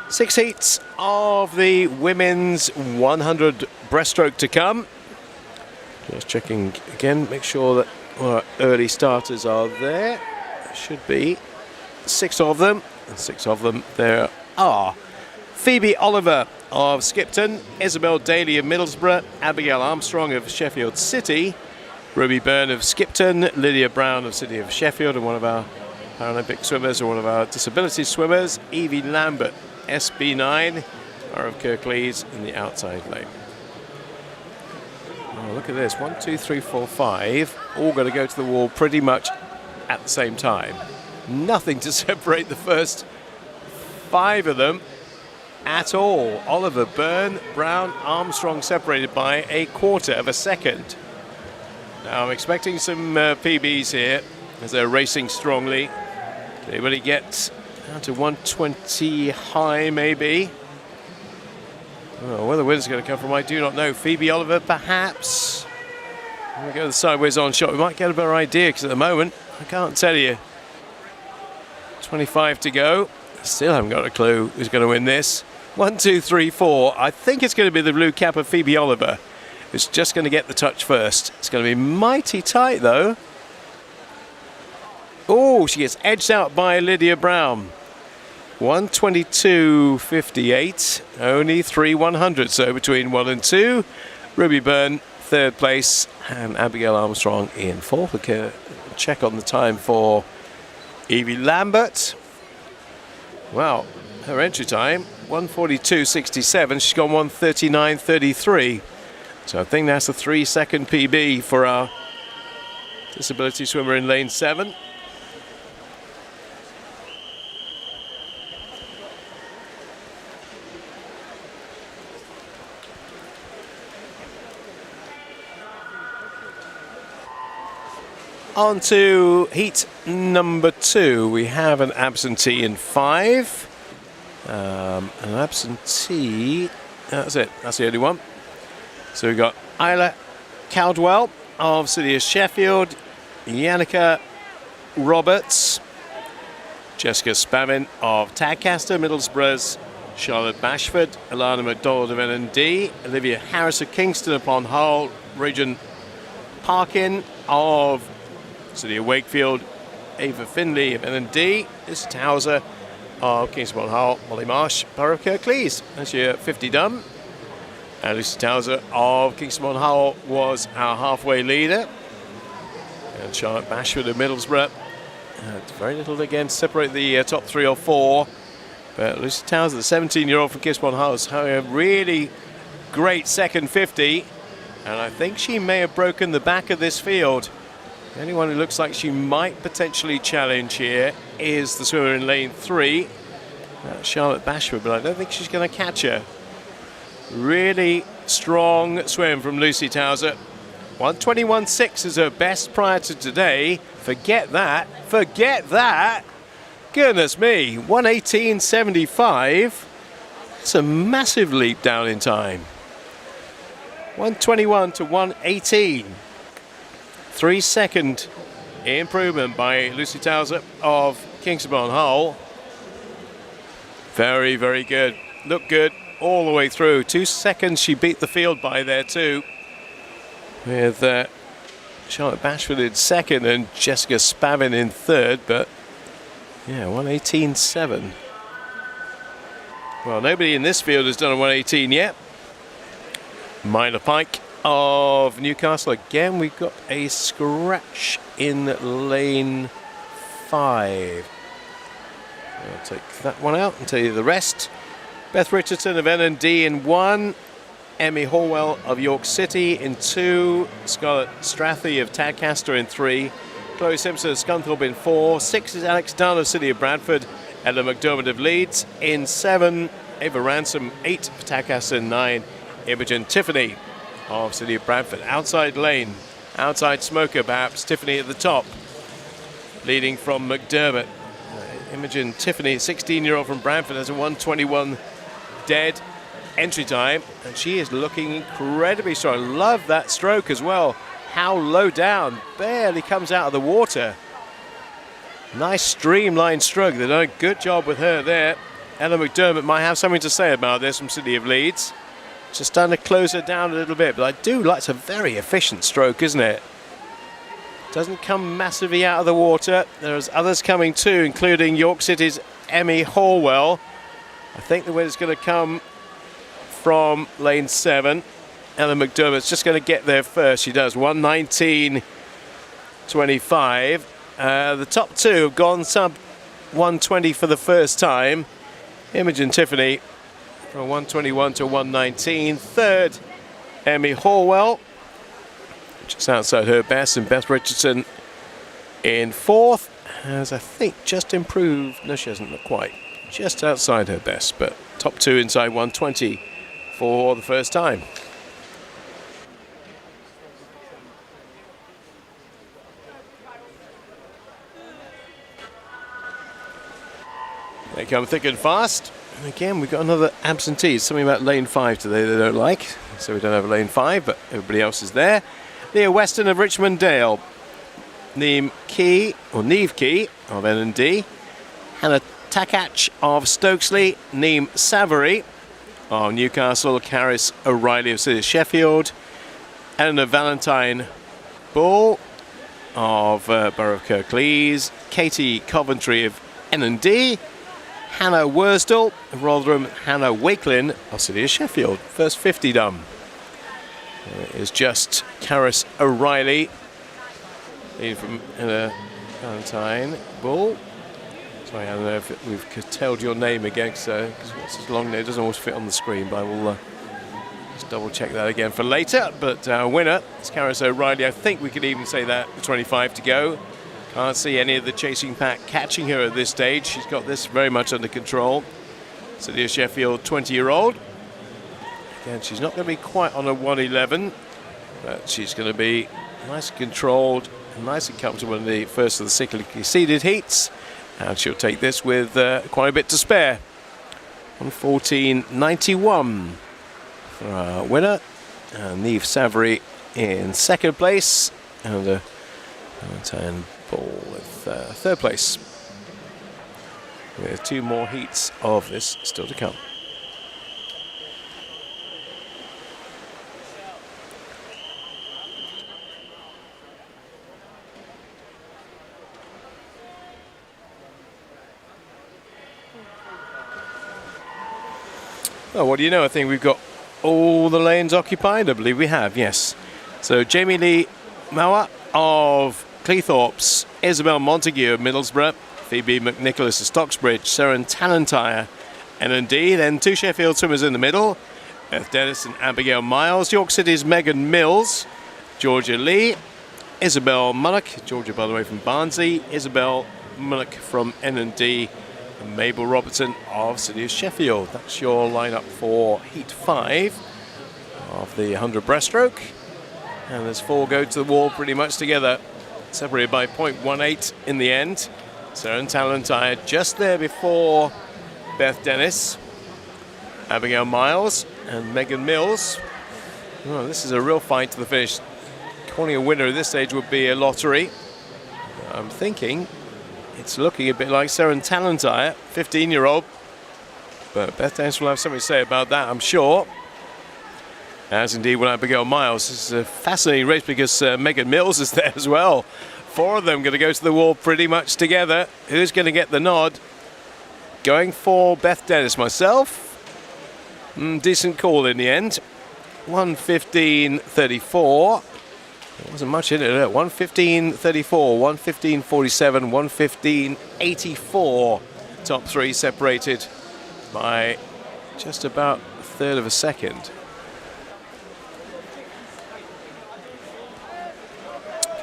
6 heats of the women's 100 breaststroke to come. Just checking again, make sure that our early starters are there. There should be 6 of them. And 6 of them there are. Phoebe Oliver of Skipton, Isabel Daly of Middlesbrough, Abigail Armstrong of Sheffield City, Ruby Byrne of Skipton, Lydia Brown of City of Sheffield, and one of our Paralympic swimmers, or one of our disability swimmers, Evie Lambert, SB9, are of Kirklees in the outside lane. Oh, look at this, 1, 2, 3, 4, 5, all going to go to the wall pretty much at the same time. Nothing to separate the first 5 of them at all. Oliver, Byrne, Brown, Armstrong separated by a quarter of a second. Now I'm expecting some PBs here as they're racing strongly. They really get down to 120 high maybe. Well, where the win's going to come from I do not know. Phoebe Oliver perhaps. When we go to the sideways on shot we might get a better idea, because at the moment I can't tell you. 25 to go. Still haven't got a clue who's going to win this. 1, 2, 3, 4. I think it's going to be the blue cap of Phoebe Oliver, who's just going to get the touch first. It's going to be mighty tight, though. Oh, she gets edged out by Lydia Brown. 122.58. Only 3 100. So between 1 and 2. Ruby Byrne, third place, and Abigail Armstrong in fourth. Okay, check on the time for Evie Lambert. Well, her entry time, 1:42.67. She's gone 1:39.33. So I think that's a 3-second PB for our disability swimmer in lane 7. On to heat number 2. We have an absentee in 5. An absentee, that's it, that's the only one. So we've got Isla Caldwell of City of Sheffield, Yannicka Roberts, Jessica Spavin of Tadcaster, Middlesbrough's Charlotte Bashford, Alana McDonald of NND, Olivia Harris of Kingston upon Hull, Regin Parkin of City of Wakefield, Ava Finley of NND, Liz Towser of Kingston upon Hull, Molly Marsh, Borough Kirklees. That's your 50 done. And Lucy Towser of Kingston upon Hull was our halfway leader. And Charlotte Bashford of Middlesbrough. Very little again to separate the top 3 or 4. But Lucy Towser, the 17-year-old from Kingston upon Hull, has had a really great second 50. And I think she may have broken the back of this field. The only one who looks like she might potentially challenge here is the swimmer in lane 3, Charlotte Bashford, but I don't think she's going to catch her. Really strong swim from Lucy Towser. 1:21.6 is her best prior to today. Forget that. Forget that. Goodness me. 1:18.75. It's a massive leap down in time. 1:21 to 1:18. 3-second improvement by Lucy Towser of Kingston upon Hull. Very, very good. Looked good all the way through. 2 seconds she beat the field by there too. With Charlotte Bashford in second and Jessica Spavin in third. But yeah, 1:18.7. Well, nobody in this field has done a 1:18 yet. Myla Pike of Newcastle. Again, we've got a scratch in lane 5. I'll take that one out and tell you the rest. Beth Richardson of NND in 1. Emmy Horwell of York City in 2. Scarlett Strathy of Tadcaster in 3. Chloe Simpson of Scunthorpe in 4. 6 is Alex Dunn of City of Bradford. Ella McDermott of Leeds in 7. Ava Ransom 8 for Tadcaster in 9. Imogen Tiffany of City of Bradford. Outside lane, outside smoker perhaps, Tiffany at the top, leading from McDermott. Imogen Tiffany, 16-year-old from Bradford, has a 1:21 dead entry time, and she is looking incredibly strong. Love that stroke as well. How low down, barely comes out of the water. Nice streamlined stroke. They've done a good job with her there. Ella McDermott might have something to say about this from City of Leeds. Just trying to close her down a little bit, but I do like, it's a very efficient stroke, isn't it? Doesn't come massively out of the water. There's others coming too, including York City's Emmy Horwell. I think the winner's going to come from lane 7. Ella McDermott's just going to get there first. She does 1:19.25. The top 2 have gone sub 1:20 for the first time. Imogen Tiffany from 1:21 to 1:19. Third, Emmy Horwell, just outside her best, and Beth Richardson in 4th, has I think just improved. No, she hasn't, not quite. Just outside her best, but top 2 inside 1:20 for the first time. They come thick and fast. And again, we've got another absentee. Something about lane 5 today they don't like. So we don't have a lane 5, but everybody else is there. Leah Weston of Richmond Dale. Neve Key of NND. Hannah Takach of Stokesley, Neem Savary of Newcastle, Caris O'Reilly of City of Sheffield, Eleanor Valentine Bull of Borough of Kirklees, Katie Coventry of N&D, Hannah Worsdale of Rotherham, Hannah Wakelin of City of Sheffield. First 50 done. It is just Caris O'Reilly from Valentine Bull. Sorry, I don't know if we've curtailed your name again, because it's long name, it doesn't always fit on the screen, but I will just double check that again for later. But our winner is Caris O'Reilly. I think we could even say that with 25 to go. Can't see any of the chasing pack catching her at this stage. She's got this very much under control. City of Sheffield, 20-year-old. Again, she's not going to be quite on a 111, but she's going to be nice and controlled, nice and comfortable in the first of the cyclically seeded heats. And she'll take this with quite a bit to spare. 1:14.91 for our winner. Neve Savary in second place. And Valentine Bull with third place. With 2 more heats of this still to come. Oh, what do you know? I think we've got all the lanes occupied. I believe we have, yes. So Jamie Lee Mauer of Cleethorpes, Isabel Montague of Middlesbrough, Phoebe McNicholas of Stocksbridge, Seren Talentire, N&D, then 2 Sheffield swimmers in the middle, Beth Dennis and Abigail Miles, York City's Megan Mills, Georgia Lee, Isabel Mullock, Georgia by the way from Barnsley, Isabel Mullock from N&D, and Mabel Robertson of City of Sheffield. That's your lineup for Heat 5 of the 100 breaststroke. And there's 4 go to the wall pretty much together, separated by 0.18 in the end. Seren Talentire just there before Beth Dennis, Abigail Miles and Megan Mills. Oh, this is a real fight to the finish. Calling a winner at this stage would be a lottery. I'm thinking it's looking a bit like Seren Talentire, 15-year-old. But Beth Dennis will have something to say about that, I'm sure. As indeed will Abigail Miles. This is a fascinating race because Megan Mills is there as well. 4 of them going to go to the wall pretty much together. Who's going to get the nod? Going for Beth Dennis myself. Decent call in the end. 1:15.34. There wasn't much in it. 1:15.34, 1:15.47, 1:15.84. Top 3 separated by just about a third of a second.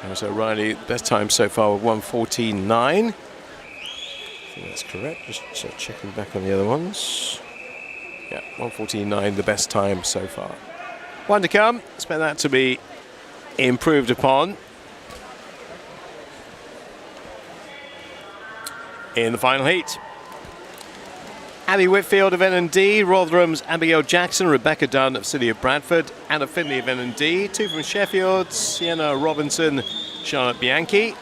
Caris O'Reilly, best time so far with 1:14.9. I think that's correct. Just checking back on the other ones. Yeah, 1:14.9, the best time so far. 1 to come. Expect that to be improved upon in the final heat. Abby Whitfield of N&D, Rotherham's Abigail Jackson, Rebecca Dunn of City of Bradford, Anna Finley of N&D, 2 from Sheffield, Sienna Robinson, Charlotte Bianchi,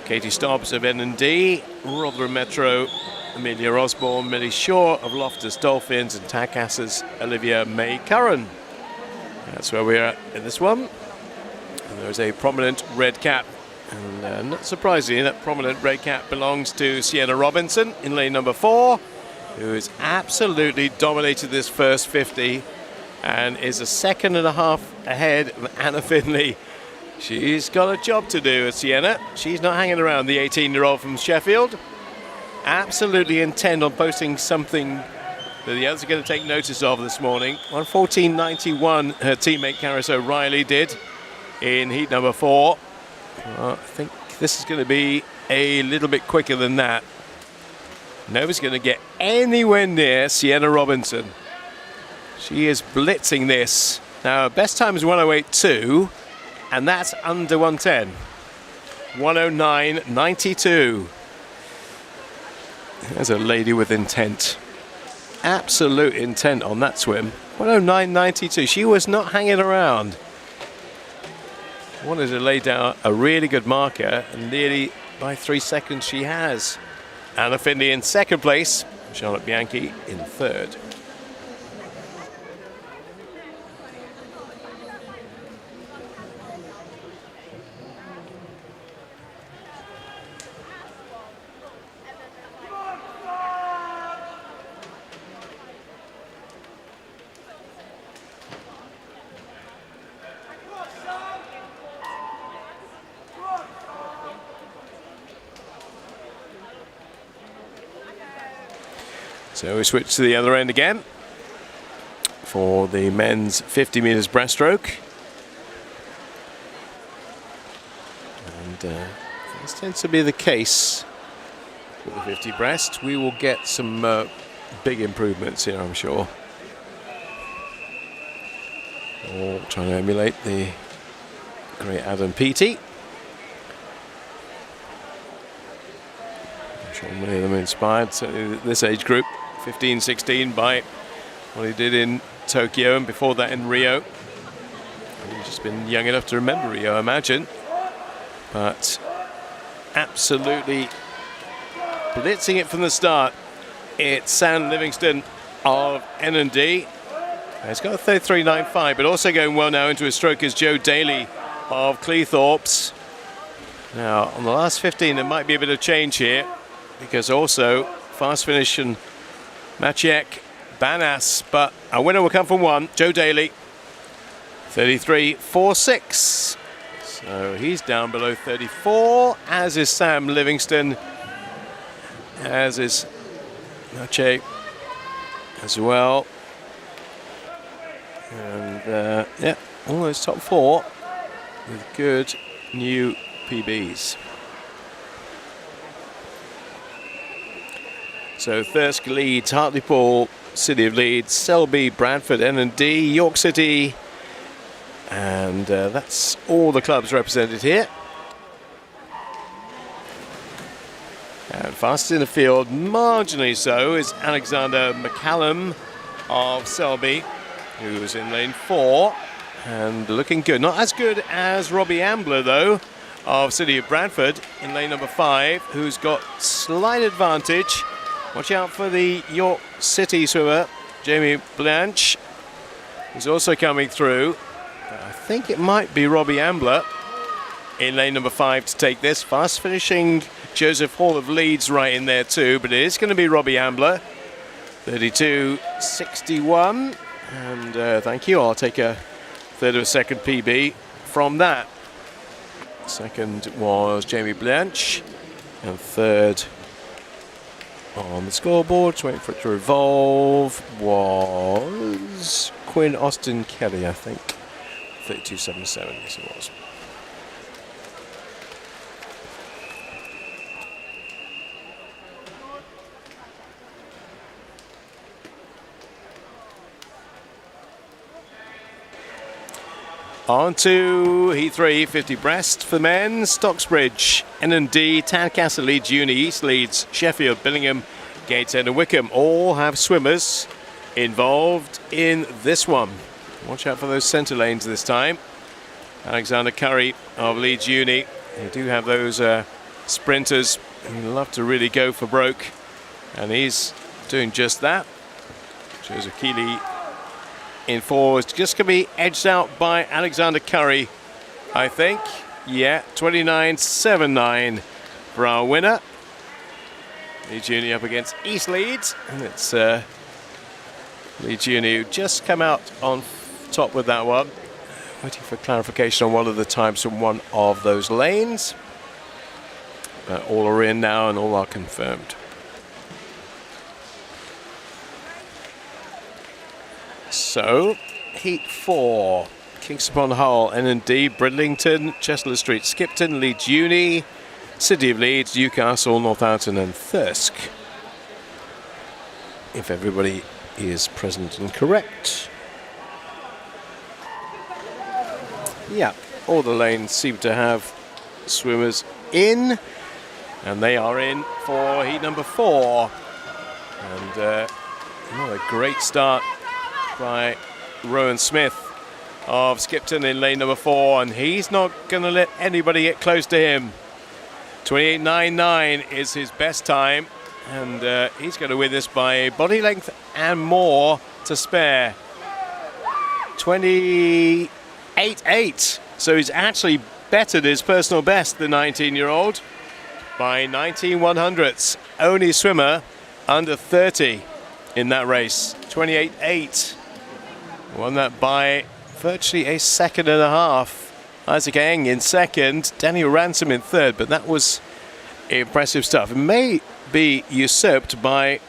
Katie Stobbs of N&D, Rotherham Metro, Amelia Osborne, Millie Shaw of Loftus Dolphins, and Tacassa's Olivia May Curran. That's where we're at in this one. And there's a prominent red cap. And not surprisingly, that prominent red cap belongs to Sienna Robinson in lane number 4, who has absolutely dominated this first 50 and is a 2.5 seconds ahead of Anna Finley. She's got a job to do, Sienna. She's not hanging around, the 18-year-old from Sheffield. Absolutely intent on posting something that the others are going to take notice of this morning. 1:14.91, her teammate Caris O'Reilly did in heat number 4. I think this is going to be a little bit quicker than that. Nobody's going to get anywhere near Sienna Robinson. She is blitzing this. Now, best time is 1:08.2, and that's under 1:10. 1:09.92. There's a lady with intent. Absolute intent on that swim. 1:09.92. She was not hanging around. Wanted to lay down a really good marker, and nearly by 3 seconds she has. Anna Findlay in second place, Charlotte Bianchi in third. So we switch to the other end again for the men's 50 meters breaststroke. And this tends to be the case with the 50 breast. We will get some big improvements here, I'm sure. All trying to emulate the great Adam Peaty. I'm sure many of them are inspired, certainly this age group. 15, 16 by what he did in Tokyo and before that in Rio. He's just been young enough to remember Rio, I imagine. But absolutely blitzing it from the start. It's Sam Livingston of N&D. He's got a 33.95, but also going well now into his stroke is Joe Daly of Cleethorpes. Now, on the last 15, there might be a bit of change here, because also fast finish and Maciek, Banas, but our winner will come from one, Joe Daly, 33.46. So he's down below 34, as is Sam Livingston, as is Maciek as well. And yeah, all those top four with good new PBs. So Thirsk, Leeds, Hartlepool, City of Leeds, Selby, Bradford, N&D, York City, and that's all the clubs represented here. And fastest in the field, marginally so, is Alexander McCallum of Selby, who's in lane 4 and looking good. Not as good as Robbie Ambler, though, of City of Bradford in lane number 5, who's got slight advantage. Watch out for the York City swimmer, Jamie Blanche, who's also coming through. I think it might be Robbie Ambler in lane number 5 to take this. Fast finishing Joseph Hall of Leeds right in there too, but it is going to be Robbie Ambler, 32.61. And thank you, I'll take a third of a second PB from that. Second was Jamie Blanche, and third on the scoreboard, just waiting for it to revolve, was Quinn Austin Kelly, I think. 32.77, yes it was. On to Heat 3, 50 breast for men. Stocksbridge, N&D, Tadcaster, Leeds Uni, East Leeds, Sheffield, Billingham, Gateshead and Wickham all have swimmers involved in this one. Watch out for those centre lanes this time. Alexander Curry of Leeds Uni. They do have those sprinters who love to really go for broke, and he's doing just that. Joseph Keeley in 4 is just going to be edged out by Alexander Curry, I think. Yeah, 29.79 for our winner. Leeds Uni up against East Leeds, and it's Leeds Uni who just come out on top with that one. Waiting for clarification on one of the times from one of those lanes. All are in now and all are confirmed. So, Heat 4, Kingston upon Hull, N&D, Bridlington, Chestnut Street, Skipton, Leeds Uni, City of Leeds, Newcastle, Northampton and Thirsk. If everybody is present and correct. Yeah, all the lanes seem to have swimmers in, and they are in for heat number 4. And what a great start by Rowan Smith of Skipton in lane number 4, and he's not going to let anybody get close to him. 28.99 is his best time. and he's going to win this by body length and more to spare. 28.8. So he's actually bettered his personal best, the 19-year-old, by 19/100ths. Only swimmer under 30 in that race. 28.8. Won that by virtually a second and a half. Isaac Eng in second, Daniel Ransom in third, but that was impressive stuff. It may be usurped by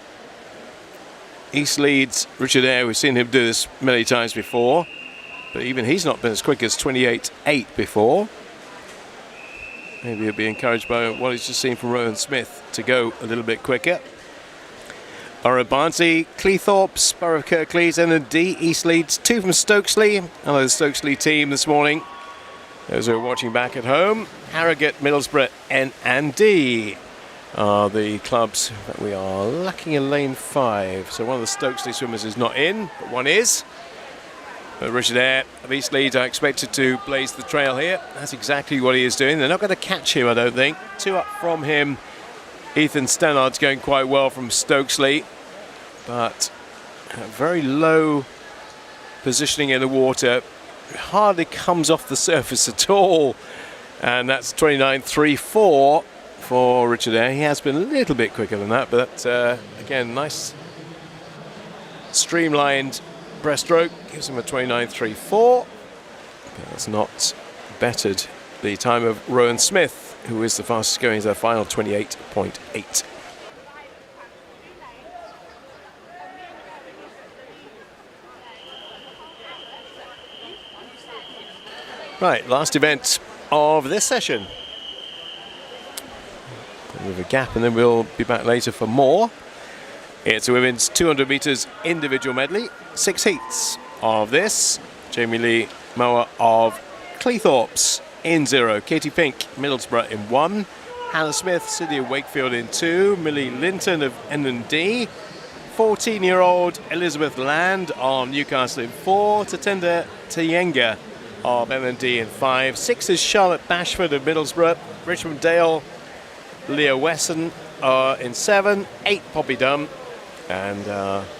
East Leeds' Richard Eyre. We've seen him do this many times before, but even he's not been as quick as 28.8 before. Maybe he'll be encouraged by what he's just seen from Rowan Smith to go a little bit quicker. Borough Barnsley, Cleethorpes, Borough of Kirklees, N&D, East Leeds, 2 from Stokesley. Hello, the Stokesley team this morning. Those who are watching back at home, Harrogate, Middlesbrough, N&D are the clubs that we are lacking in lane 5. So one of the Stokesley swimmers is not in, but one is. But Richard Eyre of East Leeds are expected to blaze the trail here. That's exactly what he is doing. They're not going to catch him, I don't think. 2 up from him. Ethan Stannard's going quite well from Stokesley, but very low positioning in the water. Hardly comes off the surface at all, and that's 29.34 for Richard Eyre. He has been a little bit quicker than that, but again, nice streamlined breaststroke gives him a 29.34. That's not bettered the time of Rowan Smith, who is the fastest going to the final, 28.8. Right, last event of this session. With a gap, and then we'll be back later for more. It's a women's 200 metres individual medley. 6 heats of this. Jamie Lee Mower of Cleethorpes in 0. Katie Pink, Middlesbrough in 1. Hannah Smith, City of Wakefield in 2. Millie Linton of N&D. 14-year-old Elizabeth Land on Newcastle in 4. Tatenda Tayenga of N&D in 5. 6 is Charlotte Bashford of Middlesbrough. Richmond Dale, Leah Wesson in 7. 8 Poppy Dunn. And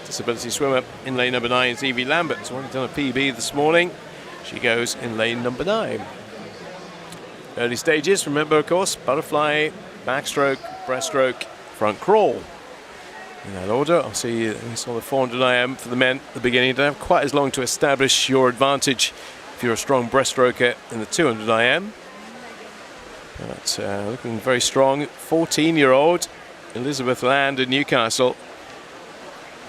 disability swimmer in lane number 9 is Evie Lambert. Has already done a PB this morning. She goes in lane number 9. Early stages, remember, of course, butterfly, backstroke, breaststroke, front crawl. In that order, I'll see you saw the 400 IM for the men at the beginning. You don't have quite as long to establish your advantage if you're a strong breaststroker in the 200 IM. But looking very strong. 14-year-old Elizabeth Land in Newcastle.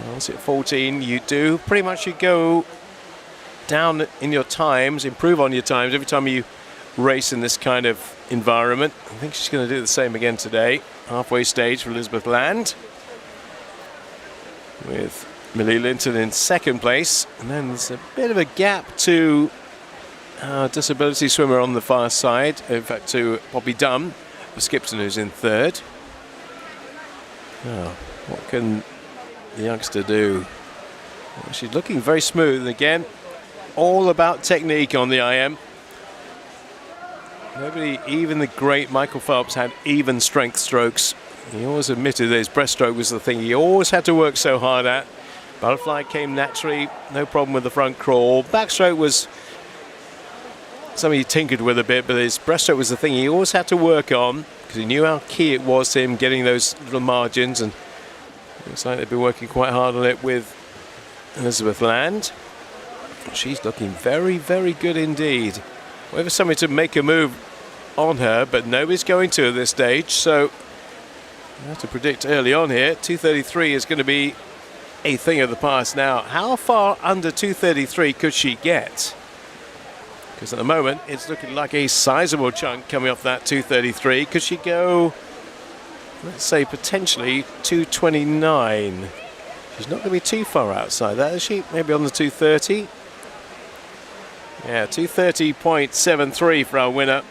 Obviously at 14, you do pretty much you go down in your times, improve on your times every time you race in this kind of environment. I think she's going to do the same again today. Halfway stage for Elizabeth Land, with Millie Linton in second place, and then there's a bit of a gap to disability swimmer on the far side, in fact to Poppy Dunn of Skipton, who's in third. Oh, what can the youngster do? Well, she's looking very smooth, and again, all about technique on the IM. Nobody, even the great Michael Phelps, had even strength strokes. He always admitted that his breaststroke was the thing he always had to work so hard at. Butterfly came naturally, no problem with the front crawl. Backstroke was something he tinkered with a bit, but his breaststroke was the thing he always had to work on, because he knew how key it was to him getting those little margins, and it looks like they've been working quite hard on it with Elizabeth Land. She's looking very, very good indeed. Whether somebody to make a move on her, but nobody's going to at this stage, so I have to predict early on here. 2:33 is going to be a thing of the past now. How far under 2:33 could she get? Because at the moment it's looking like a sizable chunk coming off that 2:33. Could she go, let's say, potentially 2:29? She's not going to be too far outside that, is she? Maybe on the 2:30. Yeah, 2:30.73 for our winner,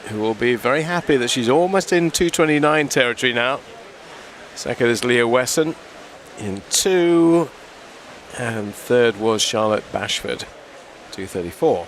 who will be very happy that she's almost in 2:29 territory now. Second is Leah Wesson in 2, and third was Charlotte Bashford, 2:34.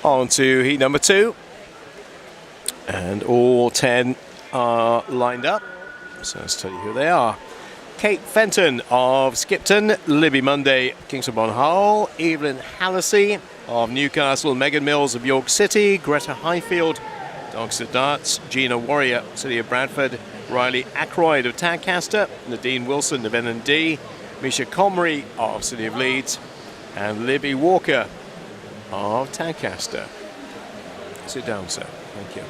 on to heat number 2. And all 10 are lined up. So let's tell you who they are. Kate Fenton of Skipton, Libby Munday, Kingston upon Hull, Evelyn Hallisey of Newcastle, Megan Mills of York City, Greta Highfield, Doncaster Darts, Gina Warrior, City of Bradford, Riley Ackroyd of Tadcaster, Nadine Wilson of N&D, Misha Comrie of City of Leeds, and Libby Walker of Tadcaster. Sit down, sir. Thank you.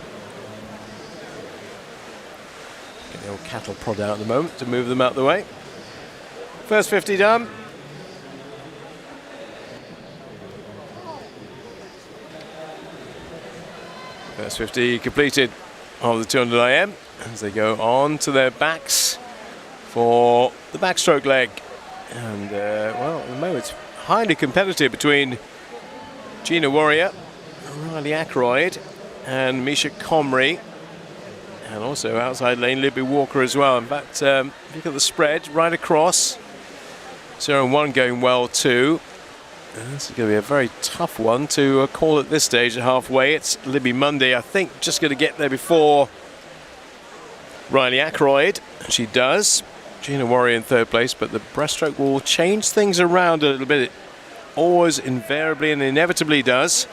Get the old cattle prod out at the moment to move them out of the way. First 50 done. First 50 completed of the 200 IM as they go on to their backs for the backstroke leg. And, well, at the moment it's highly competitive between Gina Warrior, Riley Ackroyd, and Misha Comrie. And also outside lane, Libby Walker as well. In fact, look at the spread right across. 0-1 going well too. This is going to be a very tough one to call at this stage at halfway. It's Libby Munday, I think, just going to get there before Riley Ackroyd. She does. Gina Warrior in third place, but the breaststroke will change things around a little bit. It always invariably and inevitably does.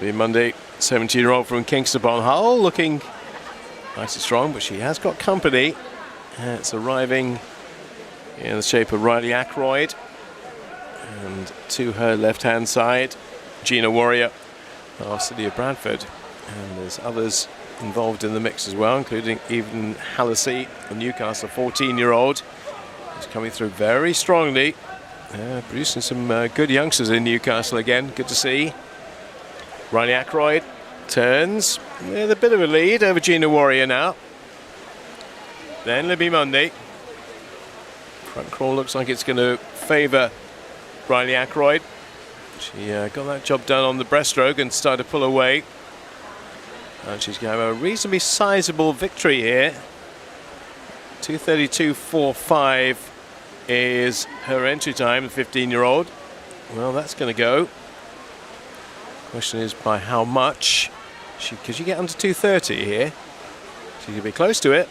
Libby Munday, 17-year-old from Kingston upon Hull, looking nice and strong, but she has got company. It's arriving in the shape of Riley Ackroyd, and to her left-hand side, Gina Warrior of City of Bradford. And there's others involved in the mix as well, including Evelyn Hallisey, a Newcastle 14-year-old, who's coming through very strongly, producing some good youngsters in Newcastle again. Good to see. Riley Ackroyd turns with a bit of a lead over Gina Warrior now. Then Libby Munday. Front crawl looks like it's going to favour Riley Ackroyd. She got that job done on the breaststroke and started to pull away. And she's going to have a reasonably sizable victory here. 2:32.45 is her entry time, the 15-year-old. Well, that's going to go. Question is by how much? Could she get under 2:30 here? She could be close to it.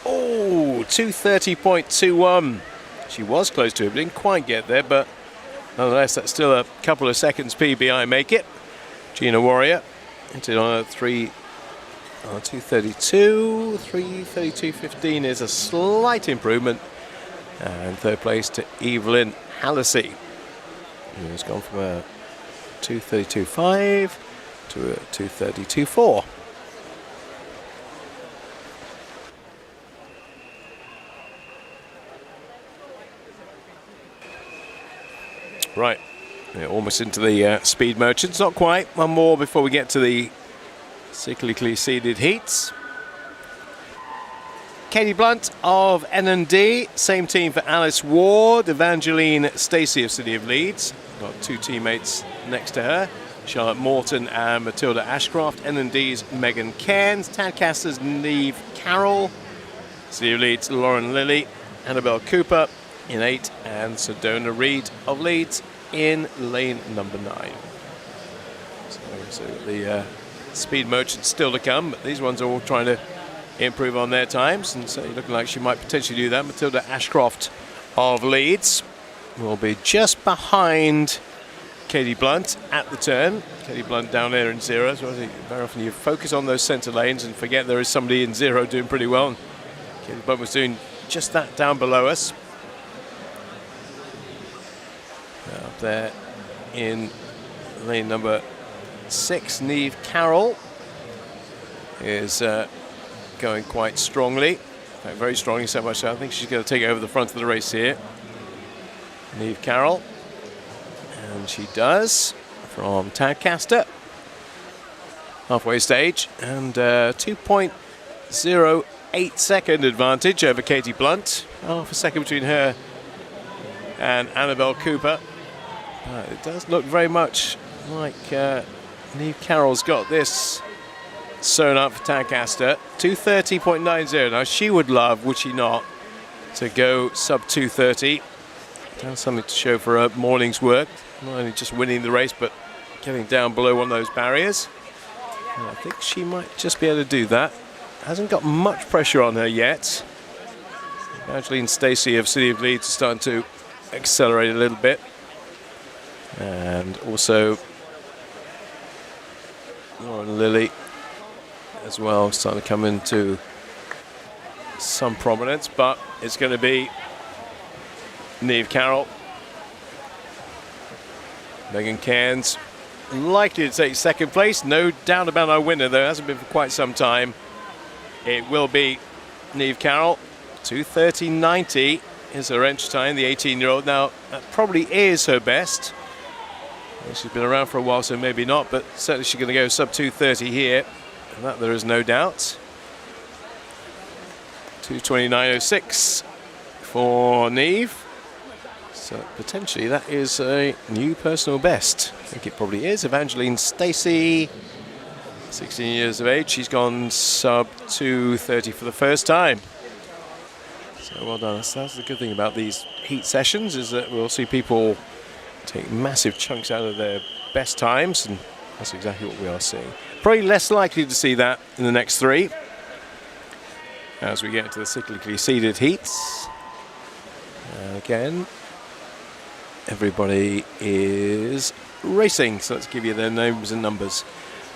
Oh, 2:30.21. She was close to it, but didn't quite get there, but nonetheless, that's still a couple of seconds PBI make it. Gina Warrior entered on a 2:32. 3:32.15 is a slight improvement. And third place to Evelyn Hallisey, who's gone from a 2:32.5 to a 2:32.4. Right, we're almost into the speed merchants. Not quite. One more before we get to the cyclically seeded heats. Katie Blunt of N&D, same team for Alice Ward, Evangeline Stacey of City of Leeds. Got two teammates next to her, Charlotte Morton and Matilda Ashcroft. N&D's Megan Cairns, Tadcaster's Neve Carroll, City of Leeds Lauren Lilly, Annabelle Cooper in 8, and Sedona Reid of Leeds in lane number 9. So the speed merchants still to come, but these ones are all trying to improve on their times, and so looking like she might potentially do that. Matilda Ashcroft of Leeds will be just behind Katie Blunt at the turn. Katie Blunt down there in 0. So very often you focus on those centre lanes and forget there is somebody in 0 doing pretty well. And Katie Blunt was doing just that down below us. Up there in lane number 6, Neve Carroll is going quite strongly. In fact, very strongly, so much so I think she's going to take over the front of the race here. Neve Carroll. And she does from Tadcaster. Halfway stage. And 2.08 second advantage over Katie Blunt. Half a second between her and Annabelle Cooper. It does look very much like Neve Carroll's got this sewn up for Tadcaster. 2:30.90. Now she would love, would she not, to go sub 2:30. That's something to show for her morning's work. Not only just winning the race, but getting down below one of those barriers. And I think she might just be able to do that. Hasn't got much pressure on her yet. Evangeline Stacey of City of Leeds is starting to accelerate a little bit. And also Lauren Lilly as well, starting to come into some prominence, but it's going to be Niamh Carroll. Megan Cairns likely to take second place. No doubt about our winner, though. Hasn't been for quite some time. It will be Niamh Carroll. 2:30.90 is her entry time, the 18-year-old. Now, that probably is her best. She's been around for a while, so maybe not, but certainly she's going to go sub 2:30 here. And that there is no doubt. 2:29.06 for Niamh. So potentially that is a new personal best. I think it probably is. Evangeline Stacey, 16 years of age. She's gone sub 2:30 for the first time. So well done. That's the good thing about these heat sessions, is that we'll see people take massive chunks out of their best times, and that's exactly what we are seeing. Probably less likely to see that in the next three as we get into the cyclically seeded heats. Again, everybody is racing, so let's give you their names and numbers.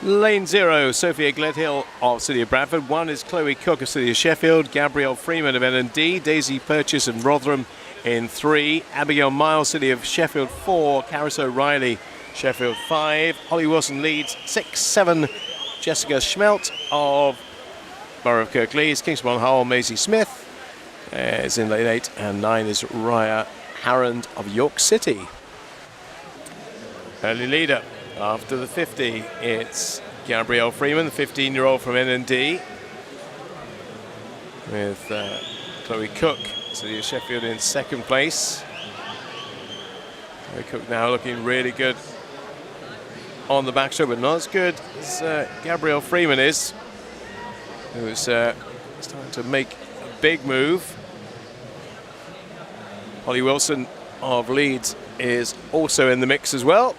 Lane 0, Sophia Gledhill of City of Bradford. 1 is Chloe Cook of City of Sheffield. Gabrielle Freeman of N&D. Daisy Purchase of Rotherham in 3. Abigail Miles, City of Sheffield 4. Caris O'Reilly, Sheffield 5. Holly Wilson Leeds 6. 7, Jessica Schmelt of Borough of Kirklees. Kingston on Hull, Maisie Smith is in lane 8. And 9 is Raya Harrand of York City. Early leader after the 50, it's Gabrielle Freeman, the 15-year-old from N&D, with Chloe Cook, City of Sheffield, in second place. Chloe Cook now looking really good on the backstroke, but not as good as Gabrielle Freeman is, who's starting to make a big move. Holly Wilson of Leeds is also in the mix as well.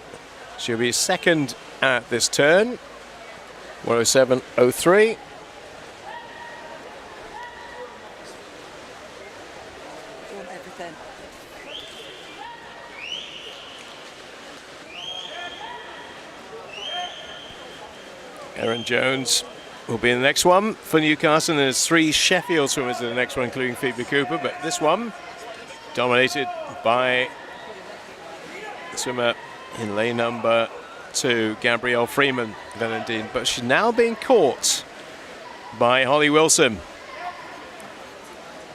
She'll be second at this turn, 1:07.03. Everything. Erin Jones will be in the next one for Newcastle, and there's 3 Sheffield swimmers in the next one, including Phoebe Cooper, but this one dominated by the swimmer in lane number 2, Gabrielle Freeman of N&D, but she's now being caught by Holly Wilson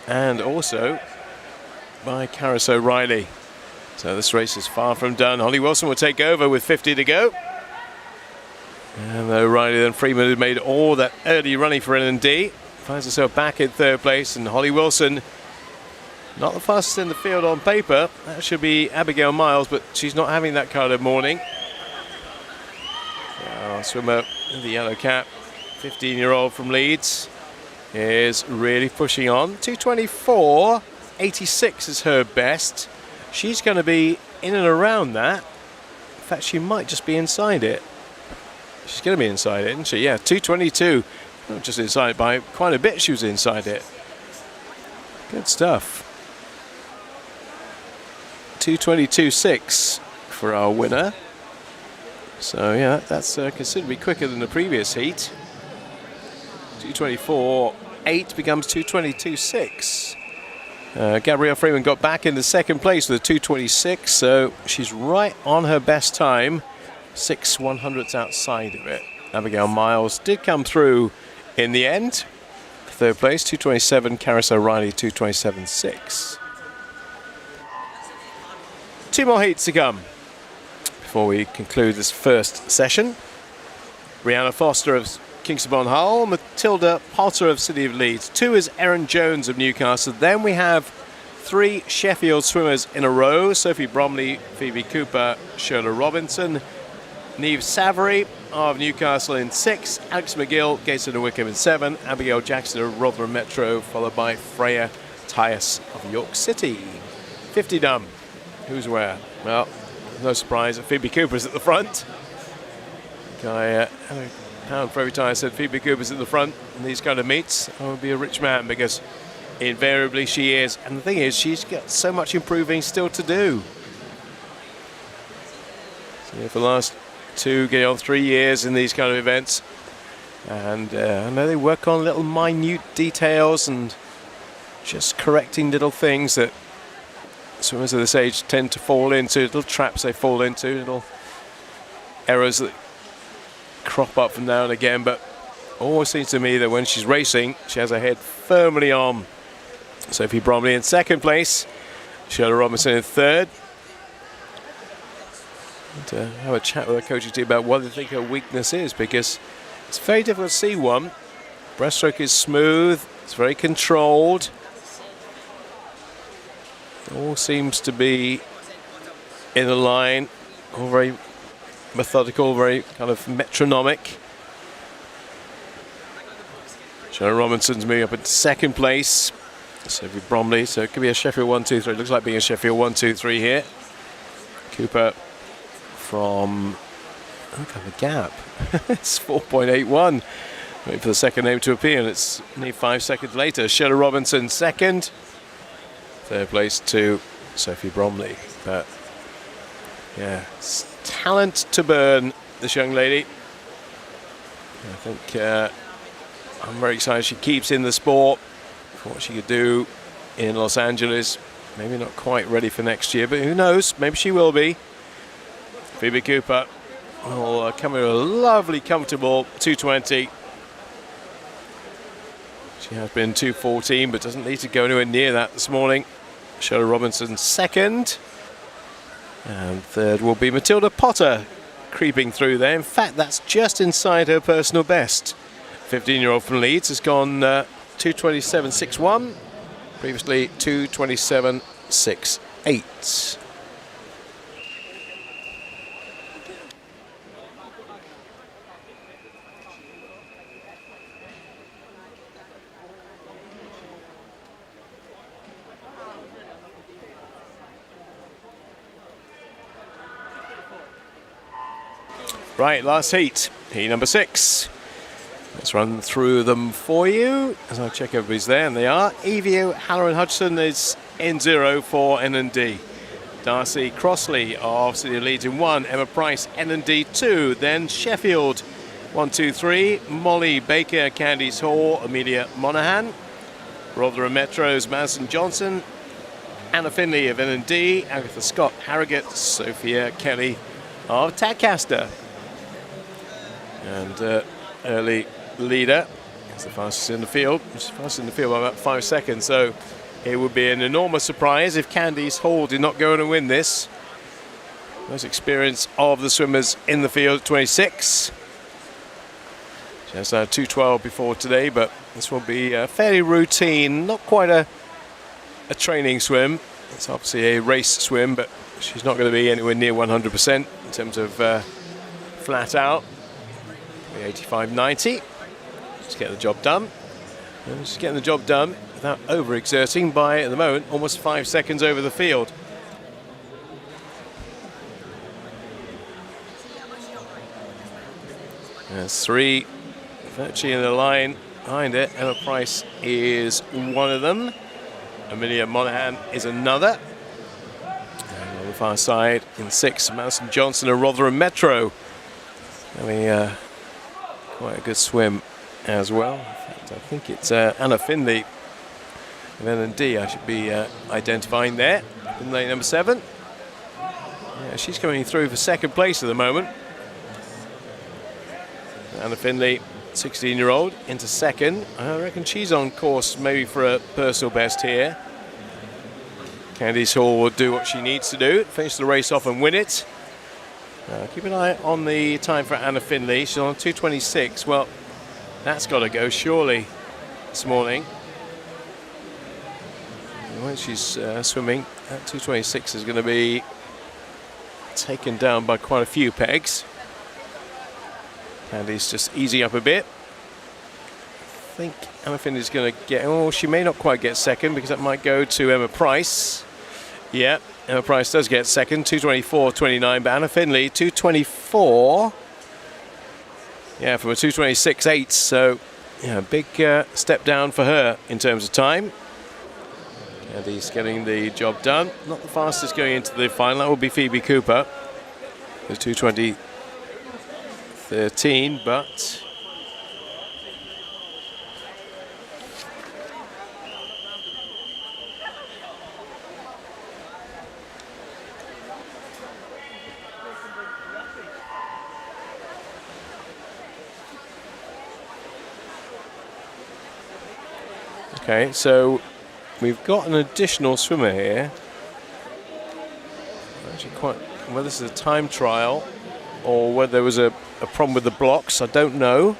and also by Caris O'Reilly. So this race is far from done. Holly Wilson will take over with 50 to go. And O'Reilly then Freeman had made all that early running for N&D. Finds herself back in third place, and Holly Wilson, not the fastest in the field on paper. That should be Abigail Miles, but she's not having that kind of morning. Our swimmer in the yellow cap, 15-year-old from Leeds, is really pushing on. 2:24.86 is her best. She's going to be in and around that. In fact, she might just be inside it. She's going to be inside it, isn't she? Yeah, 2:22. Not just inside it, by quite a bit she was inside it. Good stuff. 2:22.6 for our winner. So yeah, that's considerably quicker than the previous heat. 2:24.8 becomes 2:22.6. Gabrielle Freeman got back into second place with a 2:26, so she's right on her best time. 6 100ths outside of it. Abigail Miles did come through in the end. Third place, 2:27. Caris O'Reilly, 2:27.6. 2 more heats to come before we conclude this first session. Brianna Foster of Kingston upon Hull, Matilda Potter of City of Leeds. 2 is Erin Jones of Newcastle. Then we have 3 Sheffield swimmers in a row. Sophie Bromley, Phoebe Cooper, Shola Robinson. Niamh Savary of Newcastle in 6. Alex McGill, Gayson and Wickham in 7. Abigail Jackson of Rotherham Metro, followed by Freya Tyas of York City. 50 done. who's where? Well, no surprise that Phoebe Cooper's at the front. I had a pound for every time I said Phoebe Cooper's at the front in these kind of meets. I would be a rich man, because invariably she is. And the thing is, she's got so much improving still to do. So for the last 3 years in these kind of events. And I know they work on little minute details and just correcting little things that swimmers of this age tend to fall into, little traps they fall into, little errors that crop up from now and again. But always seems to me that when she's racing, she has her head firmly on. Sophie Bromley in second place, Shirley Robinson in third. And have a chat with her coaching team about what they think her weakness is, because it's very difficult to see one. Breaststroke is smooth, it's very controlled. It all seems to be in a line, all very methodical, very kind of metronomic. Shirley Robinson's moving up into second place. Sophie Bromley, so it could be a Sheffield 1-2-3. It looks like being a Sheffield 1-2-3 here. Cooper from, look at the gap. It's 4.81. Waiting for the second name to appear, and it's only 5 seconds later. Shirley Robinson second. Third place to Sophie Bromley. But yeah, it's talent to burn, this young lady. I think I'm very excited she keeps in the sport for what she could do in Los Angeles. Maybe not quite ready for next year, but who knows? Maybe she will be. Phoebe Cooper will come in a lovely, comfortable 220. She has been 214, but doesn't need to go anywhere near that this morning. Shirley Robinson second. And third will be Matilda Potter, creeping through there. In fact, that's just inside her personal best. 15-year-old from Leeds has gone 227.61. Previously 227.68. Right, last heat, heat number 6. Let's run through them for you as I check everybody's there, and they are. Evio Halloran Hudson is in 0 for N&D. Darcy Crossley of City of Leeds in 1. Emma Price, N&D 2. Then Sheffield 1, 2, 3. Molly Baker, Candice Hall, Amelia Monaghan. Rotherham Metro's Madison Johnson. Anna Finley of N&D. Agatha Scott Harrogate. Sophia Kelly of Tadcaster. And early leader is the fastest in the field. She's fastest in the field by about 5 seconds. So it would be an enormous surprise if Candice Hall did not go on and win this. Most experience of the swimmers in the field, 26. She has 2:12 before today, but this will be fairly routine, not quite a training swim. It's obviously a race swim, but she's not going to be anywhere near 100% in terms of flat out. 85.90. Just get the job done. And just getting the job done without overexerting by, at the moment, almost 5 seconds over the field. There's 3 virtually in the line behind it. Emma Price is one of them. Amelia Monaghan is another. And on the far side, in 6, Madison Johnson of Rotherham Metro. Quite a good swim as well. In fact, I think it's Anna Finley of N&D I should be identifying there in lane number 7. Yeah, she's coming through for second place at the moment. Anna Finley, 16-year-old, into second. I reckon she's on course maybe for a personal best here. Candice Hall will do what she needs to do, finish the race off and win it. Keep an eye on the time for Anna Finley. She's on 2:26. Well, that's got to go surely this morning. And when she's swimming, that 2:26 is going to be taken down by quite a few pegs. Candy's just easing up a bit. I think Anna Finley's going to get, oh, she may not quite get second because that might go to Emma Price. Yeah, Emma Price does get second, 2:24.29, but Anna Finley, 2:24. Yeah, from a 2:26.8, so yeah, big step down for her in terms of time. And he's getting the job done. Not the fastest going into the final. That will be Phoebe Cooper. The 2:20.13, but okay, so we've got an additional swimmer here. Actually, whether this is a time trial or whether there was a problem with the blocks, I don't know,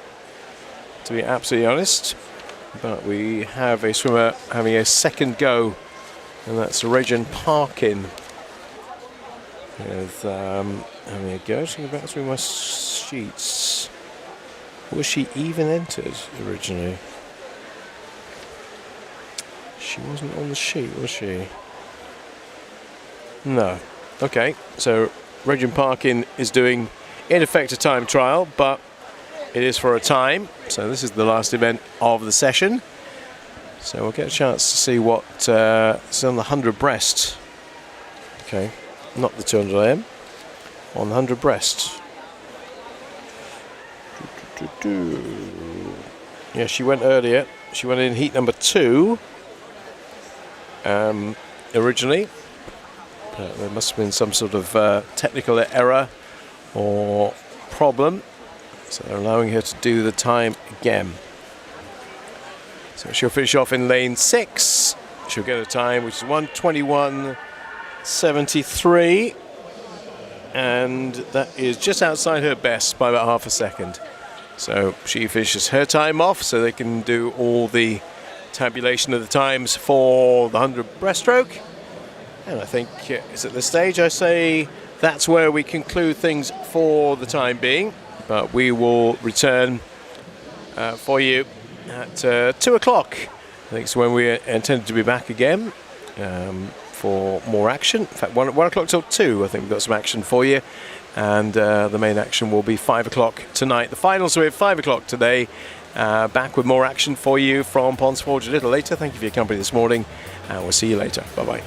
to be absolutely honest. But we have a swimmer having a second go, and that's Regin Parkin. With having a go. Just going back through my sheets. Was she even entered originally? She wasn't on the sheet, was she? No. Okay, so Regin Parkin is doing, in effect, a time trial, but it is for a time. So this is the last event of the session. So we'll get a chance to see what is on the 100 breast. Okay, not the 200 AM. On the 100 breast. Yeah, she went earlier. She went in heat number 2. Originally, but there must have been some sort of technical error or problem, so they're allowing her to do the time again. So she'll finish off in lane 6. She'll get a time which is 1:21.73, and that is just outside her best by about half a second. So she finishes her time off, so they can do all the tabulation of the times for the 100 breaststroke. And I think it's at this stage I say that's where we conclude things for the time being. But we will return for you at 2 o'clock. I think it's when we intended to be back again for more action. In fact, 1 o'clock till 2, I think we've got some action for you. And the main action will be 5 o'clock tonight. The finals will be at 5 o'clock today. Back with more action for you from Ponds Forge a little later. Thank you for your company this morning, and we'll see you later. Bye-bye.